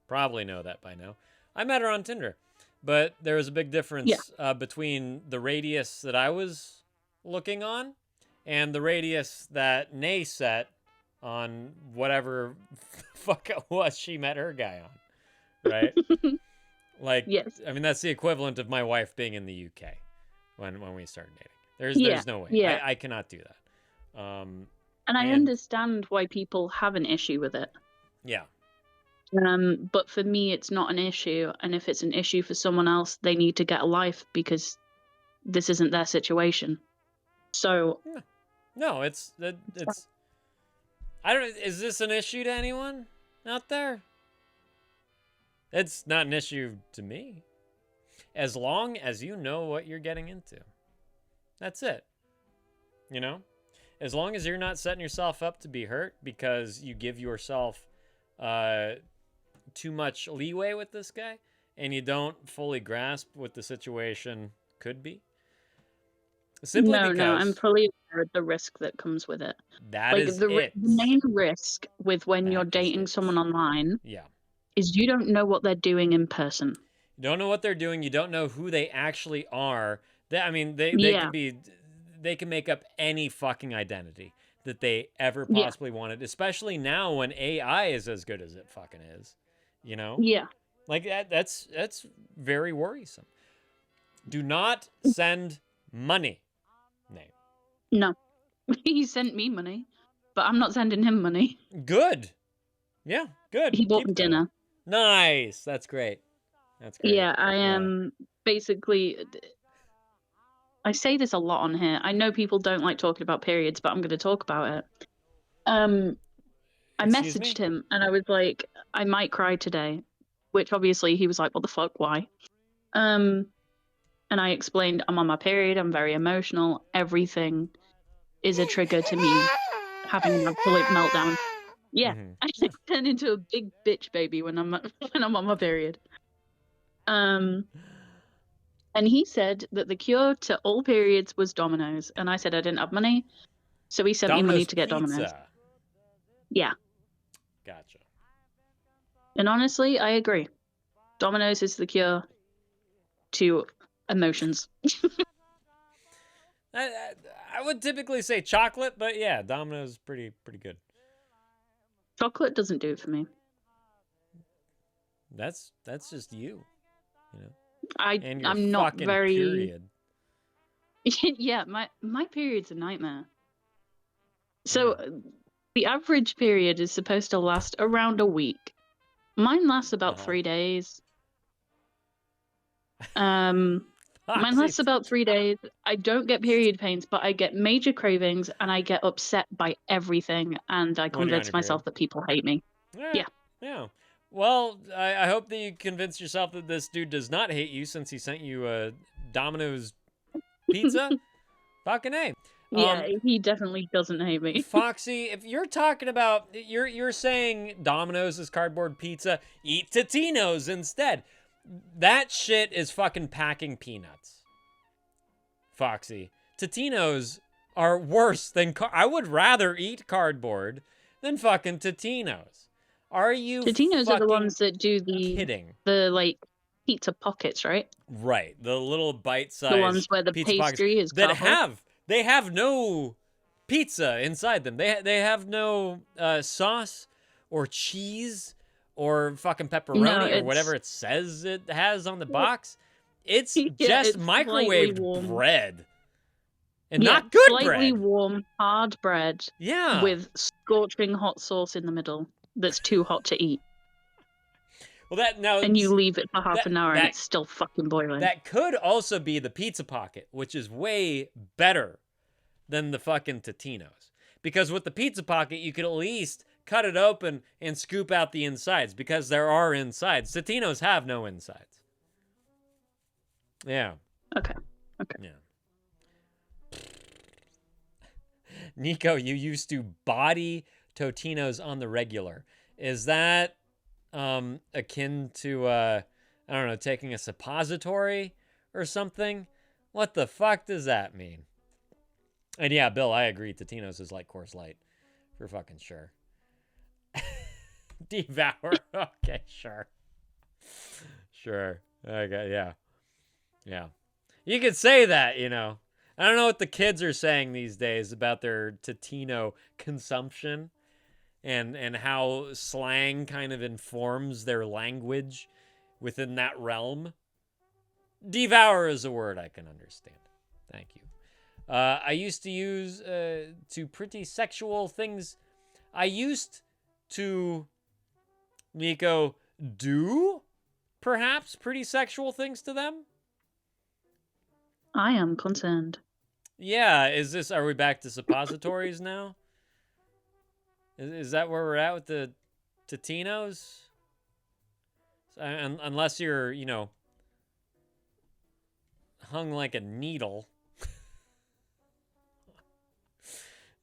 A: probably know that by now. I met her on Tinder, but there was a big difference between the radius that I was looking on and the radius that Nay set on whatever fuck it was she met her guy on, right? Like,
E: Yes.
A: I mean, that's the equivalent of my wife being in the UK when we started dating. There's no way.
E: Yeah.
A: I cannot do that.
E: And I understand why people have an issue with it.
A: Yeah.
E: But for me, it's not an issue. And if it's an issue for someone else, they need to get a life because this isn't their situation. So.
A: No, it's. I don't. Is this an issue to anyone out there? It's not an issue to me. As long as you know what you're getting into. That's it. You know? As long as you're not setting yourself up to be hurt because you give yourself too much leeway with this guy and you don't fully grasp what the situation could be. Simply because
E: I'm fully aware of the risk that comes with it.
A: That is
E: the main risk with when you're dating someone online is you don't know what they're doing in person.
A: You don't know what they're doing. You don't know who they actually are. They can make up any fucking identity that they ever possibly wanted, especially now when AI is as good as it fucking is. You know?
E: Yeah.
A: Like that's very worrisome. Do not send money. Name.
E: No. He sent me money, but I'm not sending him money.
A: Good. Yeah, good.
E: He bought me dinner.
A: Nice. That's great. That's great.
E: Yeah, I am basically. I say this a lot on here. I know people don't like talking about periods, but I'm going to talk about it. I messaged him and I was like, I might cry today, which obviously he was like, what the fuck, why? And I explained, I'm on my period, I'm very emotional, everything is a trigger to me having an absolute meltdown. Yeah, I turn into a big bitch baby when I'm on my period. And he said that the cure to all periods was Domino's, and I said I didn't have money, so he sent me money to get Domino's. Yeah.
A: Gotcha.
E: And honestly, I agree. Domino's is the cure to emotions.
A: I would typically say chocolate, but yeah, Domino's is pretty good.
E: Chocolate doesn't do it for me.
A: That's just you know.
E: I'm not very.
A: Period.
E: Yeah, my period's a nightmare. So the average period is supposed to last around a week. Mine lasts about 3 days. Mine lasts about 3 days. I don't get period pains, but I get major cravings and I get upset by everything, and I convince myself that people hate me.
A: Yeah. Well, I hope that you convince yourself that this dude does not hate you since he sent you a Domino's pizza. Fucking A.
E: Yeah, he definitely doesn't hate me.
A: Foxy, if you're talking about, you're saying Domino's is cardboard pizza, eat Totino's instead. That shit is fucking packing peanuts. Foxy. Totino's are worse than, I would rather eat cardboard than fucking Totino's. Are you
E: Totino's are the ones that do
A: kidding?
E: The like pizza pockets, right?
A: Right, the little bite-sized
E: the ones where the
A: pizza
E: pastry is
A: that
E: cardboard.
A: they have no pizza inside them. They have no sauce or cheese or fucking pepperoni or whatever it says it has on the box. It's just microwaved bread. And not good bread.
E: Slightly warm, hard bread.
A: Yeah.
E: With scorching hot sauce in the middle that's too hot to eat.
A: Well,
E: and you leave it for half an hour and it's still fucking boiling.
A: That could also be the pizza pocket, which is way better than the fucking Totino's. Because with the pizza pocket, you could at least cut it open and scoop out the insides, because there are insides. Totino's have no insides. Yeah.
E: Okay.
A: Yeah. Nico, you used to body Totino's on the regular. Is that akin to, I don't know, taking a suppository or something? What the fuck does that mean? And yeah, Bill, I agree. Totino's is like Coors Light. For fucking sure. Devour. Okay, sure. Sure. Okay, yeah. Yeah. You could say that, you know. I don't know what the kids are saying these days about their Totino consumption and how slang kind of informs their language within that realm. Devour is a word I can understand. Thank you. I used to use to pretty sexual things. I used to, Nico, do perhaps pretty sexual things to them.
E: I am concerned.
A: Yeah, are we back to suppositories now? Is that where we're at with the Totinos? Unless you're, you know, hung like a needle.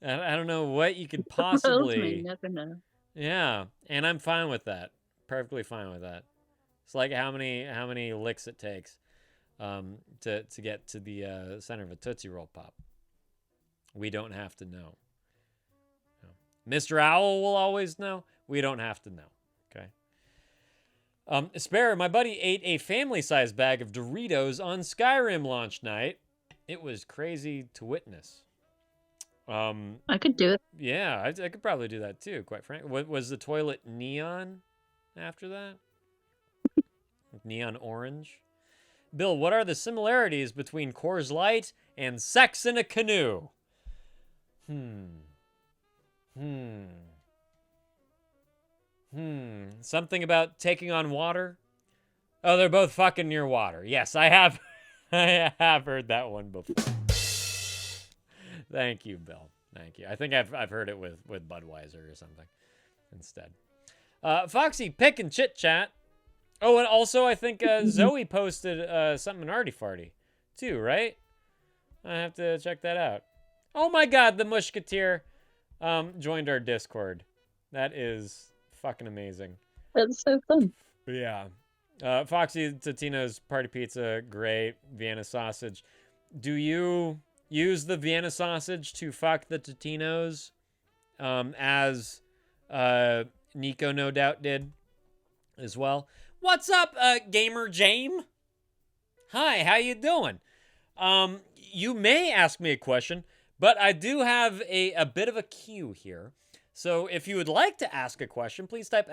A: I don't know what you could possibly.
E: You never know.
A: Yeah, and I'm fine with that. Perfectly fine with that. It's like how many licks it takes to get to the center of a Tootsie Roll Pop. We don't have to know. No. Mr. Owl will always know. We don't have to know. Okay. Spare, my buddy ate a family-sized bag of Doritos on Skyrim launch night. It was crazy to witness.
E: I could do it.
A: Yeah, I could probably do that too, quite frankly. What was the toilet neon after that? Neon orange? Bill, what are the similarities between Coors Light and sex in a canoe? Something about taking on water? Oh, they're both fucking near water. Yes, I have I have heard that one before. Thank you, Bill. Thank you. I think I've heard it with Budweiser or something instead. Foxy, pick and chit chat. Oh, and also I think Zoe posted something in Arty Farty too, right? I have to check that out. Oh my God, the Musketeer joined our Discord. That is fucking amazing.
E: That's so fun.
A: Yeah. Foxy Totino's Party Pizza, great. Vienna sausage. Do you use the Vienna sausage to fuck the Totinos as Nico no doubt did as well? What's up, Gamer Jame? Hi, how you doing? You may ask me a question, but I do have a bit of a queue here. So if you would like to ask a question, please type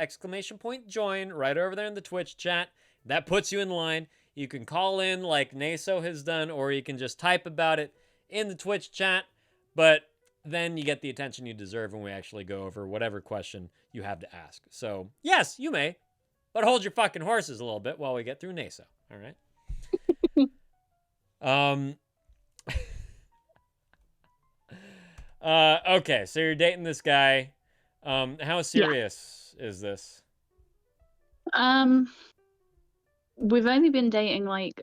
A: !join right over there in the Twitch chat. That puts you in line. You can call in like Naso has done, or you can just type about it in the Twitch chat. But then you get the attention you deserve when we actually go over whatever question you have to ask. So yes, you may, but hold your fucking horses a little bit while we get through Naso. All right. Okay, so you're dating this guy. How serious is this?
E: We've only been dating like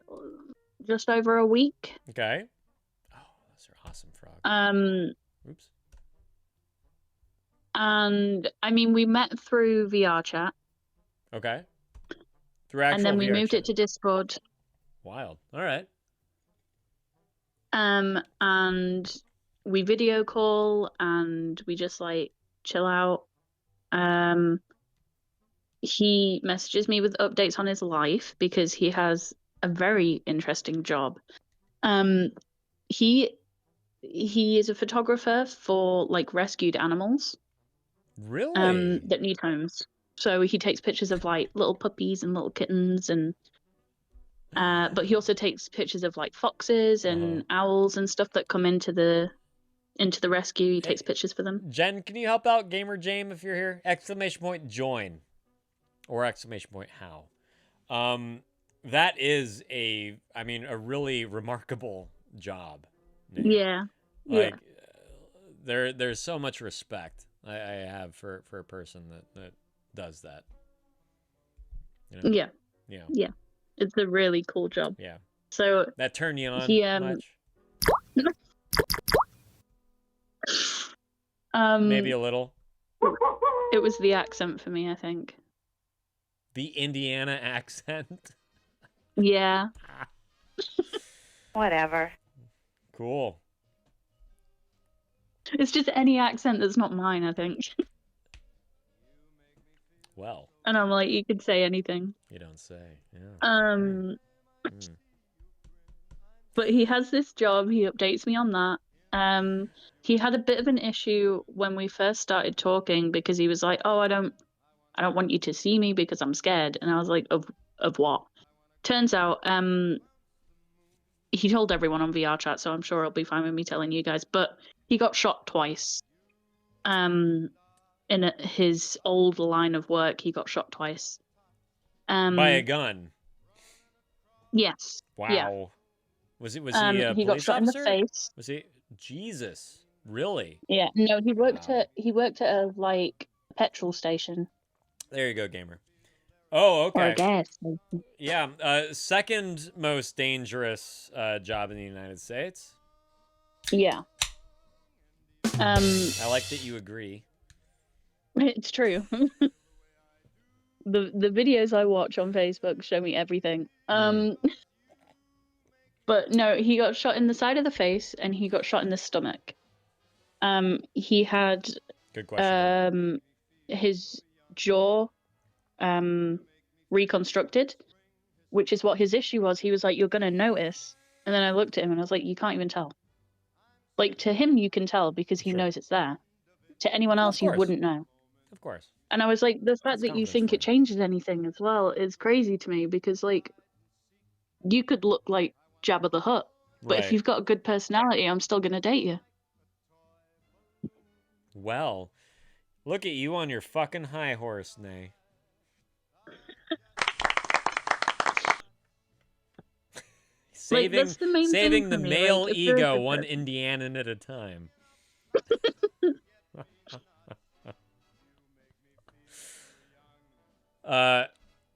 E: just over a week.
A: Okay. Oh, those are awesome frogs. Oops.
E: And I mean, we met through VR chat.
A: Okay. Through actual
E: and then we
A: VR
E: moved
A: chat.
E: it to Discord.
A: Wild. All right.
E: And we video call and we just like chill out. He messages me with updates on his life because he has a very interesting job. He is a photographer for like rescued animals.
A: Really?
E: That need homes. So he takes pictures of like little puppies and little kittens and but he also takes pictures of like foxes and owls and stuff that come into the rescue. He takes pictures for them.
A: Jen, can you help out Gamer Jame if you're here? !join. Or !how. That is a really remarkable job. Nate.
E: Yeah.
A: Like, there's so much respect I have for a person that does that. You know?
E: Yeah.
A: Yeah.
E: Yeah. It's a really cool job.
A: Yeah.
E: So
A: that turn you on much? Maybe a little.
E: It was the accent for me, I think.
A: The Indiana accent?
E: Yeah.
G: Whatever.
A: Cool.
E: It's just any accent that's not mine, I think.
A: Well.
E: And I'm like, you could say anything.
A: You don't say. Yeah.
E: Um,
A: Mm.
E: but he has this job. He updates me on that. He had a bit of an issue when we first started talking because he was like, "Oh, I don't want you to see me because I'm scared." And I was like, "Of what?" Turns out, he told everyone on VR chat, so I'm sure it'll be fine with me telling you guys. But he got shot twice. In his old line of work, he got shot twice.
A: By a gun.
E: Yes.
A: Wow.
E: Yeah.
A: Was he a
E: He got
A: police
E: shot in the
A: officer?
E: face.
A: Was he? Jesus. Really?
E: Yeah. No, he worked
A: Wow.
E: at a like petrol station.
A: There you go, gamer. Oh, okay.
E: Or a gas station.
A: Yeah. Second most dangerous job in the United States.
E: Yeah.
A: I like that you agree.
E: It's true. The videos I watch on Facebook show me everything. But no, he got shot in the side of the face and he got shot in the stomach. He had
A: Good question.
E: His jaw reconstructed, which is what his issue was. He was like, "You're gonna notice," and then I looked at him and I was like, "You can't even tell." Like, to him, you can tell because he knows it's there. To anyone else, you wouldn't know.
A: Of course.
E: And I was like, the fact that you think it changes anything as well is crazy to me because, like, you could look like Jabba the Hutt, but if
A: Right.
E: you've got a good personality, I'm still gonna date you.
A: Well, look at you on your fucking high horse, Nay. Saving the male ego one Indianan at a time.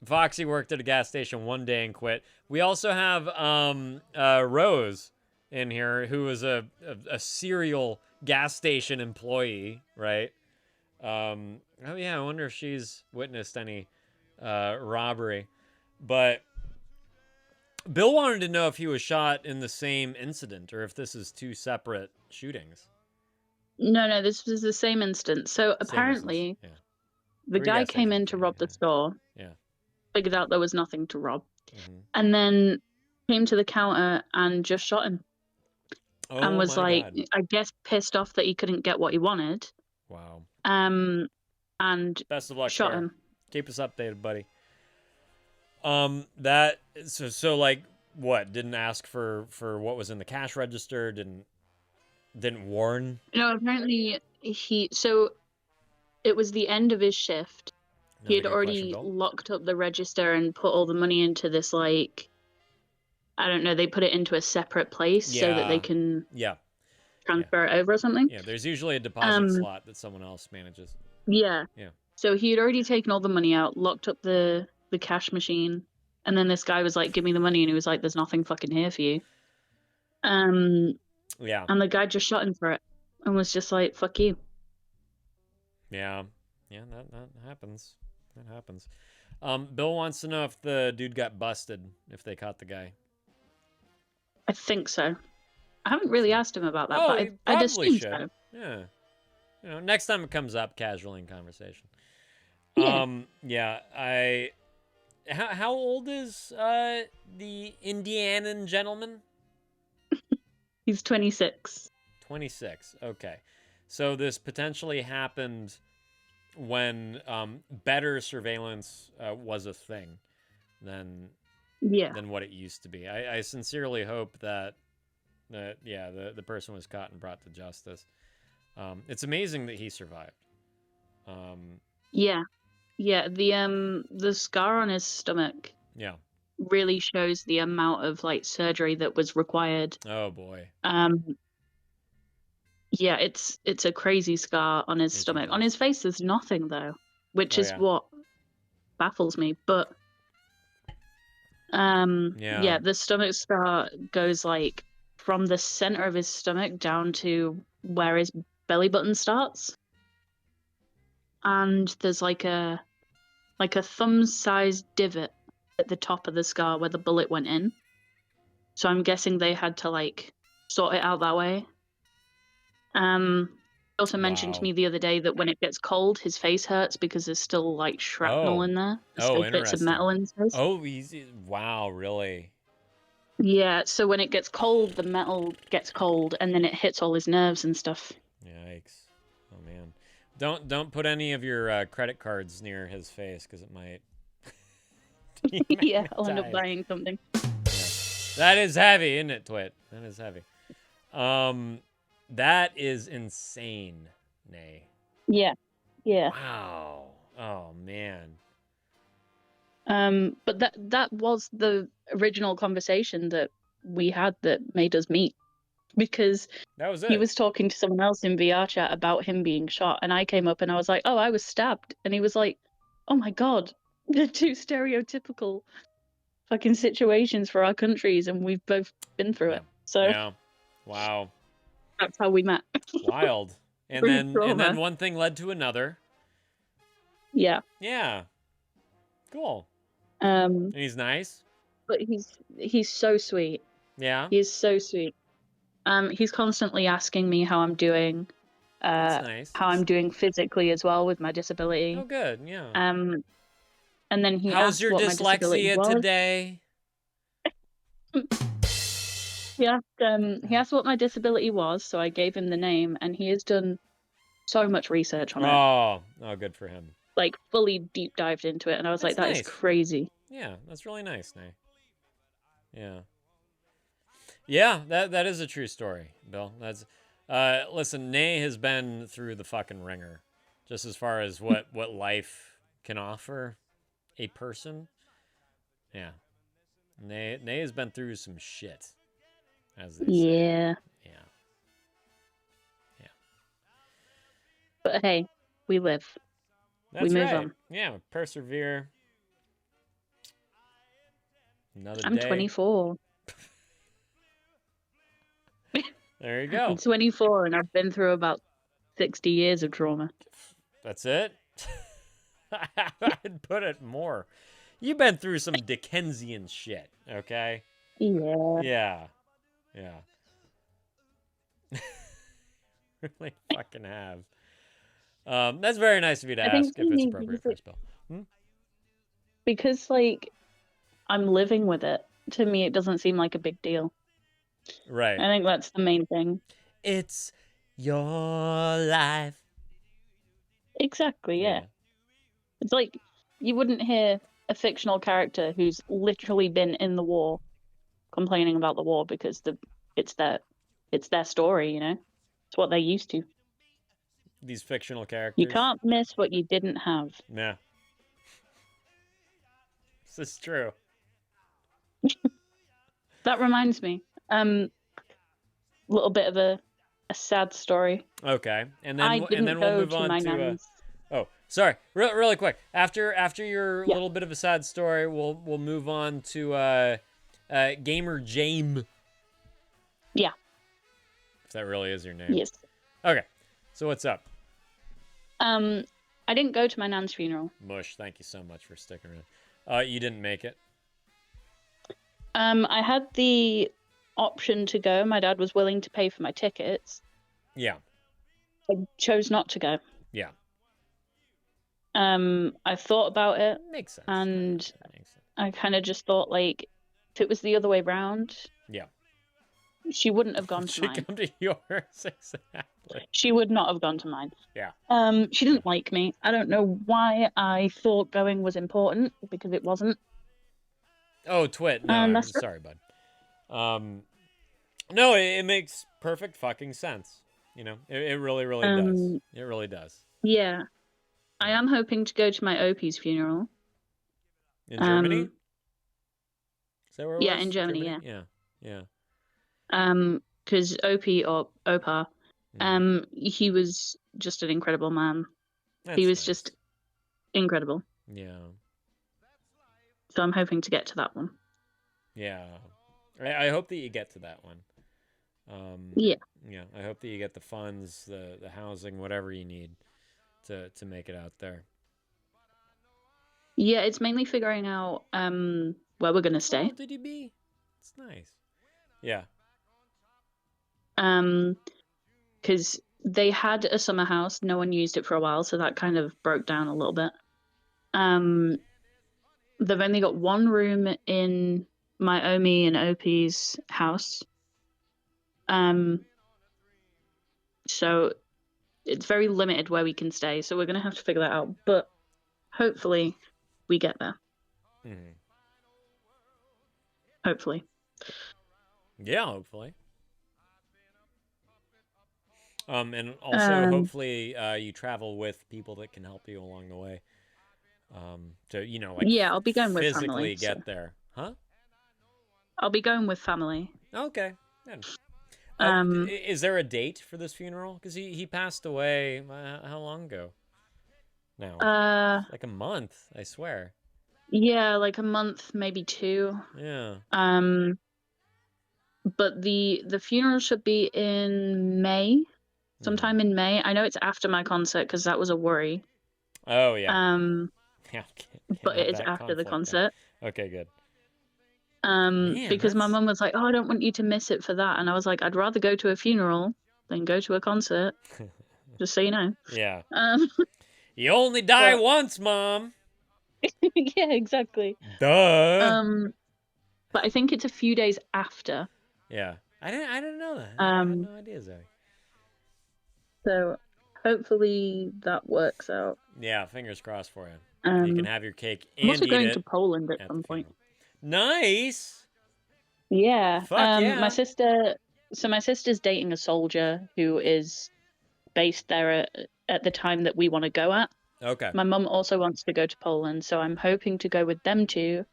A: Foxy worked at a gas station one day and quit. We also have Rose in here, who is a serial gas station employee, right? Oh yeah, I wonder if she's witnessed any robbery. But Bill wanted to know if he was shot in the same incident or if this is two separate shootings.
E: No, this was the same instance. So apparently, the guy came in to rob the store.
A: Yeah.
E: Figured out there was nothing to rob. And then came to the counter and just shot him. And was like,
A: God.
E: I guess pissed off that he couldn't get what he wanted.
A: Wow.
E: And
A: best of luck,
E: shot
A: sir.
E: him.
A: Keep us updated, buddy. That so like what? Didn't ask for what was in the cash register. Didn't warn.
E: No, apparently so it was the end of his shift. He had already locked up the register and put all the money into this, like, I don't know, they put it into a separate place so that they can transfer it over or something.
A: Yeah, there's usually a deposit slot that someone else manages.
E: Yeah.
A: Yeah.
E: So he had already taken all the money out, locked up the cash machine, and then this guy was like, "Give me the money," and he was like, "There's nothing fucking here for you."
A: Yeah.
E: And the guy just shot him for it and was just like, "Fuck you."
A: Yeah. Yeah, that happens. That happens. Bill wants to know if the dude got busted, if they caught the guy.
E: I think so. I haven't really asked him about that,
A: Oh,
E: but I'd assume so.
A: Yeah. You know, next time it comes up casually in conversation.
E: Yeah.
A: How old is the Indianan gentleman?
E: He's 26.
A: 26. Okay. So this potentially happened when better surveillance was a thing than what it used to be. I sincerely hope that the person was caught and brought to justice. It's amazing that he survived.
E: Yeah. The scar on his stomach really shows the amount of like surgery that was required.
A: Oh boy.
E: Yeah, it's a crazy scar on his stomach. On his face there's nothing though, which is what baffles me. But the stomach scar goes like from the center of his stomach down to where his belly button starts. And there's like a thumb-sized divot at the top of the scar where the bullet went in. So I'm guessing they had to like sort it out that way. also mentioned to me the other day that when it gets cold, his face hurts because there's still like shrapnel in there. There's still bits of metal in his face.
A: Oh, wow, really?
E: Yeah, so when it gets cold, the metal gets cold, and then it hits all his nerves and stuff.
A: Yikes! Oh man, don't put any of your credit cards near his face because it might.
E: Yeah, I'll end up buying something.
A: Yeah. That is heavy, isn't it, Twit? That is heavy. That is insane, Nay.
E: Yeah, yeah.
A: Wow. Oh man.
E: But that was the original conversation that we had that made us meet, because
A: that was it.
E: He was talking to someone else in VR chat about him being shot, and I came up and I was like, "Oh, I was stabbed," and he was like, "Oh my god, they're two stereotypical fucking situations for our countries, and we've both been through it." So
A: yeah, wow,
E: that's how we met.
A: Wild. And then one thing led to another.
E: Yeah.
A: Yeah. Cool.
E: And
A: he's nice.
E: But he's so sweet.
A: Yeah.
E: He's so sweet. He's constantly asking me how I'm doing.
A: That's nice.
E: How I'm doing physically as well with my disability.
A: Oh, good. Yeah.
E: And then he
A: How's
E: asked
A: your
E: what my disability
A: dyslexia
E: was.
A: today?
E: He asked what my disability was, so I gave him the name, and he has done so much research on it.
A: Oh, good for him.
E: Like fully deep dived into it, and I was like, "That is crazy."
A: Yeah, that's really nice, Nay. Yeah. Yeah, that is a true story, Bill. That's listen, Nay has been through the fucking ringer, just as far as what life can offer a person. Yeah. Nay has been through some shit, as they say.
E: Yeah.
A: Yeah. Yeah.
E: But hey, we live.
A: That's
E: we move
A: right.
E: on.
A: Yeah, persevere. Another
E: I'm
A: day.
E: 24.
A: There you go.
E: I'm 24, and I've been through about 60 years of trauma.
A: That's it? I'd put it more. You've been through some Dickensian shit, okay?
E: Yeah.
A: Yeah. Yeah. Really fucking have. That's very nice of you to ask if it's appropriate for Bill.
E: Because, like, I'm living with it. To me, it doesn't seem like a big deal.
A: Right.
E: I think that's the main thing.
A: It's your life.
E: Exactly, yeah. It's like you wouldn't hear a fictional character who's literally been in the war complaining about the war because it's their story, you know? It's what they're used to.
A: These fictional characters.
E: You can't miss what you didn't have.
A: Yeah. This is true.
E: That reminds me. Little bit of a sad story.
A: Okay. And then we'll move on to oh, sorry. Really quick. After your little bit of a sad story, we'll move on to Gamer Jame.
E: Yeah.
A: If that really is your name.
E: Yes.
A: Okay. So what's up?
E: I didn't go to my nan's funeral.
A: Mush, thank you so much for sticking around. You didn't make it?
E: I had the option to go. My dad was willing to pay for my tickets.
A: Yeah.
E: I chose not to go.
A: Yeah.
E: I thought about it.
A: Makes sense.
E: And
A: makes sense.
E: I kind of just thought, like, if it was the other way round,
A: yeah,
E: she wouldn't have gone to
A: She'd
E: mine.
A: come to yours, exactly.
E: She would not have gone to mine.
A: Yeah.
E: She didn't like me. I don't know why I thought going was important, because it wasn't.
A: Oh, Twit. No, I'm sorry, bud. No, it makes perfect fucking sense. You know, it really, really does. It really does.
E: Yeah. I am hoping to go to my OP's funeral.
A: In Germany? Is that where it was?
E: In Germany,
A: yeah. Yeah.
E: Because OP or Opa, he was just an incredible man. He was just incredible.
A: Yeah.
E: So I'm hoping to get to that one.
A: Yeah. I hope that you get to that one.
E: Yeah.
A: Yeah. I hope that you get the funds, the housing, whatever you need to make it out there.
E: Yeah, it's mainly figuring out where we're gonna stay.
A: Oh, did you be? It's nice. Yeah.
E: Because they had a summer house. No one used it for a while, so that kind of broke down a little bit. They've only got one room in my Omi and Opie's house. So it's very limited where we can stay. So we're gonna have to figure that out. But hopefully, we get there.
A: Mm-hmm.
E: Hopefully.
A: Yeah, hopefully. And also hopefully you travel with people that can help you along the way. To like
E: yeah, I'll be going with
A: physically
E: family,
A: get
E: so.
A: there, huh?
E: I'll be going with family.
A: Okay. Good.
E: Um,
A: Is there a date for this funeral? Because he passed away how long ago? Now, like a month, I swear.
E: Yeah, like a month, maybe 2.
A: Yeah.
E: But the funeral should be in May, sometime in May. I know it's after my concert because that was a worry.
A: Oh yeah. Yeah.
E: But
A: Can't
E: it
A: have
E: is
A: that
E: after the
A: conflict then.
E: concert.
A: Okay, good.
E: Because my mum was like, "Oh, I don't want you to miss it for that," and I was like, "I'd rather go to a funeral than go to a concert." Just so you know.
A: Yeah. You only die once, Mom.
E: Yeah, exactly.
A: Duh.
E: But I think it's a few days after.
A: Yeah. I didn't know that. I had no idea, Zoe.
E: So hopefully that works out.
A: Yeah, fingers crossed for you. You can have your cake
E: I'm
A: and
E: also
A: eat
E: going
A: it
E: to Poland at
A: at
E: some
A: the
E: point.
A: funeral. Nice.
E: Yeah.
A: Fuck yeah.
E: My sister's dating a soldier who is based there at the time that we want to go at.
A: Okay.
E: My mum also wants to go to Poland, so I'm hoping to go with them two.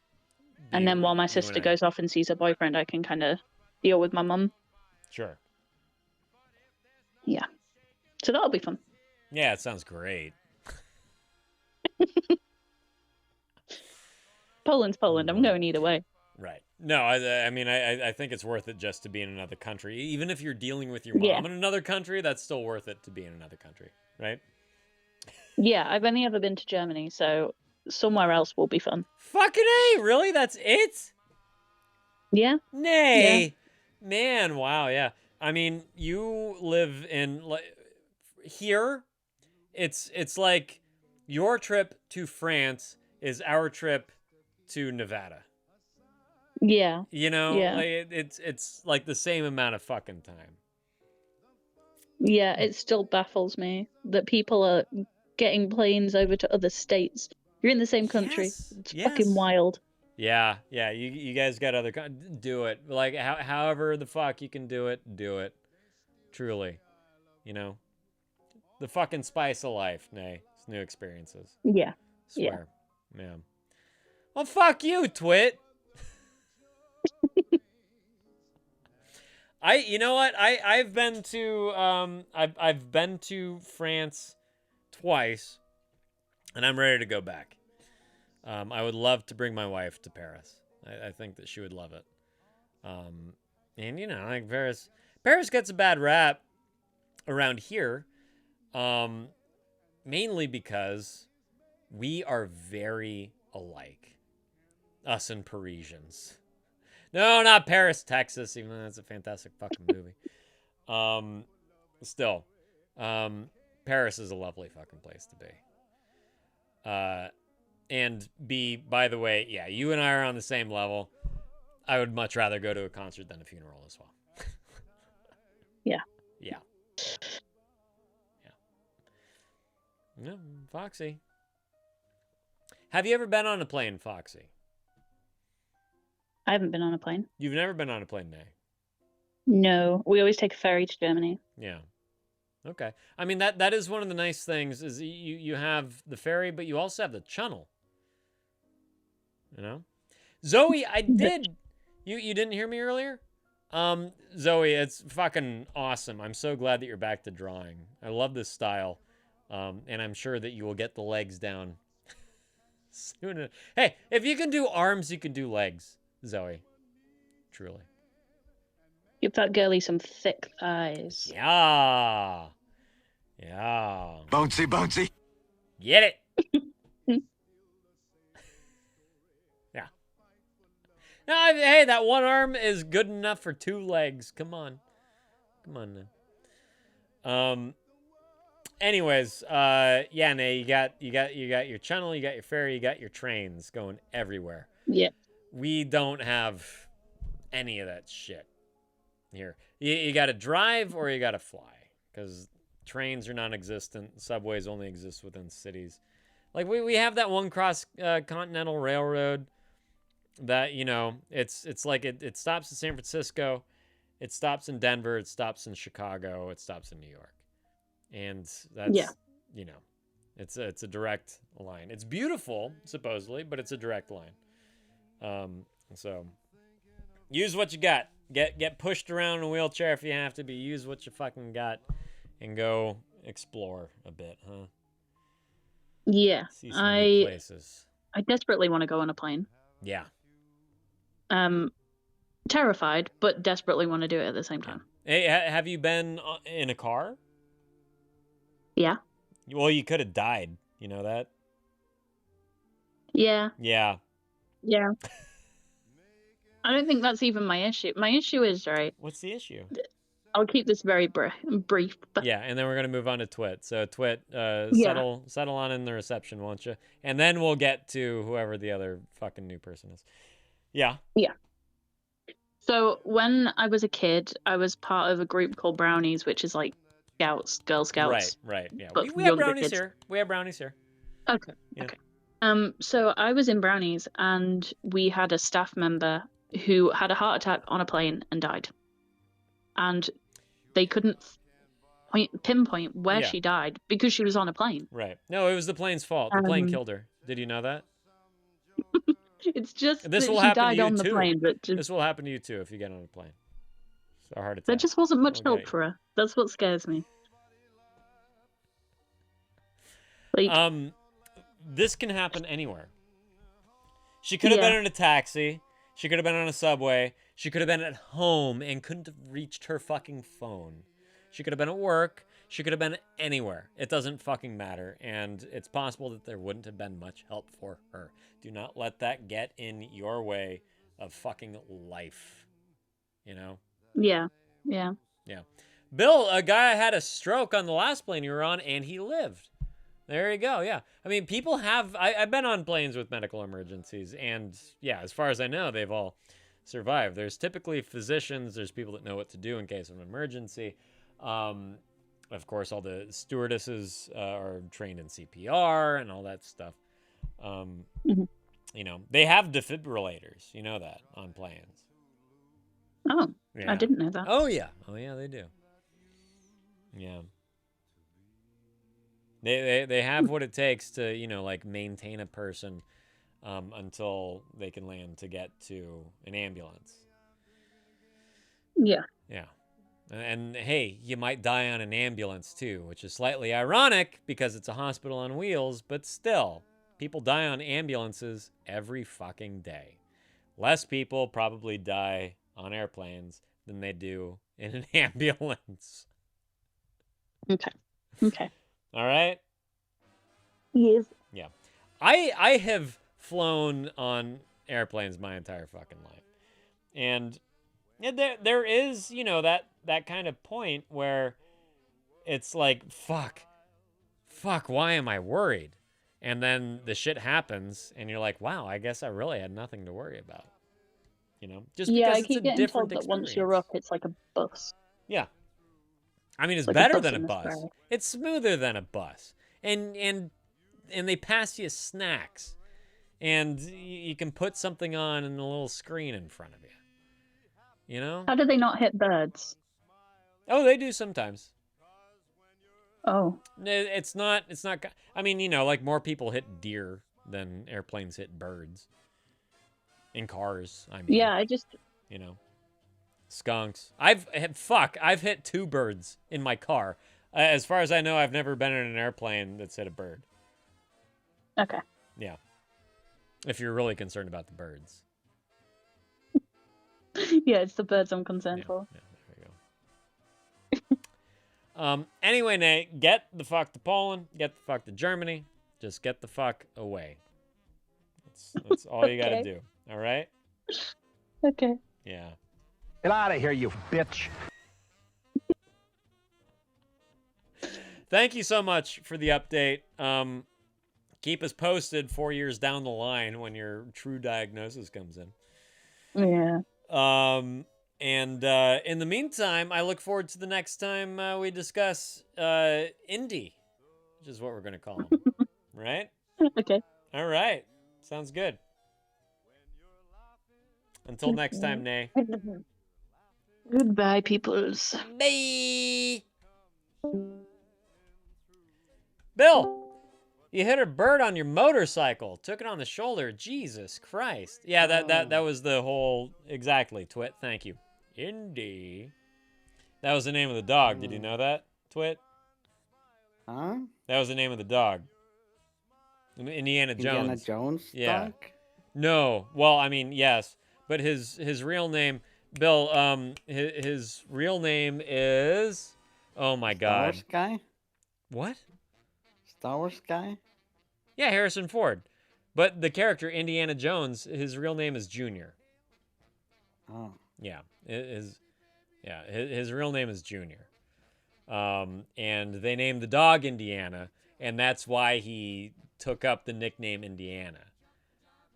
E: And then while my sister goes off and sees her boyfriend, I can kind of deal with my mum.
A: Sure.
E: Yeah. So that'll be fun.
A: Yeah, it sounds great.
E: Poland's Poland. I'm going either way.
A: Right. No, I mean, I think it's worth it just to be in another country. Even if you're dealing with your mom in another country, that's still worth it to be in another country, right?
E: Yeah, I've only ever been to Germany, so somewhere else will be fun.
A: Fucking A, really? That's it?
E: Yeah.
A: Nay.
E: Yeah.
A: Man, wow, yeah. I mean, you live in here. It's like your trip to France is our trip to Nevada.
E: Yeah.
A: You know,
E: yeah.
A: like it's like the same amount of fucking time.
E: Yeah, it still baffles me that people are getting planes over to other states. You're in the same country.
A: Yes,
E: it's fucking wild.
A: Yeah, yeah. You guys got other do it. Like however the fuck you can do it, do it. Truly, you know, the fucking spice of life. Nay, it's new experiences.
E: Yeah.
A: Swear. Yeah. Well, fuck you, Twit. You know what? I've been to I've been to France twice, and I'm ready to go back. I would love to bring my wife to Paris. I think that she would love it. And you know, like Paris gets a bad rap around here, mainly because we are very alike, us and Parisians. No, not Paris, Texas, even though that's a fantastic fucking movie. Still, Paris is a lovely fucking place to be. And B, by the way, yeah, you and I are on the same level. I would much rather go to a concert than a funeral as well.
E: Yeah.
A: Yeah. Yeah. No, Foxy. Have you ever been on a plane, Foxy?
E: I haven't been on a plane.
A: You've never been on a plane, nay?
E: No, we always take a ferry to Germany.
A: Yeah. Okay. I mean, that is one of the nice things is you have the ferry, but you also have the channel. You know? Zoe, I did. You didn't hear me earlier? Zoe, it's fucking awesome. I'm so glad that you're back to drawing. I love this style. And I'm sure that you will get the legs down soon. Hey, if you can do arms, you can do legs, Zoe. Truly.
E: Give that girlie some thick thighs.
A: Yeah. Yeah.
I: Bouncy, bouncy.
A: Get it. Yeah. No, hey, that one arm is good enough for 2 legs. Come on. Come on Anyways, yeah, Nay, you got your channel, you got your ferry, you got your trains going everywhere.
E: Yeah.
A: We don't have any of that shit here. You got to drive or you got to fly, because trains are non-existent. Subways only exist within cities. Like we have that one cross continental railroad that, you know, it's like it stops in San Francisco, it stops in Denver, it stops in Chicago, it stops in New York. And that's, you know, it's a direct line. It's beautiful, supposedly, but it's a direct line. So use what you got. Get pushed around in a wheelchair if you have to be. Use what you fucking got and go explore a bit, huh?
E: Yeah.
A: See some new places.
E: I desperately want to go on a plane.
A: Yeah.
E: Terrified, but desperately want to do it at the same time.
A: Hey, have you been in a car?
E: Yeah.
A: Well, you could have died. You know that?
E: Yeah.
A: Yeah.
E: Yeah. I don't think that's even my issue. My issue is, right?
A: What's the issue?
E: I'll keep this very brief.
A: Yeah, and then we're gonna move on to Twit. So Twit,
E: Yeah.
A: settle on in the reception, won't you? And then we'll get to whoever the other fucking new person is. Yeah.
E: Yeah. So when I was a kid, I was part of a group called Brownies, which is like Scouts, Girl Scouts.
A: Right. Yeah.
E: But
A: We have
E: younger
A: brownies
E: kids.
A: here. We have brownies here.
E: Okay.
A: Yeah.
E: Okay. So I was in Brownies, and we had a staff member who had a heart attack on a plane and died. And they couldn't pinpoint where she died because she was on a plane.
A: Right. No, it was the plane's fault. The plane killed her. Did you know that?
E: It's just
A: This
E: that
A: will
E: she
A: happen to
E: died
A: you
E: on the
A: too.
E: plane, but just,
A: This will happen to you too if you get on a plane. So hard to
E: there
A: tell.
E: just wasn't much
A: Okay.
E: help for her. That's what scares me. Like,
A: this can happen anywhere. She could have been in a taxi. She could have been on a subway. She could have been at home and couldn't have reached her fucking phone. She could have been at work. She could have been anywhere. It doesn't fucking matter. And it's possible that there wouldn't have been much help for her. Do not let that get in your way of fucking life. You know?
E: yeah.
A: Yeah. Bill, a guy had a stroke on the last plane you were on, and he lived. There you go, yeah. I mean, people have... I've been on planes with medical emergencies, and, yeah, as far as I know, they've all survived. There's typically physicians. There's people that know what to do in case of an emergency. Of course, all the stewardesses are trained in CPR and all that stuff. You know, they have defibrillators. You know that, on planes.
E: Oh,
A: Yeah.
E: I didn't know that.
A: Oh, yeah, they do. Yeah. They have what it takes to, you know, like maintain a person until they can land to get to an ambulance.
E: Yeah.
A: Yeah. And hey, you might die on an ambulance too, which is slightly ironic because it's a hospital on wheels, but still, people die on ambulances every fucking day. Less people probably die on airplanes than they do in an ambulance.
E: Okay.
A: All right?
E: Yes.
A: Yeah. I have flown on airplanes my entire fucking life. And yeah, there is, you know, that kind of point where it's like, fuck, why am I worried? And then the shit happens and you're like, wow, I guess I really had nothing to worry about. You know, just because
E: I
A: it's
E: keep
A: a
E: getting
A: different
E: told that once
A: experience.
E: you're up, it's like a bus.
A: Yeah. I mean, it's
E: Like a
A: better
E: bus
A: than a
E: in the
A: bus.
E: sky.
A: It's smoother than a bus. And they pass you snacks. And you can put something on in a little screen in front of you. You know?
E: How do they not hit birds?
A: Oh, they do sometimes.
E: Oh.
A: It's not, I mean, you know, like more people hit deer than airplanes hit birds. In cars, I mean.
E: Yeah, I just...
A: You know. Skunks. I've hit 2 birds in my car. As far as I know, I've never been in an airplane that's hit a bird.
E: Okay.
A: Yeah. If you're really concerned about the birds.
E: Yeah, it's the birds I'm concerned for.
A: Yeah, there we go. Anyway, Nate, get the fuck to Poland. Get the fuck to Germany. Just get the fuck away. That's all you gotta do. All right?
E: Okay.
A: Yeah.
J: Get out of here, you bitch.
A: thank you so much for the update. Keep us posted 4 years down the line when your true diagnosis comes in.
E: Yeah.
A: And in the meantime, I look forward to the next time we discuss Indy, which is what we're gonna call him, right?
E: Okay.
A: All right, sounds good. Until next time, Nay.
E: Goodbye, peoples.
A: Bye. Bill, you hit a bird on your motorcycle. Took it on the shoulder. Jesus Christ. Yeah, that was the whole exactly. Twit. Thank you. Indy. That was the name of the dog. Did you know that, Twit?
M: Huh?
A: That was the name of the dog. Indiana Jones.
M: Indiana Jones
A: Yeah.
M: dog?
A: No. Well, I mean, yes, but his real name, Bill. His real name is. Oh my
M: Star
A: God.
M: Wars guy?
A: What?
M: Star Wars guy?
A: Yeah, Harrison Ford. But the character Indiana Jones, his real name is Junior.
M: Oh.
A: Yeah, his real name is Junior. And they named the dog Indiana, and that's why he took up the nickname Indiana.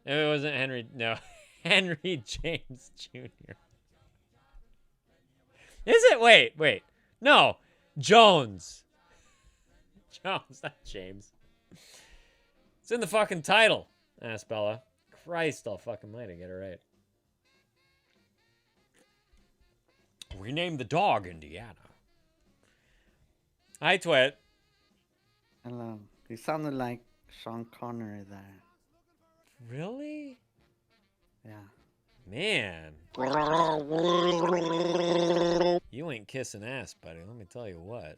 A: It wasn't Henry. No, Henry James Jr. Is it? Wait. No, Jones. Jones, not James. It's in the fucking title. Asked Bella. Christ, I'll fucking might get it right. We named the dog Indiana. Hi, Twit.
M: Hello. You sounded like Sean Connery there.
A: Really?
M: Yeah.
A: Man. You ain't kissing ass, buddy. Let me tell you what.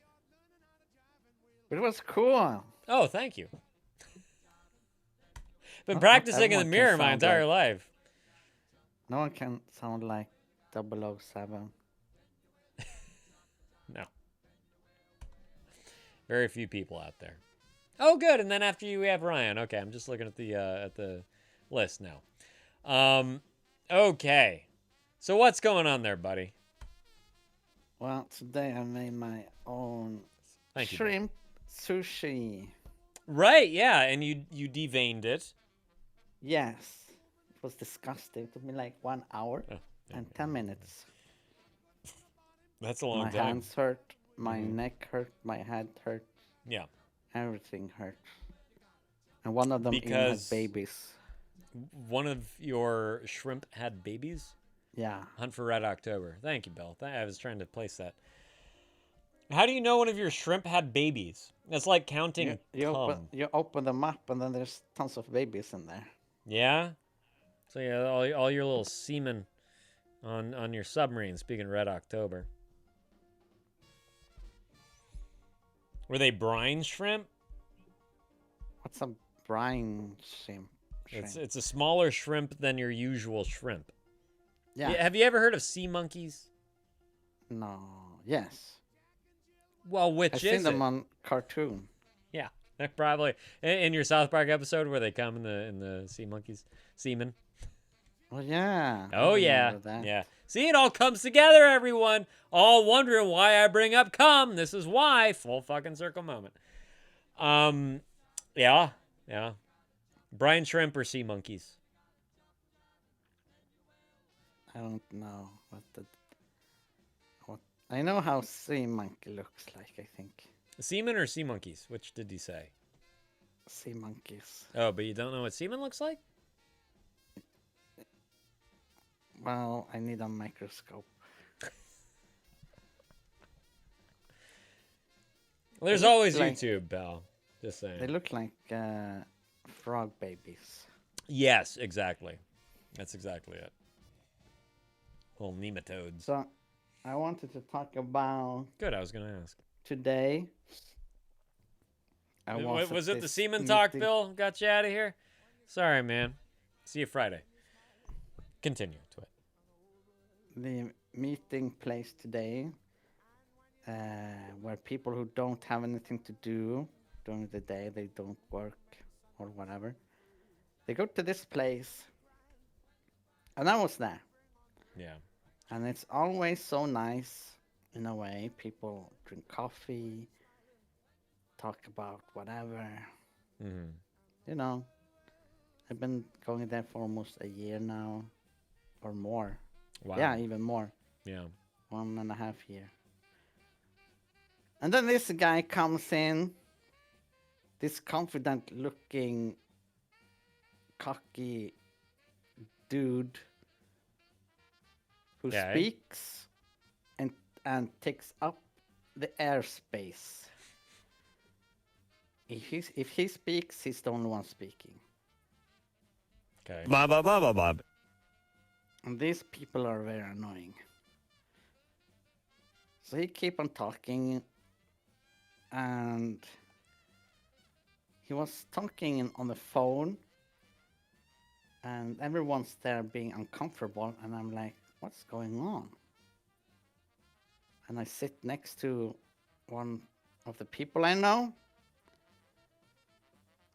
M: But it was cool.
A: Oh, thank you. Been
M: Not
A: practicing in the
M: everyone can
A: mirror my
M: sound
A: entire
M: like-
A: life.
M: No one can sound like 007.
A: No. Very few people out there. Oh, good. And then after you, we have Ryan. Okay, I'm just looking at the list now. Okay. So what's going on there, buddy?
M: Well, today I made my own
A: Thank you,
M: shrimp sushi.
A: Right, yeah, and you deveined it.
M: Yes. It was disgusting. It took me like 1 hour and 10 minutes.
A: That's a long
M: my
A: time.
M: My hands hurt, my neck hurt, my head hurt.
A: Yeah.
M: Everything hurt. And one of them even had babies.
A: One of your shrimp had babies?
M: Yeah.
A: Hunt for Red October. Thank you, Bill. I was trying to place that. How do you know one of your shrimp had babies? It's like counting cum.
M: You open them up and then there's tons of babies in there.
A: Yeah? So yeah, all your little semen on your submarine, speaking of Red October. Were they brine shrimp?
M: What's a brine shrimp?
A: It's a smaller shrimp than your usual shrimp.
M: Yeah.
A: Have you ever heard of sea monkeys?
M: No. Yes.
A: Well, which
M: I've
A: is
M: seen them on cartoon.
A: Yeah, probably in your South Park episode where they come in the sea monkeys semen.
M: Oh yeah.
A: Oh yeah. Yeah. See, it all comes together, everyone. All wondering why I bring up cum. This is why. Full fucking circle moment. Yeah. Brine shrimp or sea monkeys?
M: I don't know what I know how sea monkey looks like, I think.
A: Semen or sea monkeys? Which did he say?
M: Sea monkeys.
A: Oh, but you don't know what semen looks like?
M: Well, I need a microscope.
A: Well, there's always YouTube, Bell. Just saying.
M: They look like frog babies.
A: Yes, exactly. That's exactly it. Little nematodes.
M: So, I wanted to talk about...
A: Good, I was going to ask.
M: Today...
A: Was it the semen talk, Bill? Got you out of here? Sorry, man. See you Friday. Continue, Twit.
M: The meeting place today, where people who don't have anything to do during the day, they don't work or whatever, they go to this place, and I was there.
A: Yeah.
M: And it's always so nice, in a way. People drink coffee, talk about whatever.
A: Mm-hmm.
M: You know, I've been going there for almost a year now, or more.
A: Wow.
M: Yeah, even more.
A: Yeah.
M: 1.5 year. And then this guy comes in, this confident-looking, cocky dude who
A: Okay.
M: speaks and takes up the airspace. If he speaks, he's the only one speaking.
A: Okay.
I: Bob, Bob, Bob, Bob, Bob.
M: And these people are very annoying. So he keep on talking, and he was talking on the phone, and everyone's there being uncomfortable, and I'm like, what's going on? And I sit next to one of the people I know,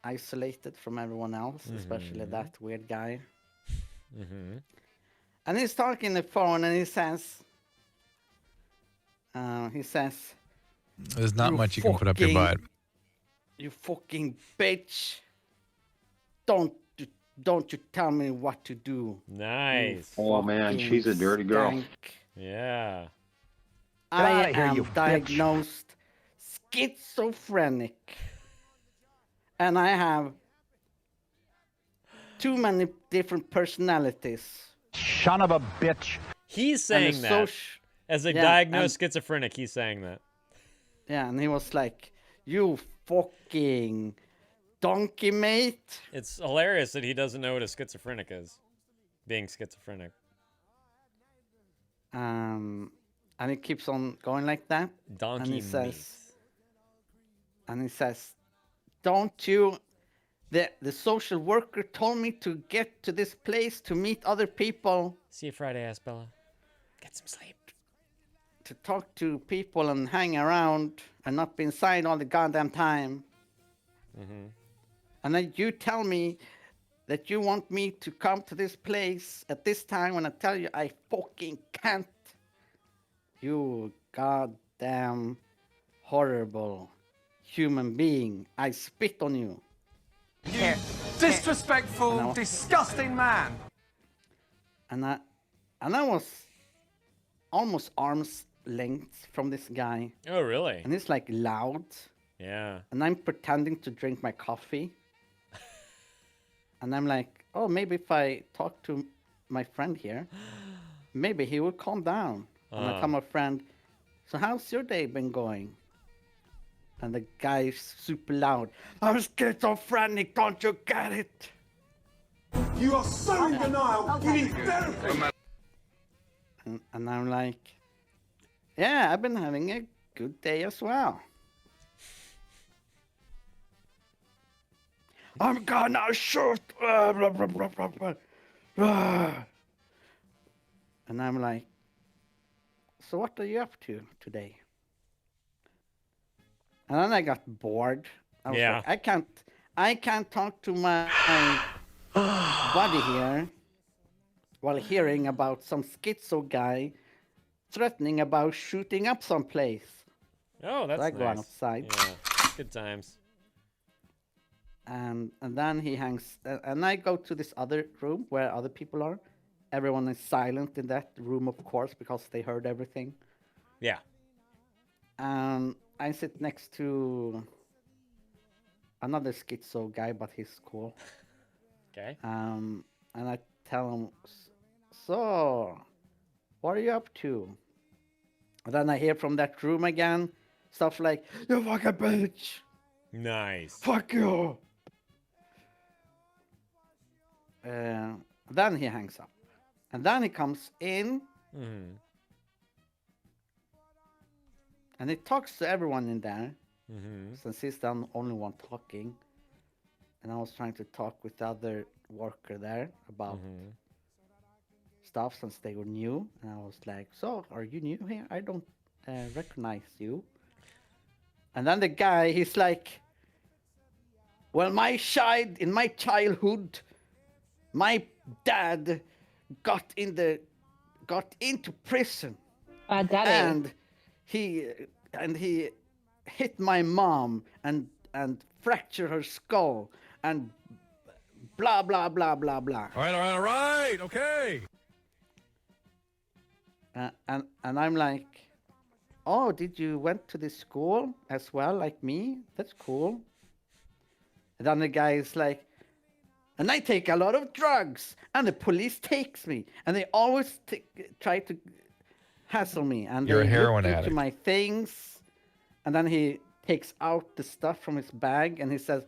M: isolated from everyone else, especially that weird guy.
A: Mm-hmm.
M: And he's talking on the phone, and he says,
N: There's not
M: "You
N: much you can put up your
M: fucking-
N: butt.
M: You fucking bitch. Don't you tell me what to do.
A: Nice.
K: Oh man, she's a dirty girl.
M: Skank.
A: Yeah.
M: I
J: outta here,
M: am
J: you bitch.
M: diagnosed schizophrenic. And I have too many different personalities.
J: Son of a bitch.
A: He's
M: And
A: saying that. As a diagnosed schizophrenic, he's saying that.
M: Yeah, and he was like, you fucking donkey mate.
A: It's hilarious that he doesn't know what a schizophrenic is. Being schizophrenic.
M: And he keeps on going like that.
A: Donkey
M: and he
A: mate.
M: says, don't you, the social worker told me to get to this place to meet other people.
A: See you Friday, Asbella. Get some sleep.
M: To talk to people and hang around and not be inside all the goddamn time.
A: Mm-hmm.
M: And then you tell me that you want me to come to this place at this time when I tell you I fucking can't. You goddamn horrible human being. I spit on you.
D: You disrespectful,
M: No.
D: disgusting man.
M: And I was almost arm's length from this guy.
A: Oh, really?
M: And it's like loud.
A: Yeah.
M: And I'm pretending to drink my coffee. And I'm like, oh, maybe if I talk to my friend here, maybe he will calm down. And I tell my friend, so how's your day been going? And the guy's super loud. I'm schizophrenic, don't you get it?
D: You are so in denial. You need therapy.
M: And I'm like, yeah, I've been having a good day as well. I'm gonna shoot. And I'm like, so what are you up to today? And then I got bored. I was
A: Yeah.
M: like, I can't talk to my buddy here while hearing about some schizo guy threatening about shooting up someplace.
A: Oh, that's
M: So I
A: nice.
M: go outside.
A: Yeah. Good times.
M: And then he hangs, and I go to this other room where other people are. Everyone is silent in that room, of course, because they heard everything.
A: Yeah.
M: And I sit next to another schizo guy, but he's cool.
A: Okay.
M: And I tell him, so, what are you up to? And then I hear from that room again, stuff like, you fucking bitch,
A: Nice.
M: fuck you. Then he hangs up. And then he comes in,
A: Mm-hmm.
M: and he talks to everyone in there,
A: Mm-hmm.
M: since he's the only one talking. And I was trying to talk with the other worker there about
A: Mm-hmm.
M: stuff since they were new. And I was like, so, are you new here? I don't recognize you. And then the guy, he's like, well, in my childhood, my dad got into prison.
E: Daddy.
M: And he hit my mom and fracture her skull and blah blah blah blah blah.
I: All right. Okay.
M: And I'm like, oh, did you went to this school as well, like me? That's cool. And then the guy is like, and I take a lot of drugs, and the police takes me, and they always try to hassle me, and
N: You're a
M: they
N: heroin
M: look into
N: addict.
M: my things, and then he takes out the stuff from his bag, and he says,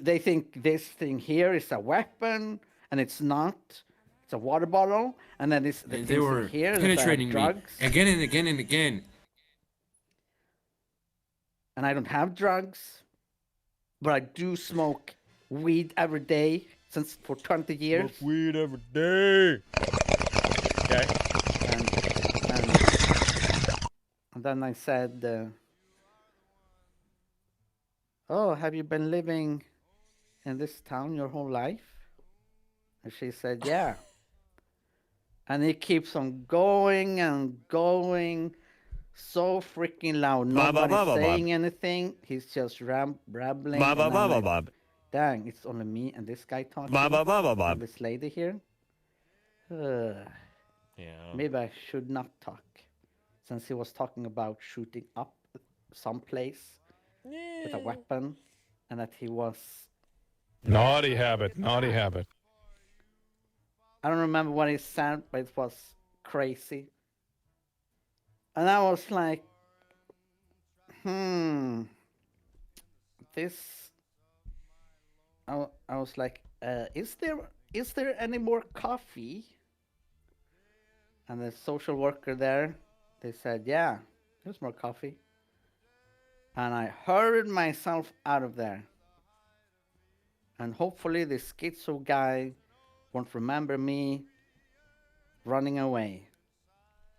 M: they think this thing here is a weapon, and it's not. It's a water bottle, and then this the
O: And
M: things
O: they were
M: in here that are
O: penetrating me
M: drugs.
O: again and again and again.
M: And I don't have drugs, but I do smoke weed every day for 20 years.
A: Smoke weed every day. Okay.
M: And then I said, oh, have you been living in this town your whole life? And she said, yeah. And he keeps on going and going so freaking loud. Nobody's saying anything. He's just rambling. And I'm like, dang, it's only me and this guy talking. And this lady here.
A: Yeah.
M: Maybe I should not talk, since he was talking about shooting up someplace with a weapon, and that he was.
N: Naughty habit. Naughty habit.
M: I don't remember what he said, but it was crazy. And I was like, this. I was like, is there any more coffee? And the social worker there, they said, yeah, there's more coffee. And I hurried myself out of there. And hopefully the schizo guy won't remember me running away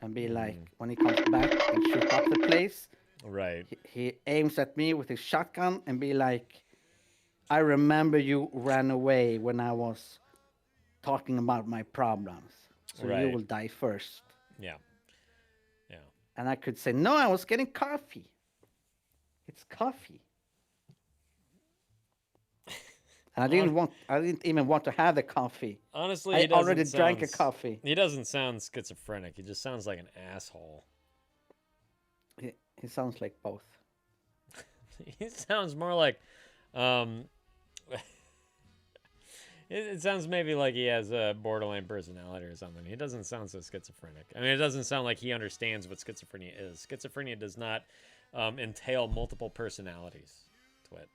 M: and be like, when he comes back and shoot up the place,
A: right?
M: He aims at me with his shotgun and be like, I remember you ran away when I was talking about my problems. So you
A: Right.
M: will die first.
A: Yeah. Yeah.
M: And I could say, no, I was getting coffee. It's coffee. And I didn't even want to have the coffee.
A: Honestly,
M: I
A: he doesn't
M: already drank a coffee.
A: He doesn't sound schizophrenic. He just sounds like an asshole.
M: He sounds like both.
A: He sounds more like, it sounds maybe like he has a borderline personality or something. He doesn't sound so schizophrenic. I mean, it doesn't sound like he understands what schizophrenia is. Schizophrenia does not entail multiple personalities to it.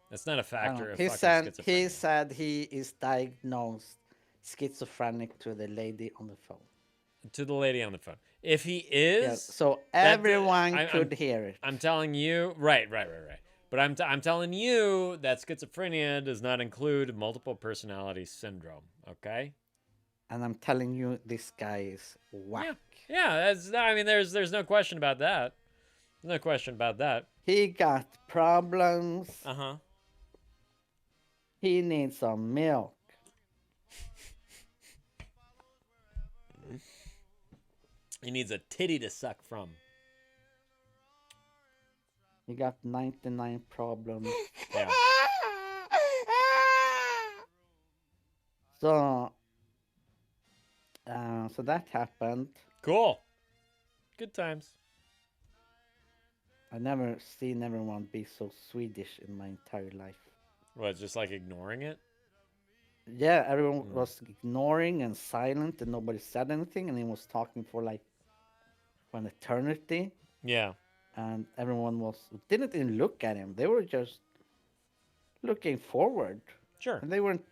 A: That's not a factor of
M: He
A: fucking
M: said
A: schizophrenia.
M: he said he is diagnosed schizophrenic to the lady on the phone.
A: To the lady on the phone. If he is,
M: Yeah, so everyone could hear it.
A: I'm telling you, right. But I'm telling you that schizophrenia does not include multiple personality syndrome. Okay.
M: And I'm telling you, this guy is whack.
A: Yeah. I mean, there's no question about that. There's no question about that.
M: He got problems.
A: Uh-huh.
M: He needs some milk.
A: He needs a titty to suck from.
M: He got 99 problems.
A: Yeah.
M: So that happened.
A: Cool. Good times.
M: I never seen everyone be so Swedish in my entire life.
A: What, just like ignoring it?
M: Yeah, everyone was ignoring and silent, and nobody said anything, and he was talking for like an eternity.
A: Yeah.
M: And everyone didn't even look at him. They were just looking forward.
A: Sure.
M: And they weren't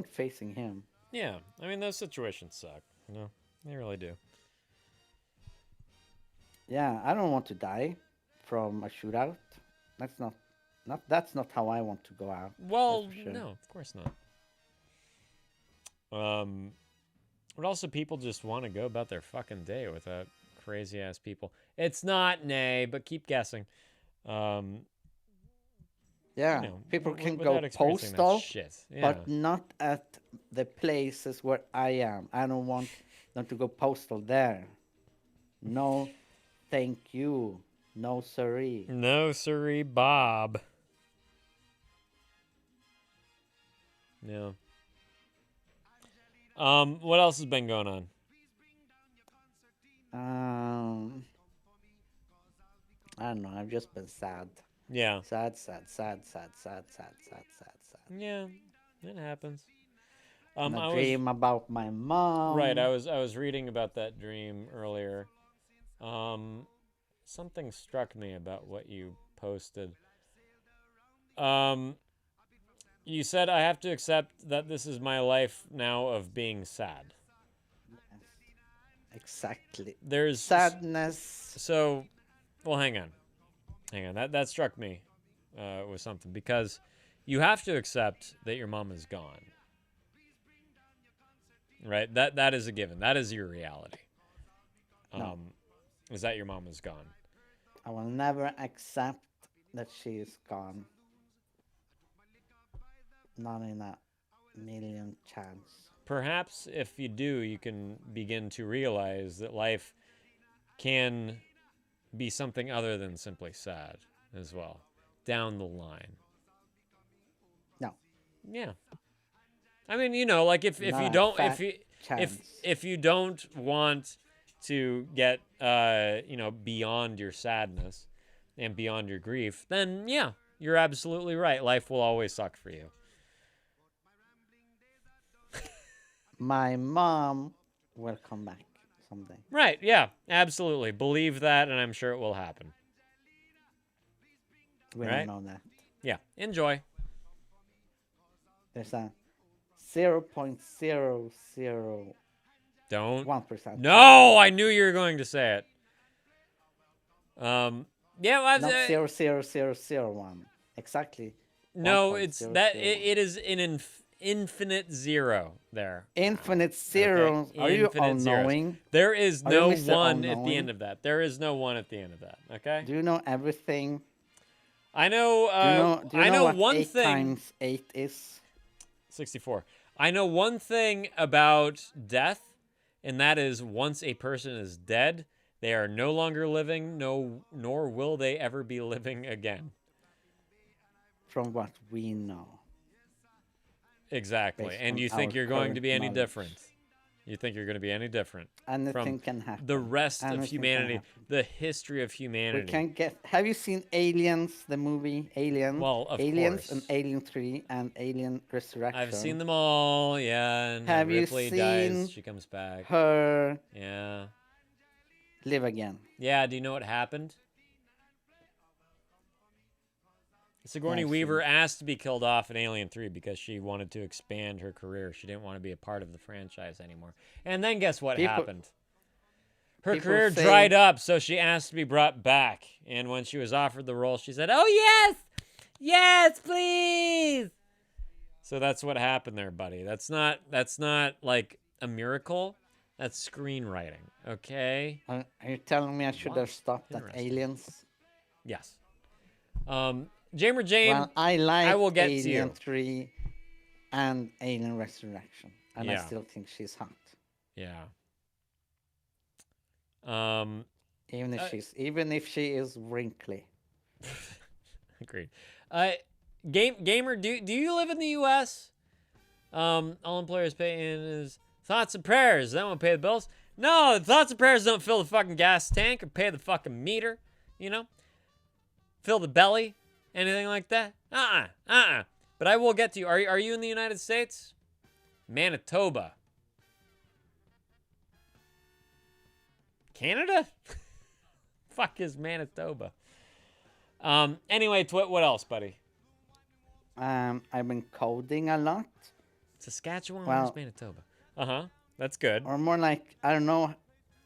M: facing him.
A: Yeah. I mean, those situations suck. No, they really do.
M: Yeah, I don't want to die from a shootout. That's not how I want to go out.
A: Well,
M: sure.
A: no, of course not. But also people just want to go about their fucking day without crazy ass people. It's not, nay, but keep guessing.
M: Yeah,
A: you know,
M: people can
A: without
M: go
A: experiencing that
M: postal,
A: shit. Yeah.
M: but not at the places where I am. I don't want them to go postal there. No, thank you. No, siree.
A: No, siree, Bob. Yeah. What else has been going on?
M: I don't know. I've just been sad.
A: Yeah.
M: Sad.
A: Yeah, it happens.
M: And
A: I
M: I
A: was
M: dream about my mom.
A: right. I was reading about that dream earlier. Something struck me about what you posted. You said I have to accept that this is my life now of being sad.
M: Exactly.
A: There's
M: sadness.
A: So, well, hang on. That struck me with something because you have to accept that your mom is gone. Right? That is a given. That is your reality.
M: No.
A: Is that your mom is gone?
M: I will never accept that she is gone. Not in a million chance.
A: Perhaps if you do, you can begin to realize that life can be something other than simply sad as well down the line.
M: No.
A: Yeah. I mean, you know, like if you don't if you don't want to get beyond your sadness and beyond your grief, then yeah, you're absolutely right. Life will always suck for you.
M: My mom will come back someday.
A: Right, yeah, absolutely. Believe that, and I'm sure it will happen.
M: We
A: right?
M: don't know that.
A: Yeah, enjoy.
M: There's a 0.001%
A: Don't.
M: 1%.
A: No, I knew you were going to say it. Yeah, well,
M: not 0.0001. Exactly.
A: No, it's that it is an infinite zero there.
M: Infinite zeros.
A: Okay?
M: Are you
A: Infinite
M: all
A: zeros.
M: knowing?
A: There is
M: Are you
A: no
M: Mr.
A: one at the
M: All-Knowing?
A: end of that. There is no one at the end of that. Okay.
M: Do you know everything?
A: I know.
M: Do you
A: I
M: know what
A: one
M: 8
A: thing.
M: times 8 is?
A: 64. I know one thing about death, and that is once a person is dead, they are no longer living, nor will they ever be living again.
M: From what we know.
A: Exactly.
M: Based
A: And
M: on
A: you think
M: our
A: you're going to
M: current
A: be any
M: knowledge.
A: different. You think you're going to be any different
M: Anything
A: from
M: can happen.
A: the rest of
M: Anything can
A: humanity,
M: happen.
A: the history of humanity.
M: We can get. Have you seen Aliens, the movie Alien?
A: Well, of
M: Aliens
A: course.
M: and Alien 3 and Alien Resurrection.
A: I've seen them all, yeah. And
M: Have you
A: Ripley
M: seen
A: dies, she comes back.
M: her
A: Yeah.
M: live again?
A: Yeah, do you know what happened? Sigourney
M: I've
A: Weaver asked to be killed off in Alien 3 because she wanted to expand her career. She didn't want to be a part of the franchise anymore. And then guess what happened? Her
M: people
A: career
M: say-
A: dried up, so she asked to be brought back. And when she was offered the role, she said, "Oh, yes! Yes, please!" So that's what happened there, buddy. That's not like a miracle. That's screenwriting, okay?
M: Are you telling me I should have
A: What?
M: stopped at
A: Interesting.
M: Aliens?
A: Yes. Jamer Jane,
M: Well, I like
A: I will get to
M: Alien
A: you.
M: 3 and Alien Resurrection, and I
A: Yeah.
M: still think she's hot.
A: Yeah.
M: Even if she is wrinkly.
A: Agreed. Gamer, do you live in the U.S.? All employers pay in is thoughts and prayers. That won't pay the bills. No, thoughts and prayers don't fill the fucking gas tank or pay the fucking meter. You know, fill the belly, anything like that. But I will get to you. Are you in the United States? Manitoba. Canada? Fuck is Manitoba? Anyway, what else, buddy?
M: I've been coding a lot.
A: Saskatchewan
M: Well-
A: or Manitoba? Uh-huh. That's good.
M: Or more like, I don't know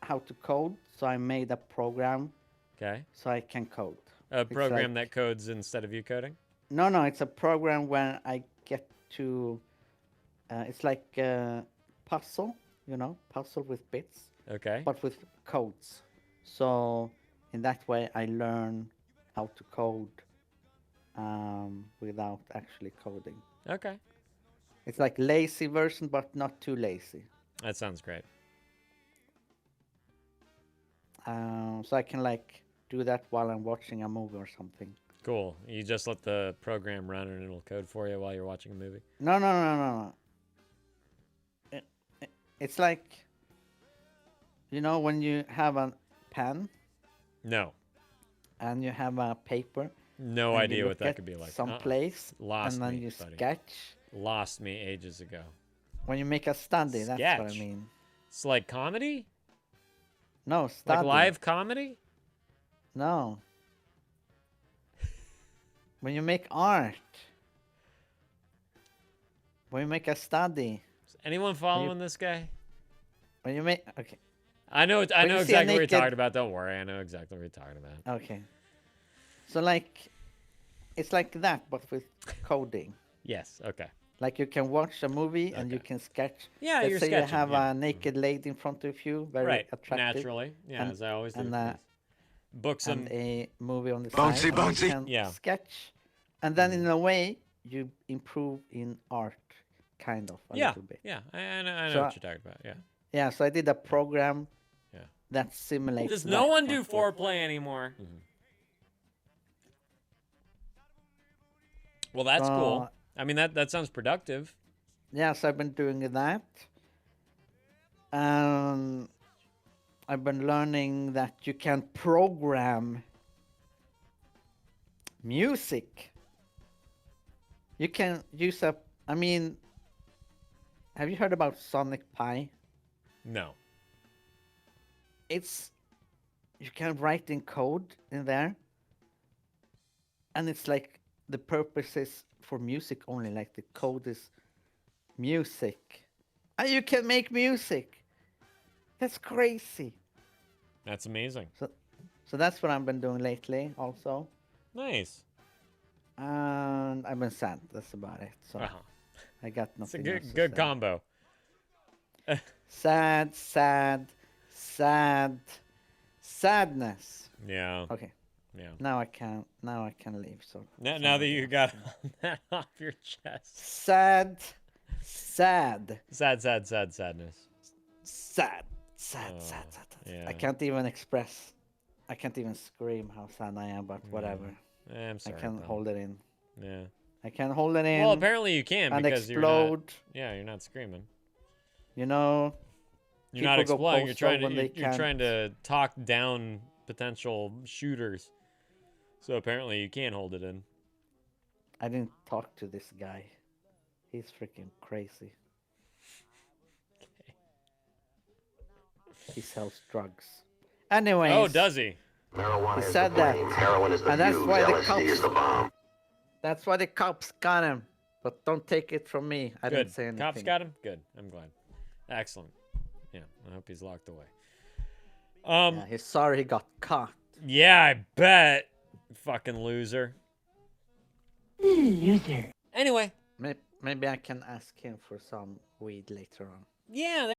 M: how to code, so I made a program
A: Okay.
M: so I can code.
A: A
M: It's
A: program
M: like-
A: that codes instead of you coding?
M: No, it's a program where I get to. It's like a puzzle, puzzle with bits,
A: Okay.
M: but with codes. So in that way, I learn how to code without actually coding.
A: Okay.
M: It's like lazy version, but not too lazy.
A: That sounds great.
M: So I can like do that while I'm watching a movie or something.
A: Cool. You just let the program run and it'll code for you while you're watching a movie.
M: No, no, no, no, no. It's like, you know, when you have a pen
A: No.
M: and you have a paper.
A: No
M: and
A: idea
M: you
A: what
M: look
A: that
M: at
A: could be like.
M: some place,
A: Lost
M: and then
A: me,
M: you
A: buddy.
M: sketch.
A: Lost me ages ago.
M: When you make a study, that's what I
A: Sketch?
M: mean.
A: It's like comedy?
M: No, study.
A: Like live comedy?
M: No. When you make art. When you make a study.
A: Is anyone following this guy?
M: When you make... Okay.
A: I know
M: When you see a
A: exactly what you're
M: naked-
A: talking about. Don't worry. I know exactly what you're talking about.
M: Okay. So like... It's like that, but with coding.
A: Yes, okay.
M: Like you can watch a movie and you can sketch.
A: Yeah,
M: Let's
A: you're
M: say
A: sketching,
M: you have
A: yeah.
M: a naked lady in front of you, very
A: Right,
M: attractive.
A: naturally. Yeah, as I always do.
M: And,
A: yes. Book some...
M: and a movie on the
B: Bouncy,
M: side. and
B: bouncy.
M: You can
A: Yeah.
M: sketch. And then in a way, you improve in art, kind of, a little bit.
A: Yeah, I know
M: So
A: what you're talking about, yeah.
M: Yeah, so I did a program
A: Yeah.
M: that simulates
A: Does
M: that,
A: no one do
M: but-
A: foreplay anymore? Well, that's cool. I mean, that sounds productive.
M: Yes, I've been doing that. I've been learning that you can program music. You can use a... I mean, have you heard about Sonic Pi?
A: No.
M: It's... You can write in code in there. And it's like the purpose is for music only. Like the code is music. And you can make music. That's crazy.
A: That's amazing.
M: So that's what I've been doing lately also.
A: Nice.
M: And I've been sad. That's about it. So I got
A: It's a
M: nothing
A: good
M: else to
A: good
M: say.
A: combo.
M: Sad, sadness.
A: Yeah.
M: Okay.
A: Yeah.
M: Now I can leave. So
A: Now that you got that off your chest.
M: sadness.
A: Sadness.
M: Sad.
A: Yeah.
M: I can't even express. I can't even scream how sad I am, but whatever.
A: I'm sorry.
M: I can
A: pal.
M: hold it in.
A: Yeah.
M: I can hold it in.
A: Well, apparently you can
M: and
A: because
M: explode.
A: you're not screaming.
M: You know.
A: You're not
M: people go
A: exploding. You're
M: postal
A: trying to
M: when they
A: you're trying
M: can't.
A: to talk down potential shooters. So apparently you can hold it in.
M: I didn't talk to this guy. He's freaking crazy. He sells drugs. Anyways.
A: Oh, does he?
K: Marijuana
M: He
K: is
M: said
K: the
M: that.
K: flame, heroin is the
M: And that's
K: fuse,
M: why the
K: LSD is the
M: cops.
K: bomb.
M: That's why the cops got him. But don't take it from me. I
A: Good.
M: didn't say anything.
A: Cops got him? Good. I'm glad. Excellent. Yeah, I hope he's locked away.
M: Yeah, he's sorry he got caught.
A: Yeah, I bet. Fucking loser.
L: Loser.
A: Anyway.
M: Maybe I can ask him for some weed later on.
A: Yeah,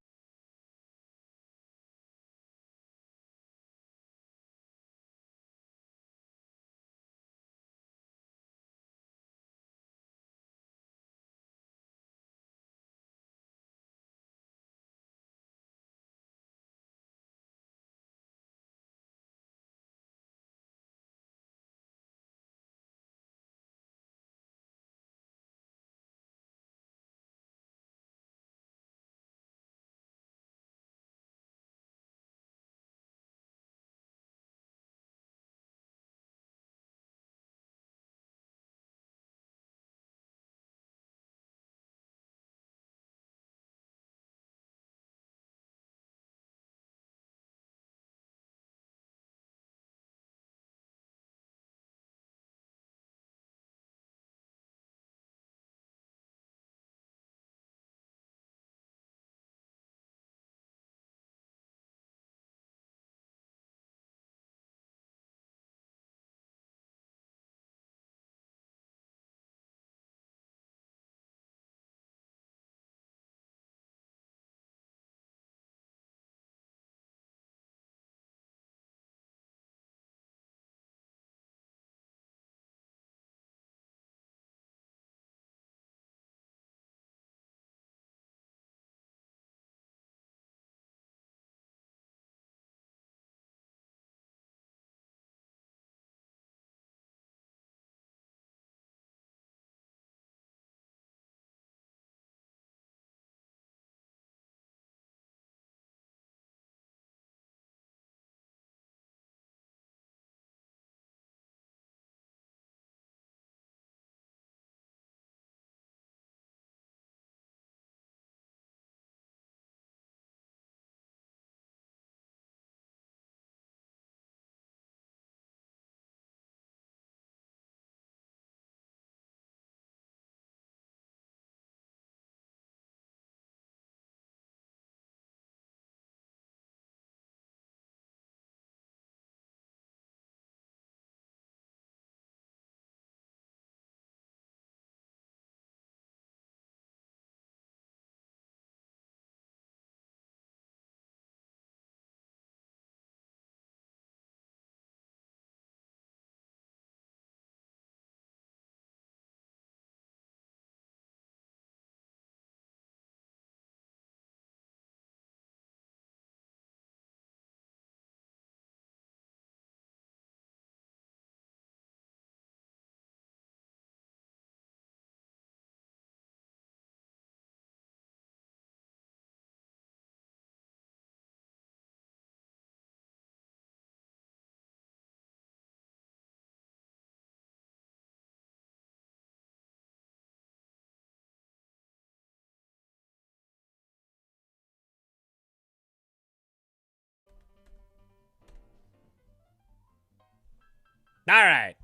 A: All right.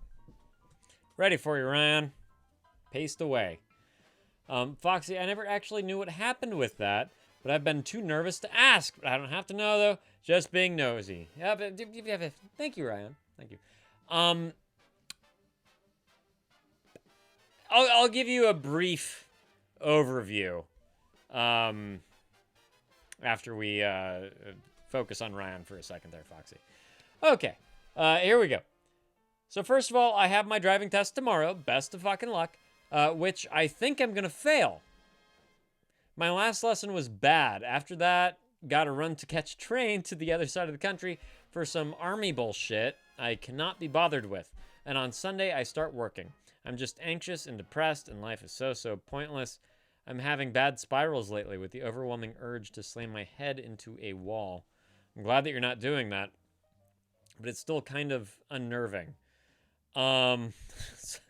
A: Ready for you, Ryan. Paced away. Foxy, I never actually knew what happened with that, but I've been too nervous to ask. I don't have to know, though. Just being nosy. Yeah, thank you, Ryan. Thank you. I'll give you a brief overview after we focus on Ryan for a second there, Foxy. Okay, here we go. So first of all, I have my driving test tomorrow. Best of fucking luck. Which I think I'm gonna fail. My last lesson was bad. After that, gotta run to catch a train to the other side of the country for some army bullshit I cannot be bothered with. And on Sunday, I start working. I'm just anxious and depressed, and life is so pointless. I'm having bad spirals lately with the overwhelming urge to slam my head into a wall. I'm glad that you're not doing that, but it's still kind of unnerving. That's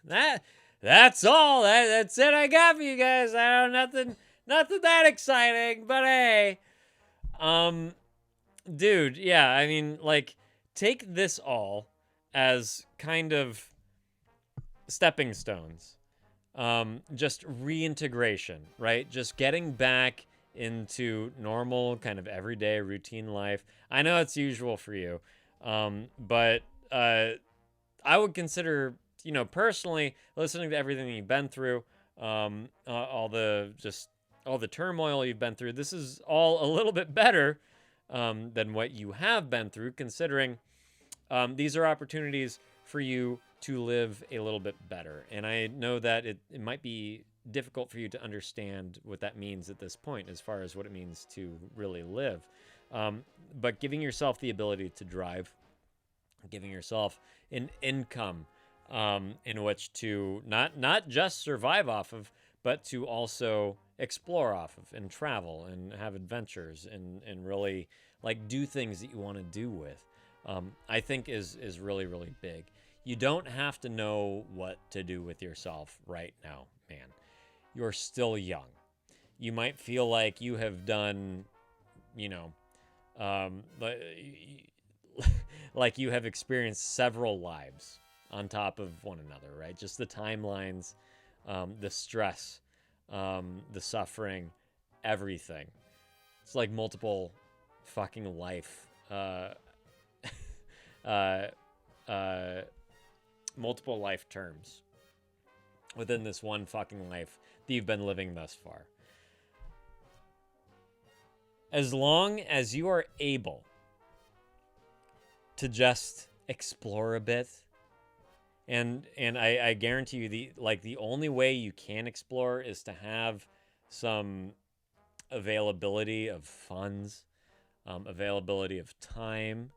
A: all. That's it I got for you guys. I don't nothing that exciting, but hey. Dude, yeah, I mean, like, take this all as kind of stepping stones. Just reintegration, right? Just getting back into normal kind of everyday routine life. I know it's usual for you. But I would consider, you know, personally, listening to everything you've been through, all the turmoil you've been through, this is all a little bit better than what you have been through, considering these are opportunities for you to live a little bit better. And I know that it might be difficult for you to understand what that means at this point, as far as what it means to really live. But giving yourself the ability to drive, giving yourself an income in which to not just survive off of, but to also explore off of and travel and have adventures and really like do things that you want to do with, I think is really, really big. You don't have to know what to do with yourself right now, man. You're still young. You might feel like you have done, you know, like you have experienced several lives on top of one another, right? Just the timelines, the stress, the suffering, everything. It's like multiple fucking life, multiple life terms within this one fucking life that you've been living thus far. As long as you are able to just explore a bit, and I guarantee you the only way you can explore is to have some availability of funds, availability of time,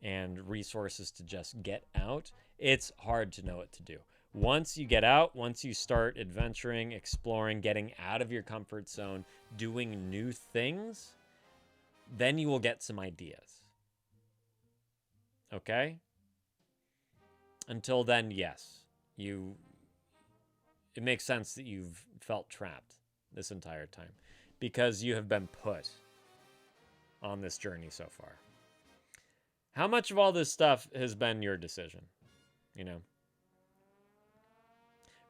A: and resources to just get out. It's hard to know what to do. Once you get out, once you start adventuring, exploring, getting out of your comfort zone, doing new things, then you will get some ideas. Okay? Until then, yes, it makes sense that you've felt trapped this entire time because you have been put on this journey so far. How much of all this stuff has been your decision? You know,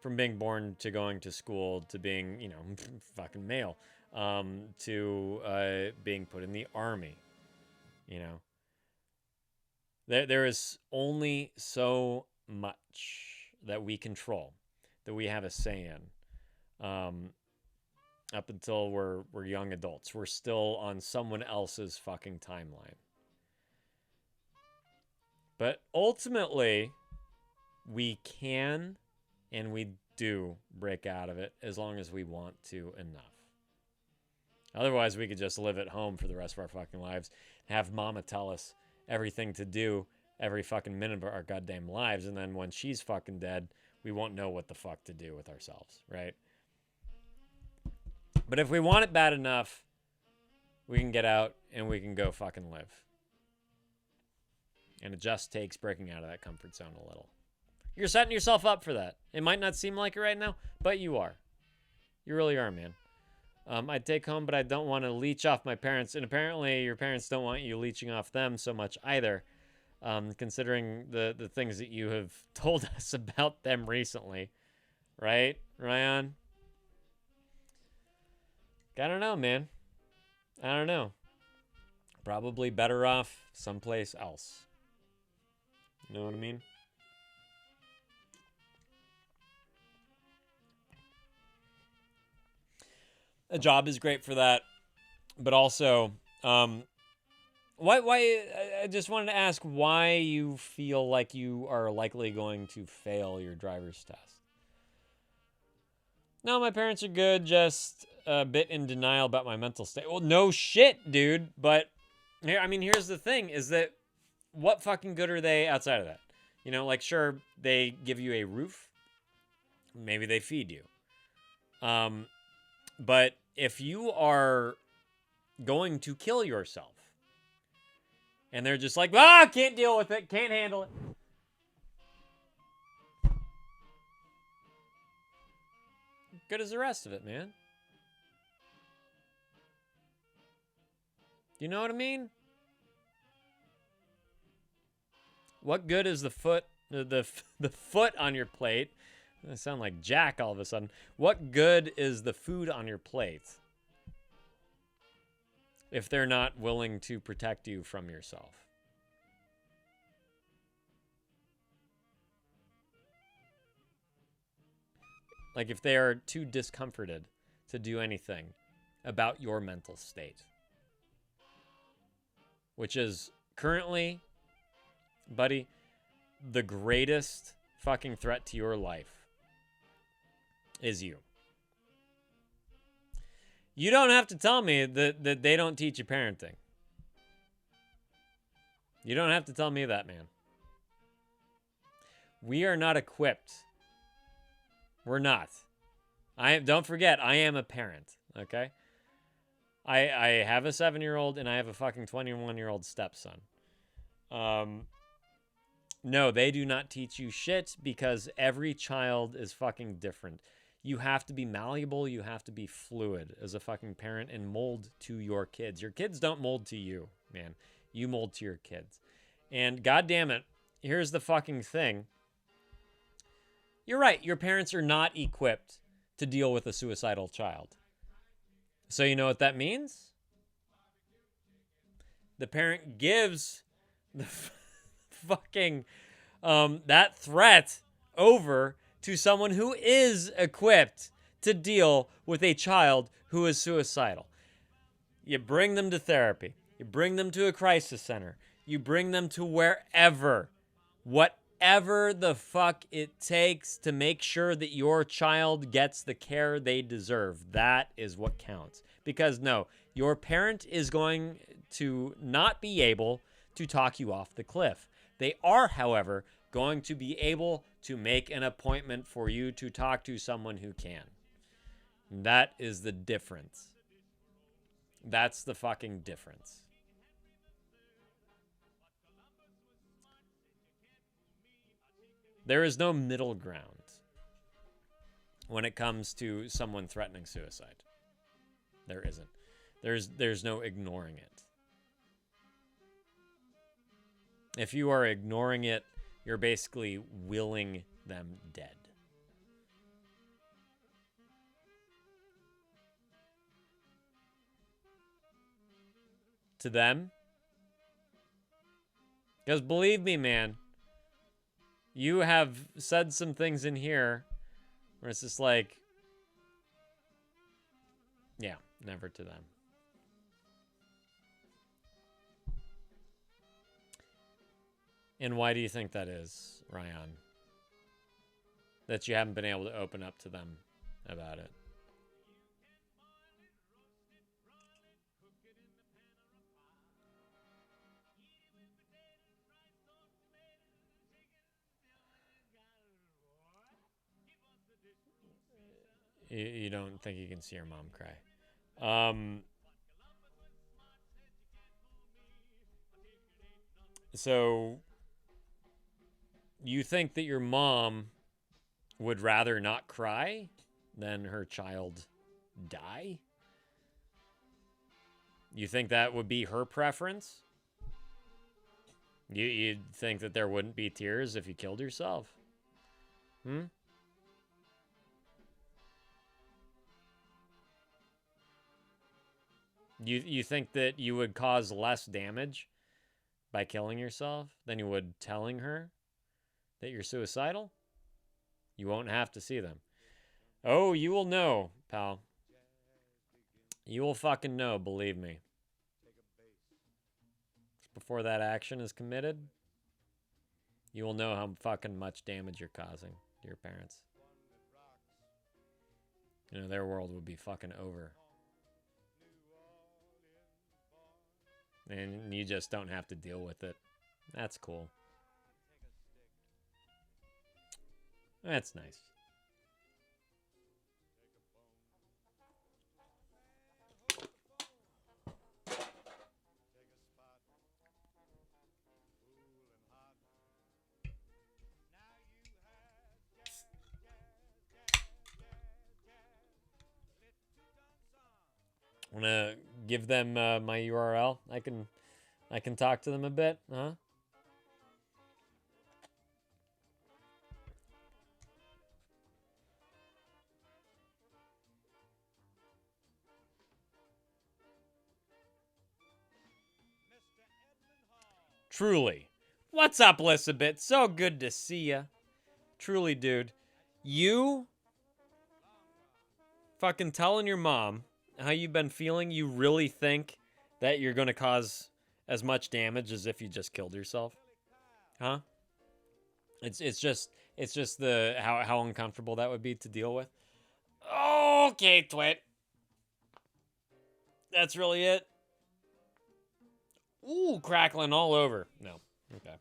A: from being born to going to school to being, you know, fucking male, to being put in the army, you know. There is only so much that we control, that we have a say in. Up until we're young adults, we're still on someone else's fucking timeline. But ultimately, we can and we do break out of it as long as we want to enough. Otherwise, we could just live at home for the rest of our fucking lives, have mama tell us everything to do every fucking minute of our goddamn lives, and then when she's fucking dead, we won't know what the fuck to do with ourselves, right? But if we want it bad enough, we can get out and we can go fucking live. And it just takes breaking out of that comfort zone a little. You're setting yourself up for that. It might not seem like it right now, but you are. You really are, man. I'd take home, but I don't want to leech off my parents. And apparently your parents don't want you leeching off them so much either. considering the things that you have told us about them recently. Right, Ryan? I don't know, man. I don't know. Probably better off someplace else. You know what I mean? A job is great for that, but also, why? I just wanted to ask why you feel like you are likely going to fail your driver's test. No, my parents are good, just a bit in denial about my mental state. Well, no shit, dude. But here, I mean, here's the thing: is that what fucking good are they outside of that? You know, like sure they give you a roof, maybe they feed you. But if you are going to kill yourself, and they're just like, can't deal with it, can't handle it. Good as the rest of it, man. You know what I mean? What good is the foot on your plate? I sound like Jack all of a sudden. What good is the food on your plate if they're not willing to protect you from yourself? Like if they are too discomforted to do anything about your mental state. Which is currently, buddy, the greatest fucking threat to your life is you. You don't have to tell me that they don't teach you parenting. You don't have to tell me that, man. We are not equipped. We're not. Don't forget, I am a parent, okay? I have a 7-year-old and I have a fucking 21-year-old stepson. No, they do not teach you shit because every child is fucking different. You have to be malleable. You have to be fluid as a fucking parent and mold to your kids. Your kids don't mold to you, man. You mold to your kids. And goddamn it, here's the fucking thing. You're right. Your parents are not equipped to deal with a suicidal child. So you know what that means? The parent gives the fucking that threat over to someone who is equipped to deal with a child who is suicidal. You bring them to therapy. You bring them to a crisis center. You bring them to wherever, whatever the fuck it takes to make sure that your child gets the care they deserve. That is what counts. Because no, your parent is going to not be able to talk you off the cliff. They are, however, going to be able to make an appointment for you to talk to someone who can. That is the difference. That's the fucking difference. There is no middle ground when it comes to someone threatening suicide. There isn't. There's no ignoring it. If you are ignoring it, you're basically willing them dead. To them. Because believe me, man, you have said some things in here where it's just like, yeah, never to them. And why do you think that is, Ryan? That you haven't been able to open up to them about it? You don't think you can see your mom cry. So you think that your mom would rather not cry than her child die? You think that would be her preference? You'd think that there wouldn't be tears if you killed yourself? Hmm? You think that you would cause less damage by killing yourself than you would telling her that you're suicidal? You won't have to see them. Oh, you will know, pal. You will fucking know, believe me. Before that action is committed, you will know how fucking much damage you're causing to your parents. You know, their world would be fucking over. And you just don't have to deal with it. That's cool. That's nice. Want to give them my URL? I can talk to them a bit, huh? Truly. What's up, Elizabeth? So good to see ya. Truly, dude. You fucking telling your mom how you've been feeling, you really think that you're going to cause as much damage as if you just killed yourself? Huh? It's just the how uncomfortable that would be to deal with. Okay, twit. That's really it. Ooh, crackling all over. No. Okay.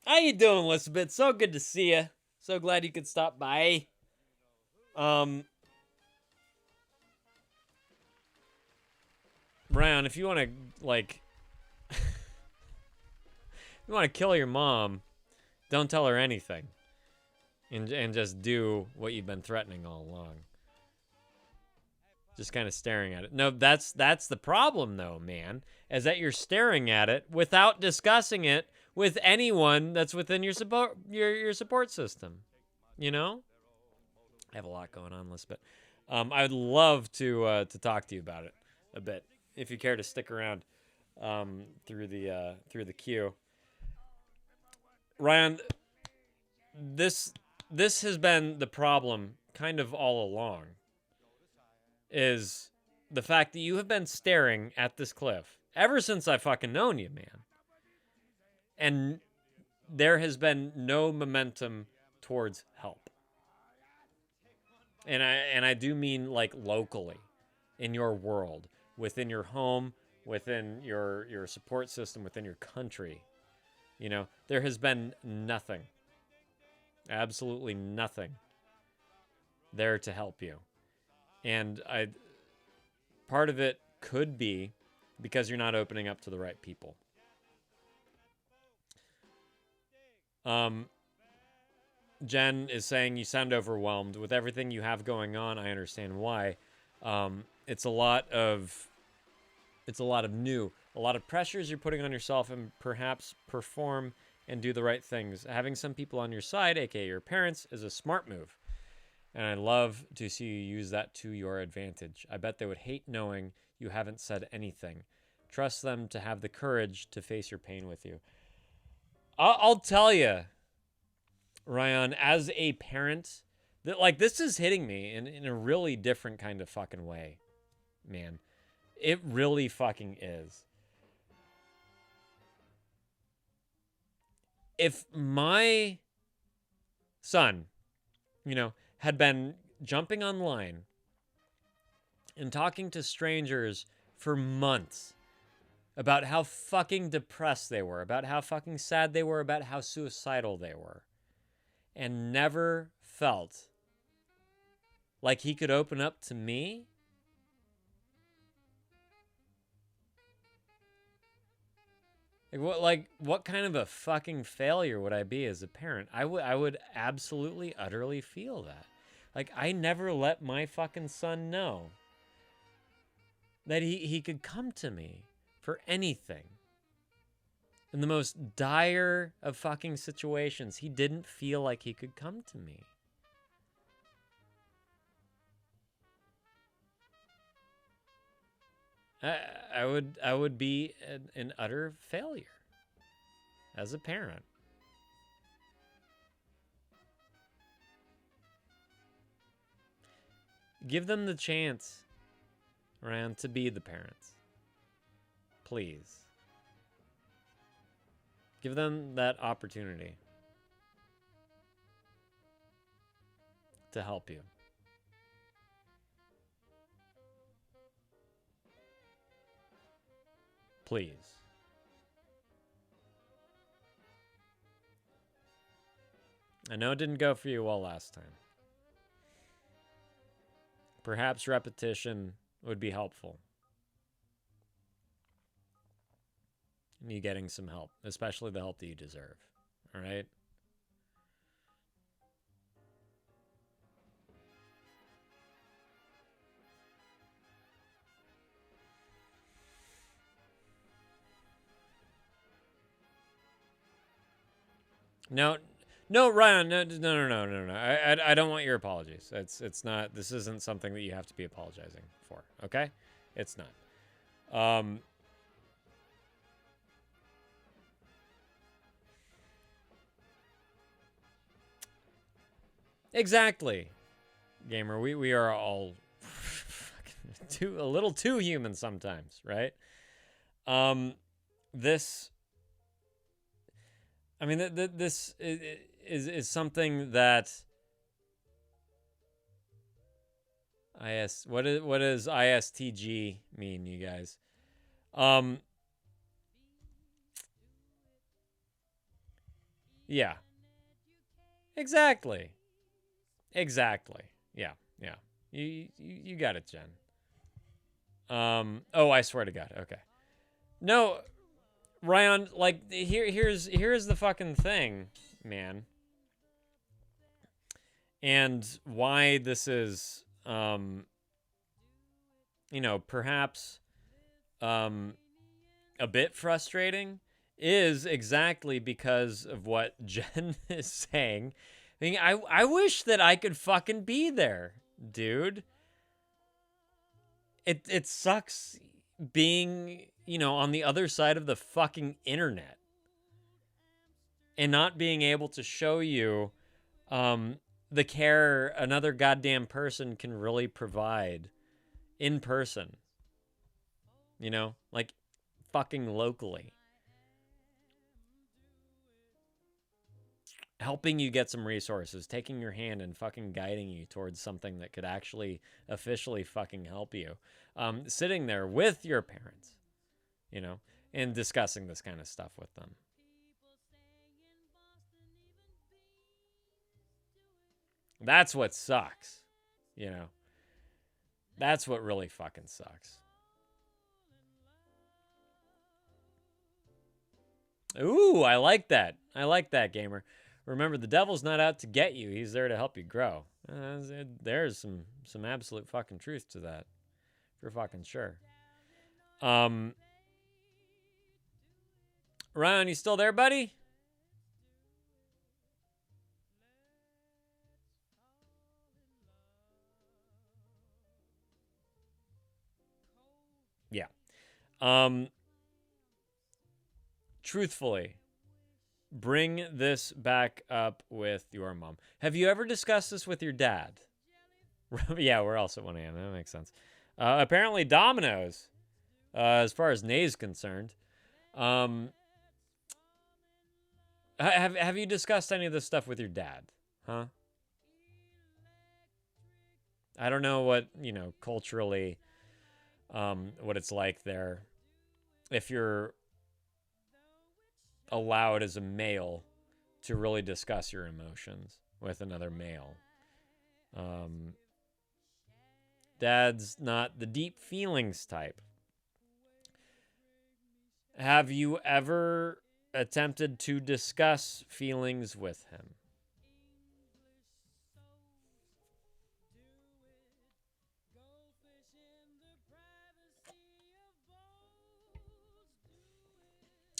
A: How you doing, Elizabeth? So good to see you. So glad you could stop by. Brian, if you want to, like, if you want to kill your mom, don't tell her anything. And just do what you've been threatening all along. Just kind of staring at it. No, that's the problem, though, man, is that you're staring at it without discussing it with anyone that's within your support system. You know? I have a lot going on, Elizabeth. I'd love to talk to you about it a bit, if you care to stick around through the queue. Ryan, this has been the problem kind of all along, is the fact that you have been staring at this cliff ever since I fucking known you, man. And there has been no momentum towards help. And I do mean, like, locally, in your world, within your home, within your support system, within your country. You know, there has been nothing. Absolutely nothing there to help you. And part of it could be because you're not opening up to the right people. Jen is saying you sound overwhelmed with everything you have going on. I understand why. It's a lot of new, a lot of pressures you're putting on yourself, and perhaps perform and do the right things. Having some people on your side, aka your parents, is a smart move. And I'd love to see you use that to your advantage. I bet they would hate knowing you haven't said anything. Trust them to have the courage to face your pain with you. I'll tell you, Ryan, as a parent, that, like, this is hitting me in a really different kind of fucking way, man. It really fucking is. If my son, you know, had been jumping online and talking to strangers for months about how fucking depressed they were, about how fucking sad they were, about how suicidal they were, and never felt like he could open up to me, what kind of a fucking failure would I be as a parent? I would absolutely, utterly feel that. Like, I never let my fucking son know that he could come to me for anything. In the most dire of fucking situations, he didn't feel like he could come to me. I would be an utter failure as a parent. Give them the chance, Ryan, to be the parents. Please. Give them that opportunity to help you. Please. I know it didn't go for you well last time. Perhaps repetition would be helpful. And you getting some help, especially the help that you deserve. All right? No, Ryan, no. I don't want your apologies. It's not. This isn't something that you have to be apologizing for. Okay, it's not. Exactly, gamer. We are all a little too human sometimes, right? This. I mean, this is something that what does ISTG mean, you guys? Yeah. Exactly. Yeah. You got it, Jen. Oh, I swear to God. Okay. No, Ryan, like here's the fucking thing, man. And why this is perhaps a bit frustrating is exactly because of what Jen is saying. I mean, I wish that I could fucking be there, dude. It sucks being, on the other side of the fucking internet and not being able to show you the care another goddamn person can really provide in person. Like fucking locally. Helping you get some resources, taking your hand and fucking guiding you towards something that could actually officially fucking help you. Sitting there with your parents, and discussing this kind of stuff with them. That's what sucks, That's what really fucking sucks. Ooh, I like that. I like that, gamer. Remember, the devil's not out to get you. He's there to help you grow. There's some absolute fucking truth to that. For fucking sure. Ryan, you still there, buddy? Yeah. Truthfully, bring this back up with your mom. Have you ever discussed this with your dad? Yeah, we're also at 1 a.m. That makes sense. Apparently, Domino's, as far as Nay's concerned. Have you discussed any of this stuff with your dad? Huh? I don't know what, culturally, what it's like there. If you're allowed as a male to really discuss your emotions with another male. Dad's not the deep feelings type. Have you ever attempted to discuss feelings with him?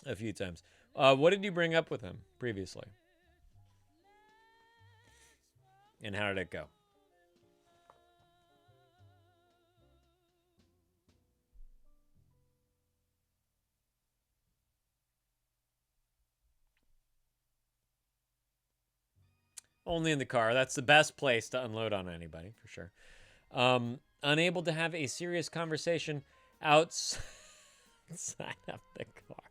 A: a few times. What did you bring up with him previously? And how did it go? Only in the car. That's the best place to unload on anybody, for sure. Unable to have a serious conversation outside of the car.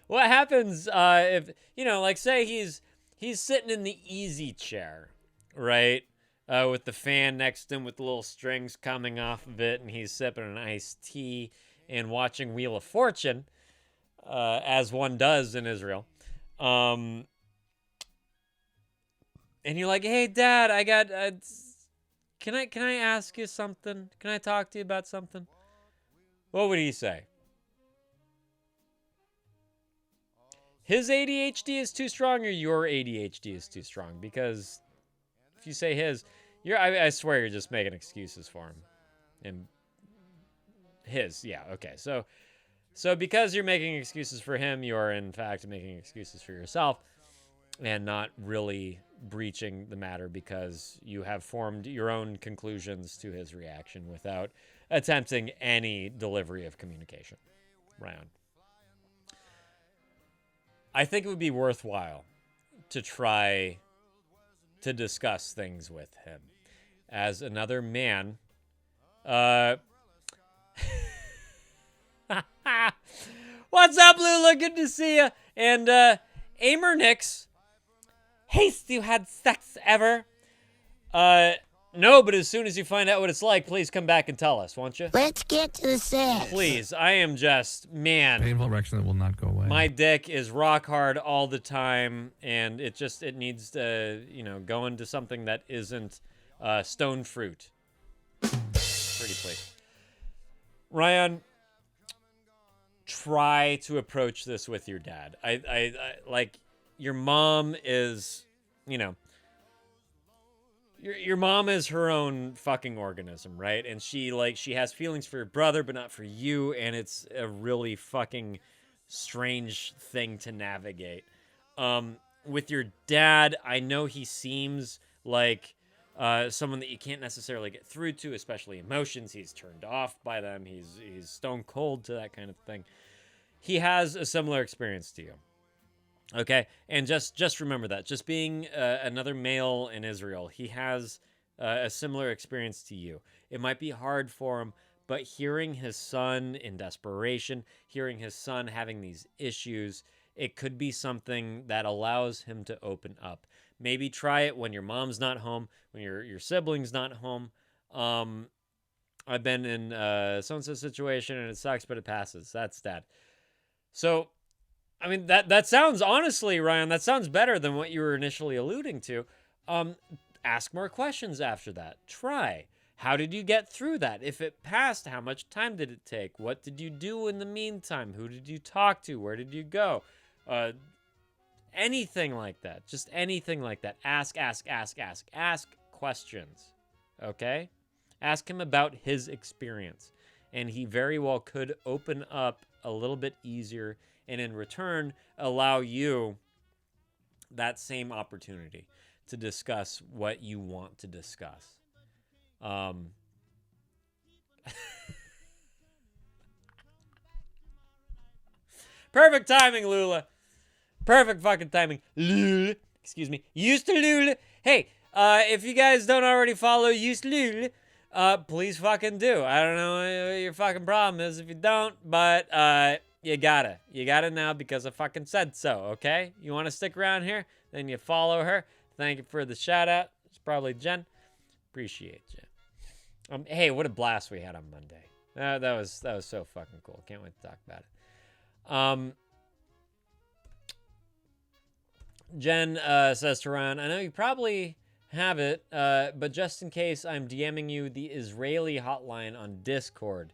A: What happens if, like say he's sitting in the easy chair, right? With the fan next to him with the little strings coming off of it, and he's sipping an iced tea and watching Wheel of Fortune, as one does in Israel. And you're like, hey, Dad, I got, can I ask you something? Can I talk to you about something? What would he say? His ADHD is too strong or your ADHD is too strong? Because if you say his, I swear you're just making excuses for him. And his, yeah, okay. So because you're making excuses for him, you're in fact making excuses for yourself and not really breaching the matter because you have formed your own conclusions to his reaction without attempting any delivery of communication. Ryan, I think it would be worthwhile to try to discuss things with him as another man. What's up, Lula? Good to see you. And Amer Nix, haste you had sex ever? No, but as soon as you find out what it's like, please come back and tell us, won't you?
L: Let's get to the sex.
A: Please, I am just, man.
I: Painful erection that will not go away.
A: My dick is rock hard all the time, and it needs to, go into something that isn't stone fruit. Pretty please. Ryan, try to approach this with your dad. I like, your mom is, your mom is her own fucking organism, right? And she has feelings for your brother, but not for you. And it's a really fucking strange thing to navigate. With your dad, I know he seems like someone that you can't necessarily get through to, especially emotions. He's turned off by them. He's stone cold to that kind of thing. He has a similar experience to you. Okay, and just remember that. Just being another male in Israel, he has a similar experience to you. It might be hard for him, but hearing his son in desperation, hearing his son having these issues, it could be something that allows him to open up. Maybe try it when your mom's not home, when your sibling's not home. I've been in so-and-so situation, and it sucks, but it passes. That's that. So, I mean, that sounds, honestly, Ryan, that sounds better than what you were initially alluding to. Ask more questions after that. Try. How did you get through that? If it passed, how much time did it take? What did you do in the meantime? Who did you talk to? Where did you go? Anything like that. Just anything like that. Ask questions. Okay? Ask him about his experience. And he very well could open up a little bit easier, and in return, allow you that same opportunity to discuss what you want to discuss. Perfect timing, Lula. Perfect fucking timing. Lula. Excuse me. Used to Lula. Hey, if you guys don't already follow Used to Lula, please fucking do. I don't know what your fucking problem is if you don't, but you gotta. You gotta now because I fucking said so, okay? You want to stick around here? Then you follow her. Thank you for the shout out. It's probably Jen. Appreciate you. Hey, what a blast we had on Monday. That was so fucking cool. Can't wait to talk about it. Jen says to Ryan, I know you probably have it, but just in case, I'm DMing you the Israeli hotline on Discord.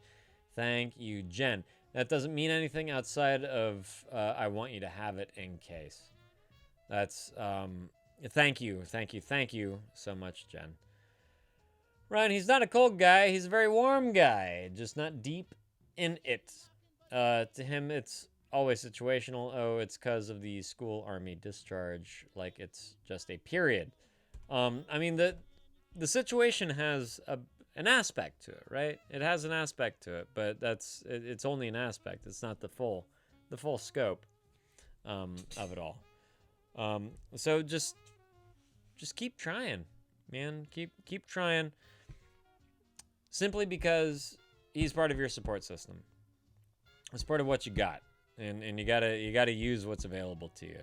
A: Thank you, Jen. That doesn't mean anything outside of I want you to have it in case. That's thank you so much, Jen. Ryan, he's not a cold guy. He's a very warm guy, just not deep in it. To him, it's always situational. Oh, it's because of the school army discharge. Like it's just a period. I mean, the situation has an aspect to it, right? It has an aspect to it, but it's only an aspect. It's not the full scope of it all. So just keep trying, man. Keep trying. Simply because he's part of your support system. It's part of what you got, and you gotta use what's available to you.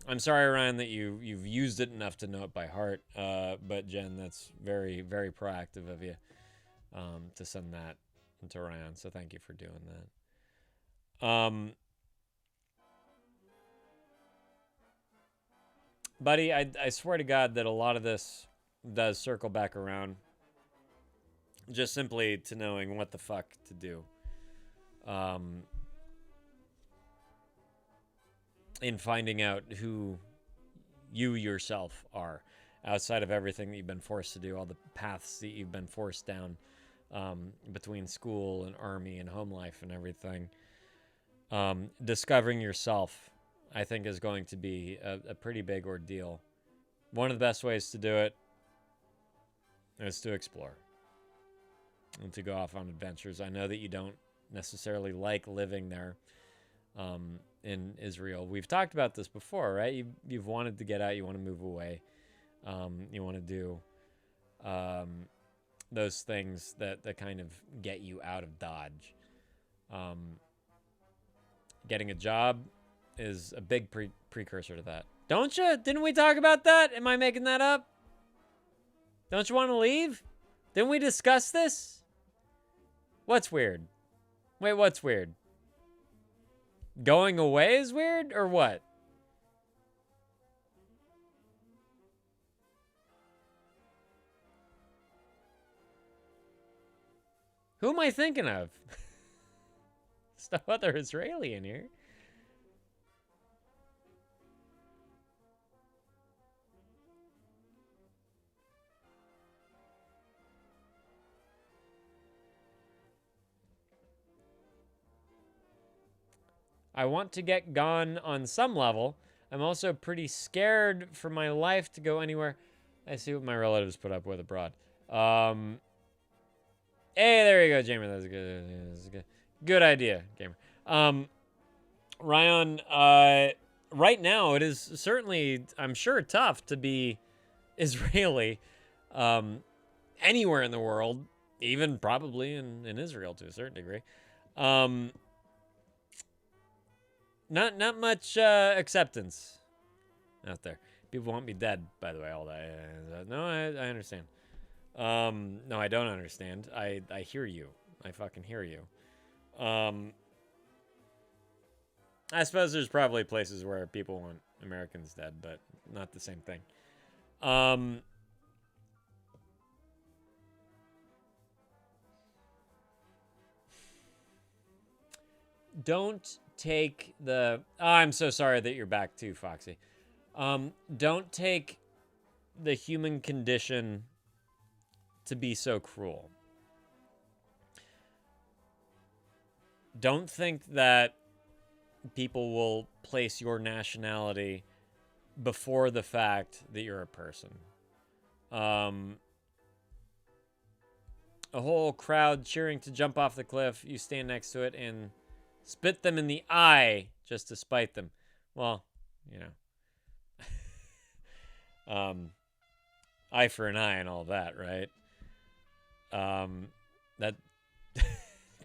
A: I'm sorry, Ryan, that you've used it enough to know it by heart. But Jen, that's very, very proactive of you to send that to Ryan. So thank you for doing that. Buddy, I swear to God that a lot of this does circle back around just simply to knowing what the fuck to do. In finding out who you yourself are outside of everything that you've been forced to do, all the paths that you've been forced down between school and army and home life and everything. Discovering yourself, I think, is going to be a pretty big ordeal. One of the best ways to do it is to explore and to go off on adventures. I know that you don't necessarily like living there in Israel. We've talked about this before, right? You've wanted to get out. You want to move away. You want to do those things that kind of get you out of Dodge. Getting a job is a big precursor to that. Don't you? Didn't we talk about that? Am I making that up? Don't you want to leave? Didn't we discuss this? What's weird? Wait, what's weird? Going away is weird, or what? Who am I thinking of? There's no other Israeli in here. I want to get gone on some level. I'm also pretty scared for my life to go anywhere. I see what my relatives put up with abroad. Hey, there you go, Jamer. That's good. That's good. Good idea, Gamer. Ryan, right now it is certainly, I'm sure, tough to be Israeli anywhere in the world, even probably in Israel to a certain degree. Not much acceptance out there. People want me dead, by the way, all that. No, I understand. No, I don't understand. I hear you. I fucking hear you. I suppose there's probably places where people want Americans dead, but not the same thing. Don't take the... Oh, I'm so sorry that you're back too, Foxy. Don't take the human condition to be so cruel. Don't think that people will place your nationality before the fact that you're a person. A whole crowd cheering to jump off the cliff. You stand next to it and spit them in the eye just to spite them. Well, you know. Eye for an eye and all that, right? That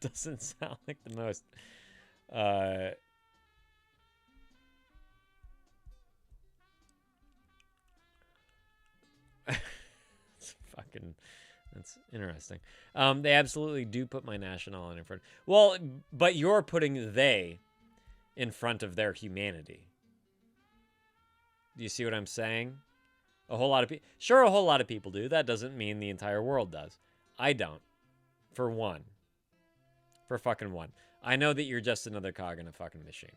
A: doesn't sound like the most that's interesting. They absolutely do put my nationality in front. Well, but you're putting they in front of their humanity. Do you see what I'm saying? A whole lot of people, sure, a whole lot of people do. That doesn't mean the entire world does. I don't. For one. For fucking one. I know that you're just another cog in a fucking machine.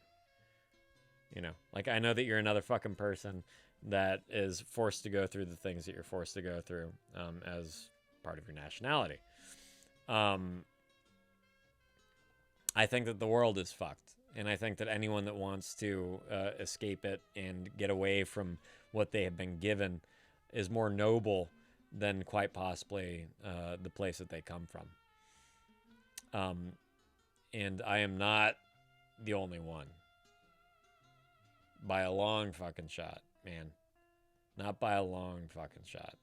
A: You know, like I know that you're another fucking person that is forced to go through the things that you're forced to go through as part of your nationality. I think that the world is fucked, and I think that anyone that wants to escape it and get away from what they have been given is more noble than quite possibly the place that they come from. And I am not the only one. By a long fucking shot, man. Not by a long fucking shot.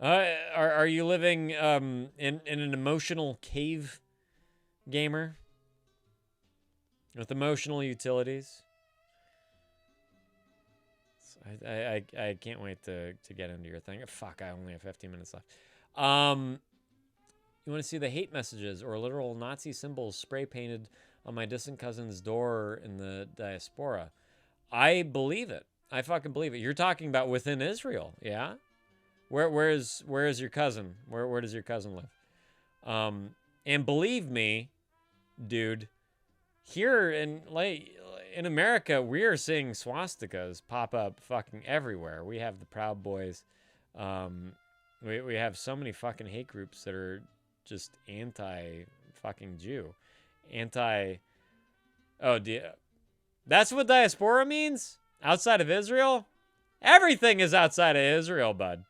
A: Are you living in an emotional cave, gamer? With emotional utilities? I can't wait to get into your thing. Fuck, I only have 15 minutes left. You want to see the hate messages or literal Nazi symbols spray painted on my distant cousin's door in the diaspora? I believe it. I fucking believe it. You're talking about within Israel, yeah? Where is your cousin? Where does your cousin live? And believe me, dude, here in America, we are seeing swastikas pop up fucking everywhere. We have the Proud Boys. We have so many fucking hate groups that are just anti-fucking Jew. That's what diaspora means? Outside of Israel? Everything is outside of Israel, bud.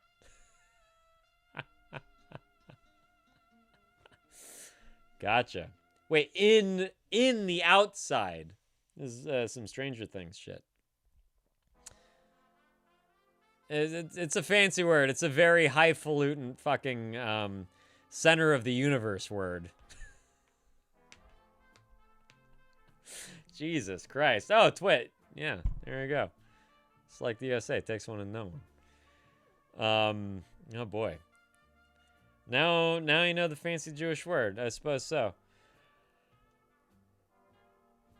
A: Gotcha. Wait, in the outside. This is some Stranger Things shit. It's a fancy word. It's a very highfalutin fucking center of the universe word. Jesus Christ. Oh, twit. Yeah, there you go. It's like the USA. It takes one and no one. Oh boy. Now you know the fancy Jewish word. I suppose so.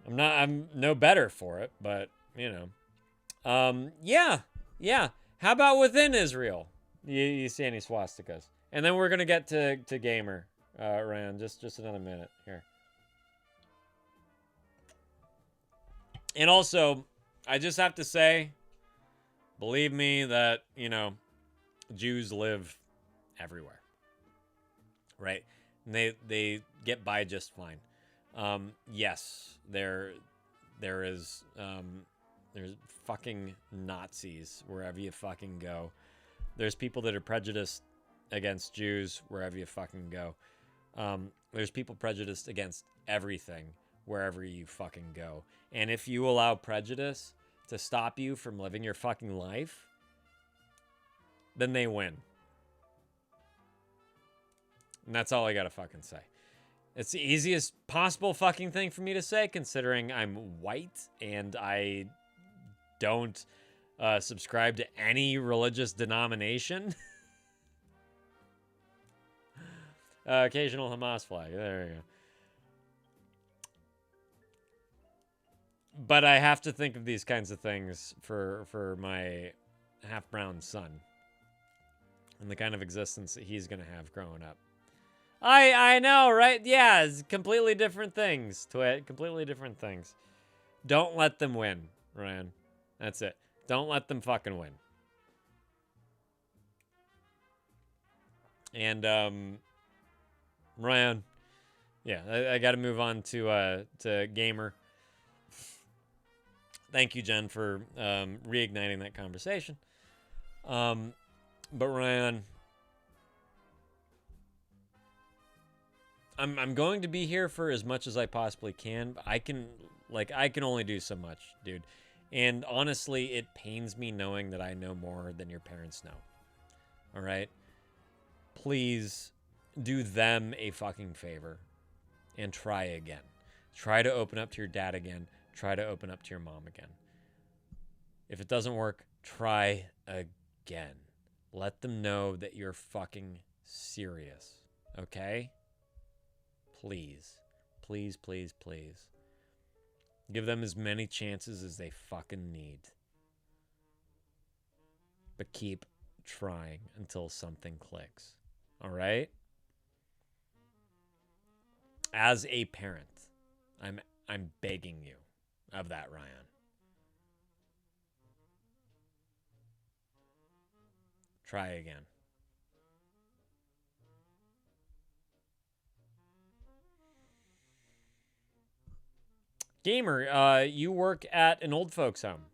A: I'm no better for it, but you know. Yeah. How about within Israel? You see any swastikas? And then we're gonna get to gamer, Ryan. Just another minute here. And also, I just have to say, believe me that, you know, Jews live everywhere. Right? And they get by just fine. Yes, there's fucking Nazis wherever you fucking go. There's people that are prejudiced against Jews wherever you fucking go. There's people prejudiced against everything wherever you fucking go. And if you allow prejudice to stop you from living your fucking life, then they win. And that's all I gotta fucking say. It's the easiest possible fucking thing for me to say, considering I'm white and I don't subscribe to any religious denomination. Occasional Hamas flag. There we go. But I have to think of these kinds of things for my half-brown son and the kind of existence that he's going to have growing up. I know, right? Yeah, it's completely different things, Twit. Completely different things. Don't let them win, Ryan. That's it. Don't let them fucking win. And, Ryan, yeah, I got to move on to Gamer. Thank you, Jen, for reigniting that conversation. But Ryan, I'm going to be here for as much as I possibly can. But I can only do so much, dude. And honestly, it pains me knowing that I know more than your parents know. All right? Please do them a fucking favor and try again. Try to open up to your dad again. Try to open up to your mom again. If it doesn't work, try again. Let them know that you're fucking serious. Okay? Please. Please, please, please. Give them as many chances as they fucking need. But keep trying until something clicks. All right? As a parent, I'm begging you of that, Ryan. try again. Gamer, you work at an old folks home.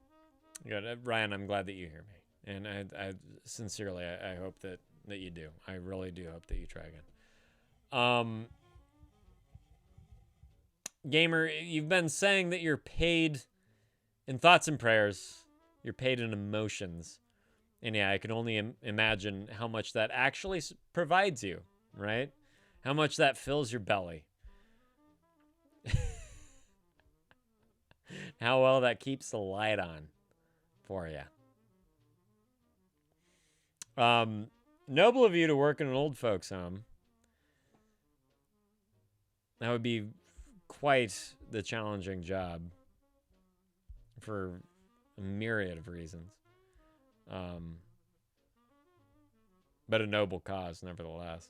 A: Good, Ryan. I'm glad that you hear me, and I sincerely, I hope that you do. I really do hope that you try again. Gamer, you've been saying that you're paid in thoughts and prayers. You're paid in emotions, and yeah, I can only imagine how much that actually provides you, right? How much that fills your belly. How well that keeps the light on for you. Noble of you to work in an old folks home. That would be quite the challenging job for a myriad of reasons. But a noble cause, nevertheless.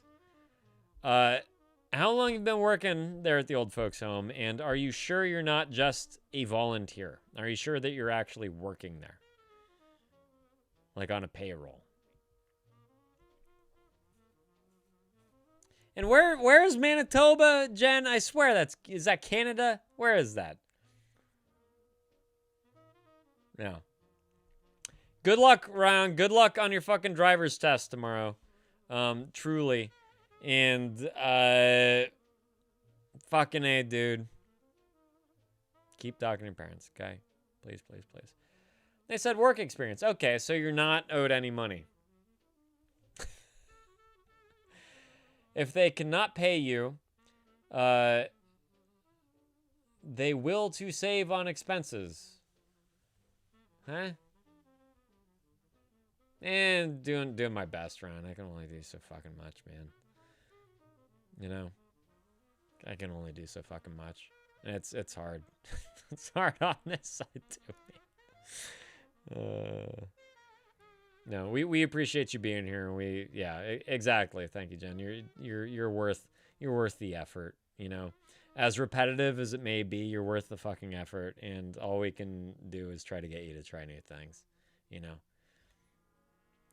A: How long have you been working there at the old folks home, and are you sure you're not just a volunteer? Are you sure that you're actually working there? Like on a payroll? And where is Manitoba, Jen? I swear is that Canada? Where is that? No. Good luck, Ryan. Good luck on your fucking driver's test tomorrow. Truly. And fucking A, dude. Keep talking to your parents, okay? Please, please, please. They said work experience. Okay, so you're not owed any money. If they cannot pay you, they will to save on expenses. Huh? And doing my best, Ryan. I can only do so fucking much, man. You know? I can only do so fucking much. And it's hard. It's hard on this side too. No, we appreciate you being here. Exactly. Thank you, Jen. You're worth the effort, you know. As repetitive as it may be, you're worth the fucking effort, and all we can do is try to get you to try new things, you know.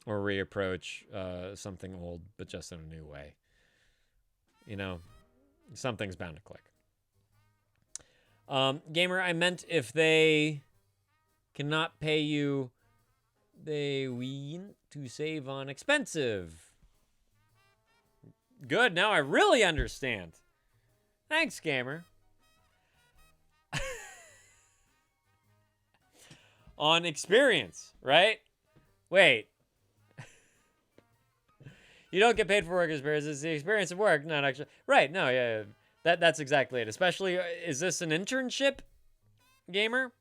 A: Or reapproach something old, but just in a new way. You know, something's bound to click. Gamer, I meant if they cannot pay you, they want to save on expensive. Good, now I really understand. Thanks, Gamer. On experience, right? Wait. You don't get paid for work experience. It's the experience of work, not actually. Right, no, yeah. That's exactly it. Especially, is this an internship, Gamer?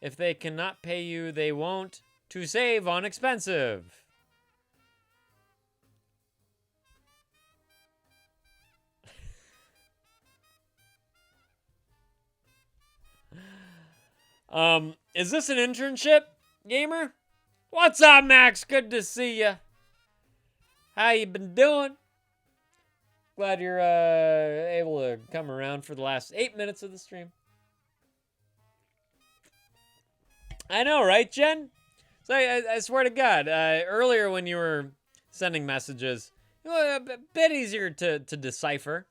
A: If they cannot pay you, they won't to save on expensive. Is this an internship, Gamer? What's up, Max? Good to see you. How you been doing? Glad you're able to come around for the last 8 minutes of the stream. I know, right, Jen? So I swear to God, earlier when you were sending messages, it was a bit easier to decipher.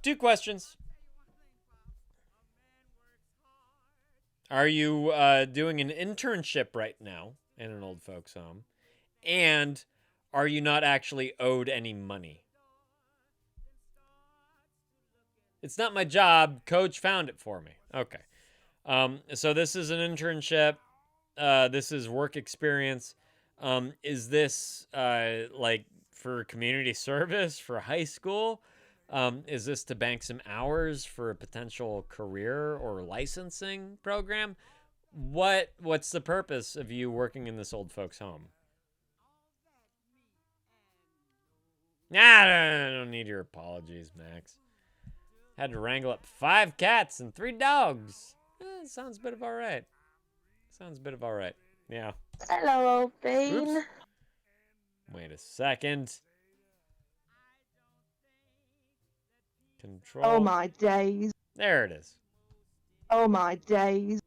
A: Two questions. Are you doing an internship right now in an old folks home? And are you not actually owed any money? It's not my job. Coach found it for me. Okay. So this is an internship. This is work experience. Is this like for community service for high school? Is this to bank some hours for a potential career or licensing program? What's the purpose of you working in this old folks home? I don't need your apologies, Max. Had to wrangle up 5 cats and 3 dogs. Sounds a bit of all right. Yeah.
O: Hello, old bean.
A: Oops. Wait a second. Control.
O: Oh my days.
A: There it is.
F: Oh my days.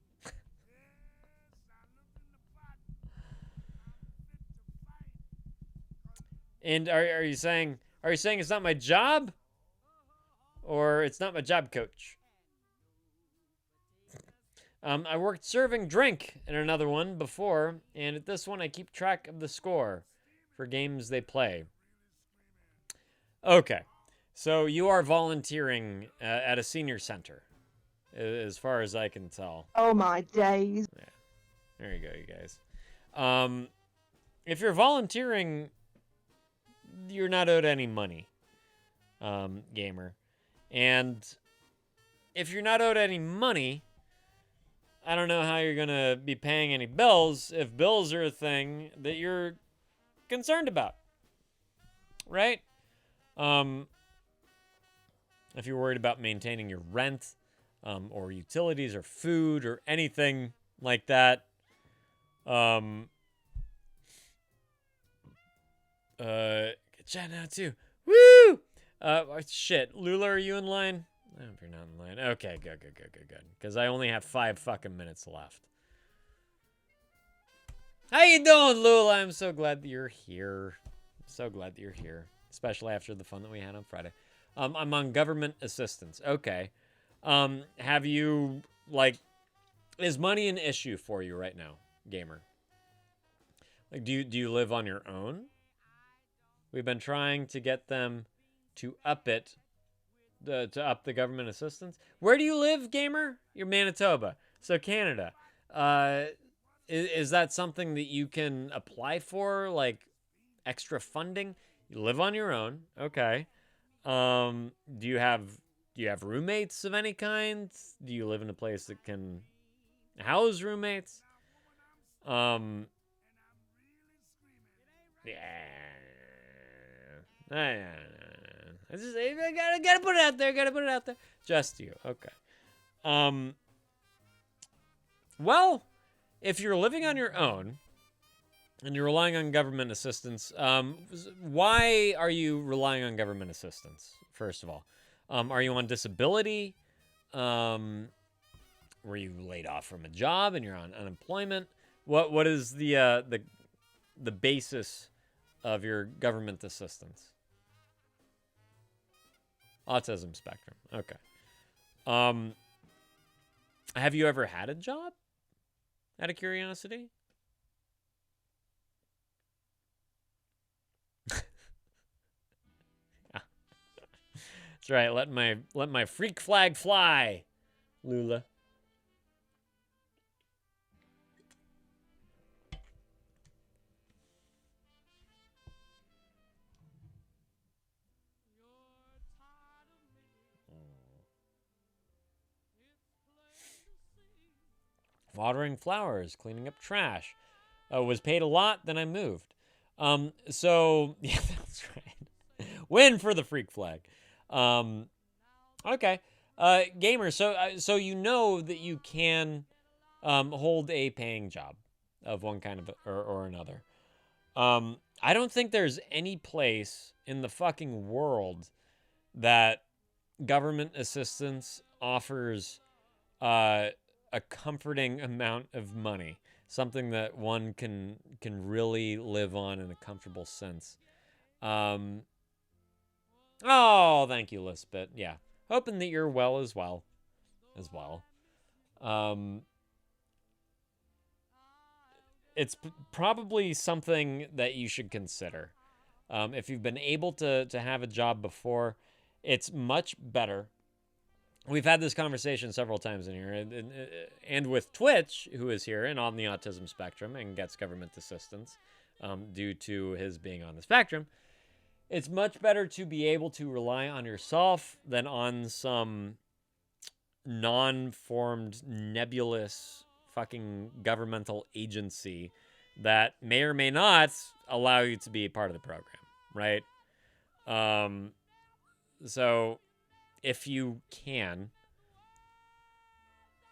A: And are you saying it's not my job? Or it's not my job, coach? I worked serving drink in another one before, and at this one I keep track of the score for games they play. Okay, so you are volunteering at a senior center, as far as I can tell.
F: Oh my days.
A: Yeah, there you go, you guys. If you're volunteering, you're not owed any money, gamer. And if you're not owed any money, I don't know how you're going to be paying any bills if bills are a thing that you're concerned about. Right? If you're worried about maintaining your rent, or utilities or food or anything like that, good chat now too. Woo! Shit. Lula, are you in line? I hope you're not in line. Okay, good. Because I only have 5 fucking minutes left. How you doing, Lula? I'm so glad that you're here. Especially after the fun that we had on Friday. I'm on government assistance. Okay. Have you, is money an issue for you right now, gamer? Like, do you live on your own? We've been trying to get them to up it, to up the government assistance. Where do you live, gamer? You're Manitoba, so Canada. Is that something that you can apply for, like extra funding? You live on your own, okay. Do you have roommates of any kind? Do you live in a place that can house roommates? Yeah. I gotta put it out there. Just you. Okay. Well, if you're living on your own and you're relying on government assistance, why are you relying on government assistance, first of all? Are you on disability? Were you laid off from a job and you're on unemployment? What is the basis of your government assistance? Autism spectrum. Okay. Have you ever had a job? Out of curiosity? That's right. Let my freak flag fly, Lula. Watering flowers, cleaning up trash. Was paid a lot, then I moved. So yeah, that's right. Win for the freak flag. Okay. Gamer, so you know that you can hold a paying job of one kind of or another. I don't think there's any place in the fucking world that government assistance offers a comforting amount of money, something that one can really live on in a comfortable sense. Oh, thank you, Lisbeth. Yeah, hoping that you're well as well. It's probably something that you should consider. If you've been able to have a job before, it's much better. We've had this conversation several times in here, and with Twitch, who is here and on the autism spectrum and gets government assistance due to his being on the spectrum. It's much better to be able to rely on yourself than on some non-formed, nebulous fucking governmental agency that may or may not allow you to be a part of the program, right? So if you can,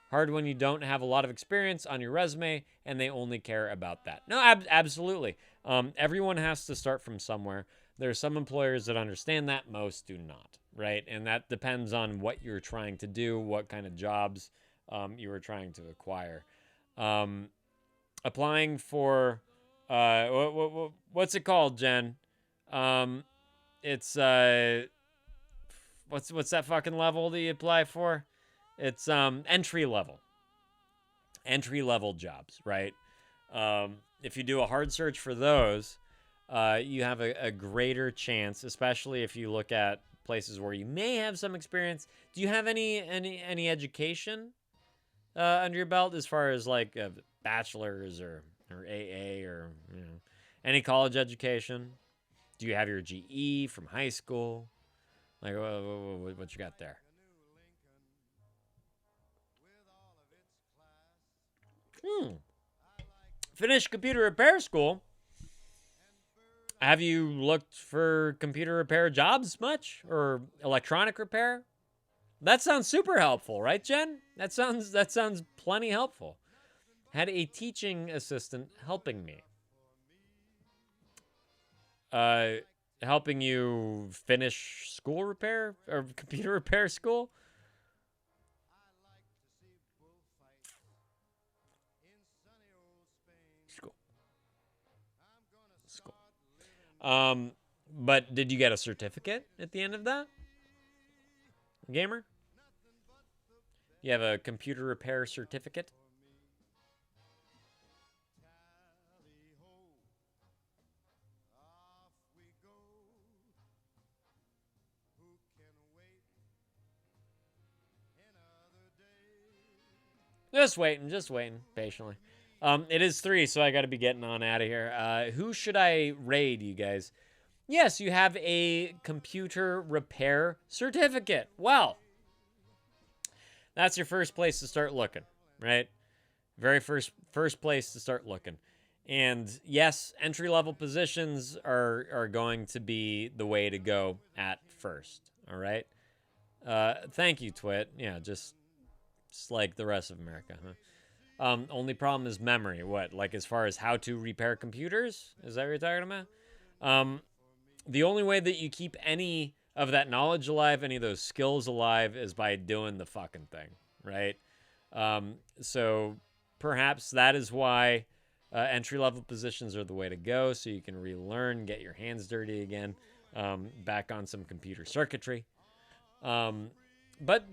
A: hard when you don't have a lot of experience on your resume and they only care about that. No, absolutely. Everyone has to start from somewhere. There are some employers that understand that, most do not, right? And that depends on what you're trying to do, what kind of jobs you were trying to acquire. Applying for what's it called, Jen? It's what's that fucking level that you apply for? It's entry level jobs, right? If you do a hard search for those, you have a greater chance, especially if you look at places where you may have some experience. Do you have any education under your belt as far as like a bachelor's or AA or any college education? Do you have your GE from high school? Like what you got there? Finished computer repair school. Have you looked for computer repair jobs much, or electronic repair? That sounds super helpful, right, Jen? That sounds plenty helpful. Had a teaching assistant helping me. Helping you finish school repair or computer repair school? But did you get a certificate at the end of that? Gamer? You have a computer repair certificate? Just waiting patiently. It is 3, so I got to be getting on out of here. Who should I raid, you guys? Yes, you have a computer repair certificate. Well, that's your first place to start looking, right? Very first place to start looking. And yes, entry-level positions are going to be the way to go at first, all right? Thank you, Twit. Yeah, just like the rest of America, huh? Only problem is memory. What, like as far as how to repair computers? Is that what you're talking about? The only way that you keep any of that knowledge alive, any of those skills alive, is by doing the fucking thing, right? So perhaps that is why entry-level positions are the way to go, so you can relearn, get your hands dirty again, back on some computer circuitry. But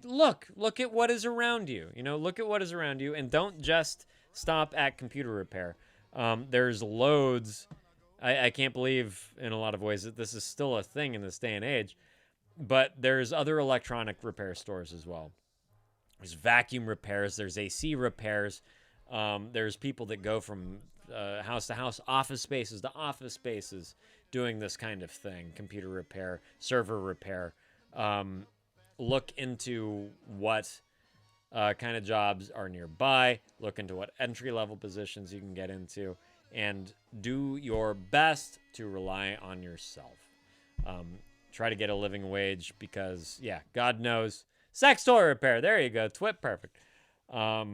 A: look at what is around you. Look at what is around you, and don't just stop at computer repair. There's loads. I can't believe in a lot of ways that this is still a thing in this day and age, but there's other electronic repair stores as well. There's vacuum repairs, there's AC repairs, there's people that go from house to house, office spaces to office spaces, doing this kind of thing, computer repair, server repair. Look into what kind of jobs are nearby, look into what entry-level positions you can get into, and do your best to rely on yourself. Try to get a living wage because, yeah, God knows. Sex toy repair. There you go. Twit perfect. But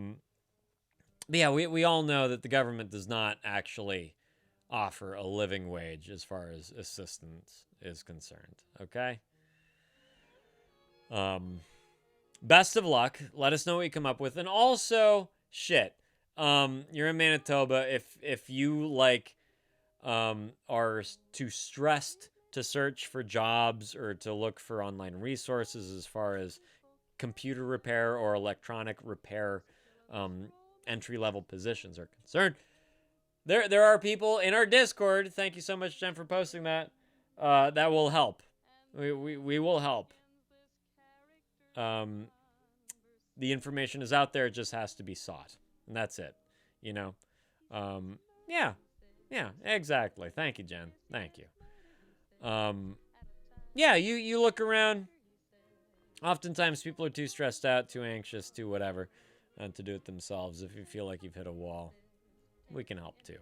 A: yeah, we all know that the government does not actually offer a living wage as far as assistance is concerned. Okay? Best of luck. Let us know what you come up with. And also, shit. You're in Manitoba. If you are too stressed to search for jobs or to look for online resources as far as computer repair or electronic repair entry-level positions are concerned, there are people in our Discord. Thank you so much, Jen, for posting that. That will help. We will help. The information is out there. It just has to be sought. And that's it, Yeah, exactly. Thank you, Jen. Thank you. Yeah, you look around. Oftentimes, people are too stressed out, too anxious, too whatever, to do it themselves. If you feel like you've hit a wall, we can help too.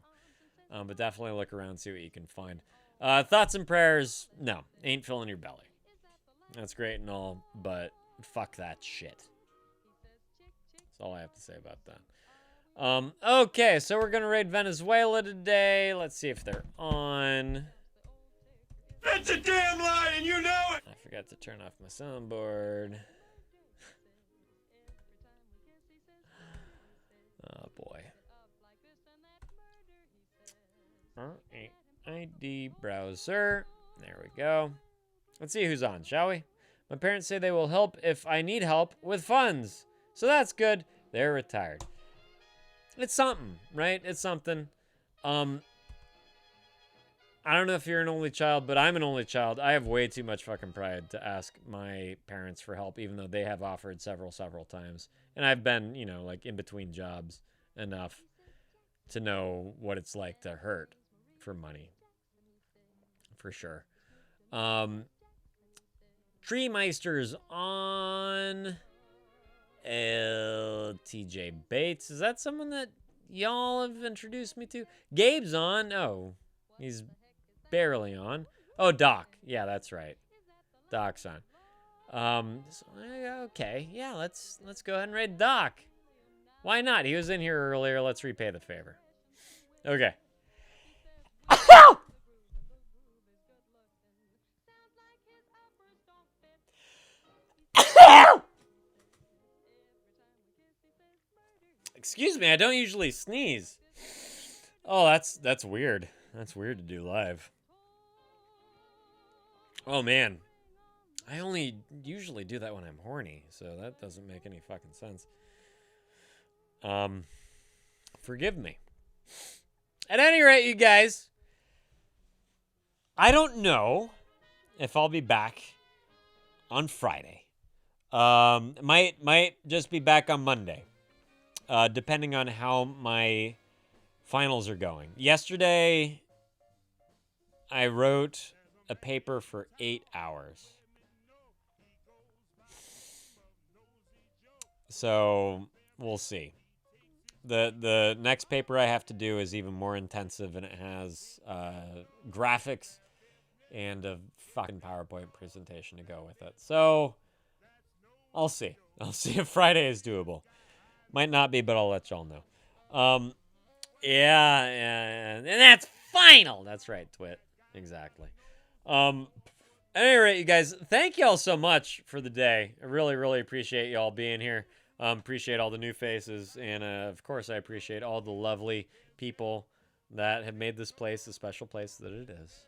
A: But definitely look around, see what you can find. Thoughts and prayers, no, ain't filling your belly. That's great and all, but fuck that shit. That's all I have to say about that. Okay, so we're gonna raid Venezuela today. Let's see if they're on.
D: That's a damn lie, and you know it!
A: I forgot to turn off my soundboard. ID browser. There we go. Let's see who's on, shall we? My parents say they will help if I need help with funds. So that's good. They're retired. It's something, right? It's something. I don't know if you're an only child, but I'm an only child. I have way too much fucking pride to ask my parents for help, even though they have offered several times. And I've been, you know, like in between jobs enough to know what it's like to hurt for money. For sure. Tree Meisters on TJ Bates. Is that someone that y'all have introduced me to? Gabe's on. Oh, he's barely on. Oh, Doc. Yeah, that's right. Doc's on. Okay. Yeah, let's go ahead and raid Doc. Why not? He was in here earlier. Let's repay the favor. Okay. Excuse me, I don't usually sneeze. Oh, that's weird. That's weird to do live. Oh man. I only usually do that when I'm horny, so that doesn't make any fucking sense. Forgive me. At any rate, you guys, I don't know if I'll be back on Friday. Might just be back on Monday. Depending on how my finals are going. Yesterday, I wrote a paper for 8 hours. So, we'll see. The next paper I have to do is even more intensive, and it has graphics and a fucking PowerPoint presentation to go with it. So, I'll see. I'll see if Friday is doable. Might not be, but I'll let y'all know. Yeah, and that's final. That's right, Twit. Exactly. At any rate, you guys, thank y'all so much for the day. I really, really appreciate y'all being here. Appreciate all the new faces, and of course, I appreciate all the lovely people that have made this place the special place that it is.